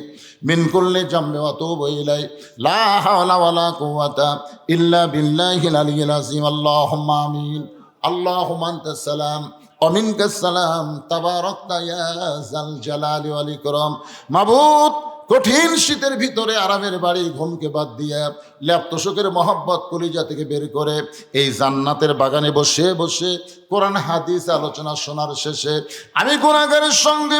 মিন কুল্লি জামবি ওয়া আতুবু ইলাইহি লা হাওলা ওয়ালা কুওয়াতা ইল্লা বিল্লাহিল আলিয়্যিল আযীম। আল্লাহুম্মা আমিন। আল্লাহুম্মা আনতাস সালাম ওয়া মিনকাস সালাম, তাবারাকতা ইয়া যাল জালালি ওয়াল ইকরাম। মাবুদ কঠিন শীতের ভিতরে আরামের বাড়ি ঘুমকে বাদ দিয়ে ল্যাপ্তশোকের মহব্বত কলিজা থেকে বের করে এই জান্নাতের বাগানে বসে বসে কোরআন হাদিস আলোচনা শোনার শেষে আমি গুনাহগারের সঙ্গে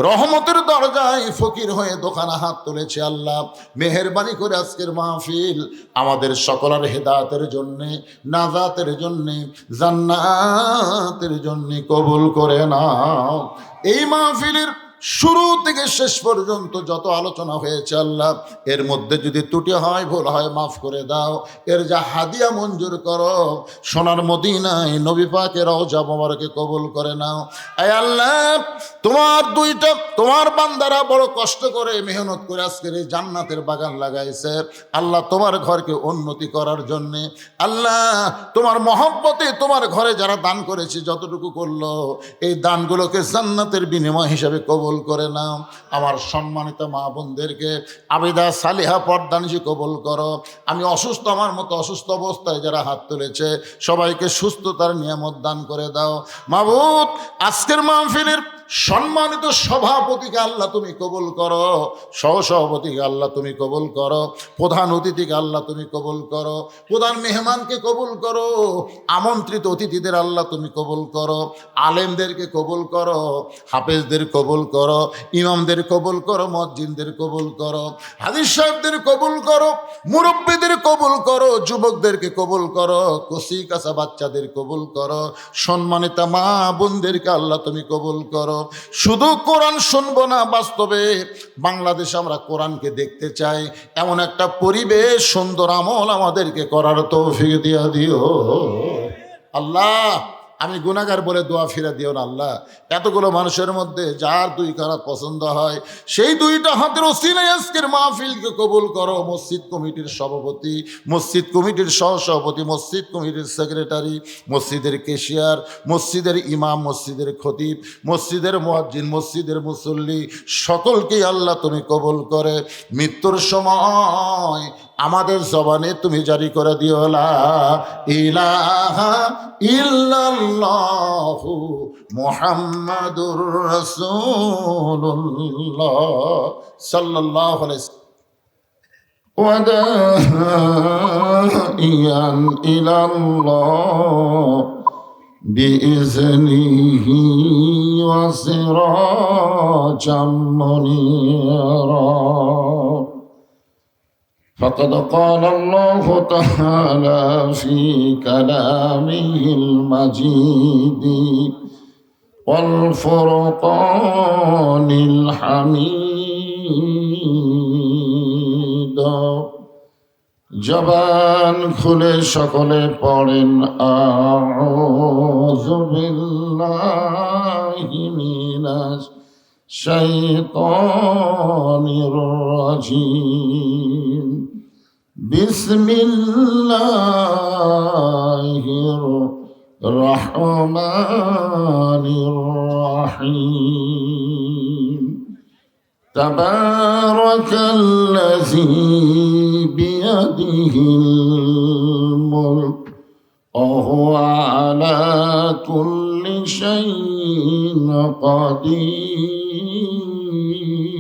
রহমতের দরজায় ফকির হয়ে দোকানে হাত তুলেছি। আল্লাহ মেহেরবানি করে আজকের মাহফিল আমাদের সকলের হেদায়েতের জন্যে, নাজাতের জন্যে, জান্নাতের জন্যে কবুল করে নাও। এই মাহফিলের শুরু থেকে শেষ পর্যন্ত যত আলোচনা হয়েছে আল্লাহ, এর মধ্যে যদি ত্রুটি হয়, ভুল হয়, মাফ করে দাও। এর যা হাদিয়া মঞ্জুর করো, সোনার মদিনায় নবী পাকের রওজা মোবারকে কবুল করে নাও। আয় আল্লাহ, তোমার বান্দারা বড় কষ্ট করে মেহনত করে আজকের এই জান্নাতের বাগান লাগাইছে আল্লাহ, তোমার ঘরকে উন্নতি করার জন্যে। আল্লাহ, তোমার মহব্বতে তোমার ঘরে যারা দান করেছে, যতটুকু করলো, এই দানগুলোকে জান্নাতের বিনিময় হিসাবে কবুল করে নাও। আমার সম্মানিত মা বোনদেরকে আবিদা সালিহা পর্দানিশি কবুল করো। আমি অসুস্থ, আমার মতো অসুস্থ অবস্থায় যারা হাত তুলেছে সবাইকে সুস্থতার নিয়ামত দান করে দাও। মাবুদ, আজকের মাহফিলের সম্মানিত সভাপতিকে আল্লাহ তুমি কবুল করো, সহসভাপতিকে আল্লাহ তুমি কবুল করো, প্রধান অতিথিকে আল্লাহ তুমি কবুল করো, প্রধান মেহমানকে কবুল করো, আমন্ত্রিত অতিথিদের আল্লাহ তুমি কবুল করো, আলেমদেরকে কবুল করো, হাফেজদের কবুল করো, ইমামদের কবুল করো, মুয়াজ্জিনদের কবুল করো, হাদিস সাহেবদের কবুল করো, মুরব্বীদের কবুল করো, যুবকদেরকে কবুল করো, কচি কাঁচা বাচ্চাদের কবুল করো, সম্মানিত মা বোনদেরকে আল্লাহ তুমি কবুল করো। শুধু কোরআন শুনবো না, বাস্তবে বাংলাদেশে আমরা কোরআনকে দেখতে চাই, এমন একটা পরিবেশ, সুন্দর আমল আমাদেরকে করার তৌফিক দিয়া দিও আল্লাহ। আমি গুনাহগার বলে দোয়া ফিরে দিও না আল্লাহ। এতগুলো মানুষের মধ্যে যার দুই কারাত পছন্দ হয়, সেই দুইটা হাতের ওসিলায় আজকের মাহফিলকে কবুল করো। মসজিদ কমিটির সভাপতি, মসজিদ কমিটির সহসভাপতি, মসজিদ কমিটির সেক্রেটারি, মসজিদের কেশিয়ার, মসজিদের ইমাম, মসজিদের খতিব, মসজিদের মুয়াজ্জিন, মসজিদের মুসল্লি, সকলকেই আল্লাহ তুমি কবুল করে মৃত্যুর সময় আমাদের জবানে তুমি জারি করে দিও লা ইলাহা ইল্লাল্লাহু মুহাম্মাদুর রাসূলুল্লাহ সাল্লাল্লাহু আলাইহি ওয়া দাইয়ান ইলাল্লাহ বিইজনিহি ওয়া সিরাজাম মুনীরা। فقد قال الله تعالى في كلامه المجيد والفرقان الحميد। জবান খুলে সকলে পড়েন আউযু বিল্লাহি মিনাশ শাইতানির রাজিম। বিসমিল্লাহির রহমানির রহিম। তাবারাকাল্লাযী বিয়াদিহিল মুলক ওয়া হুয়া আলা কুল্লি শাইইন কাদির।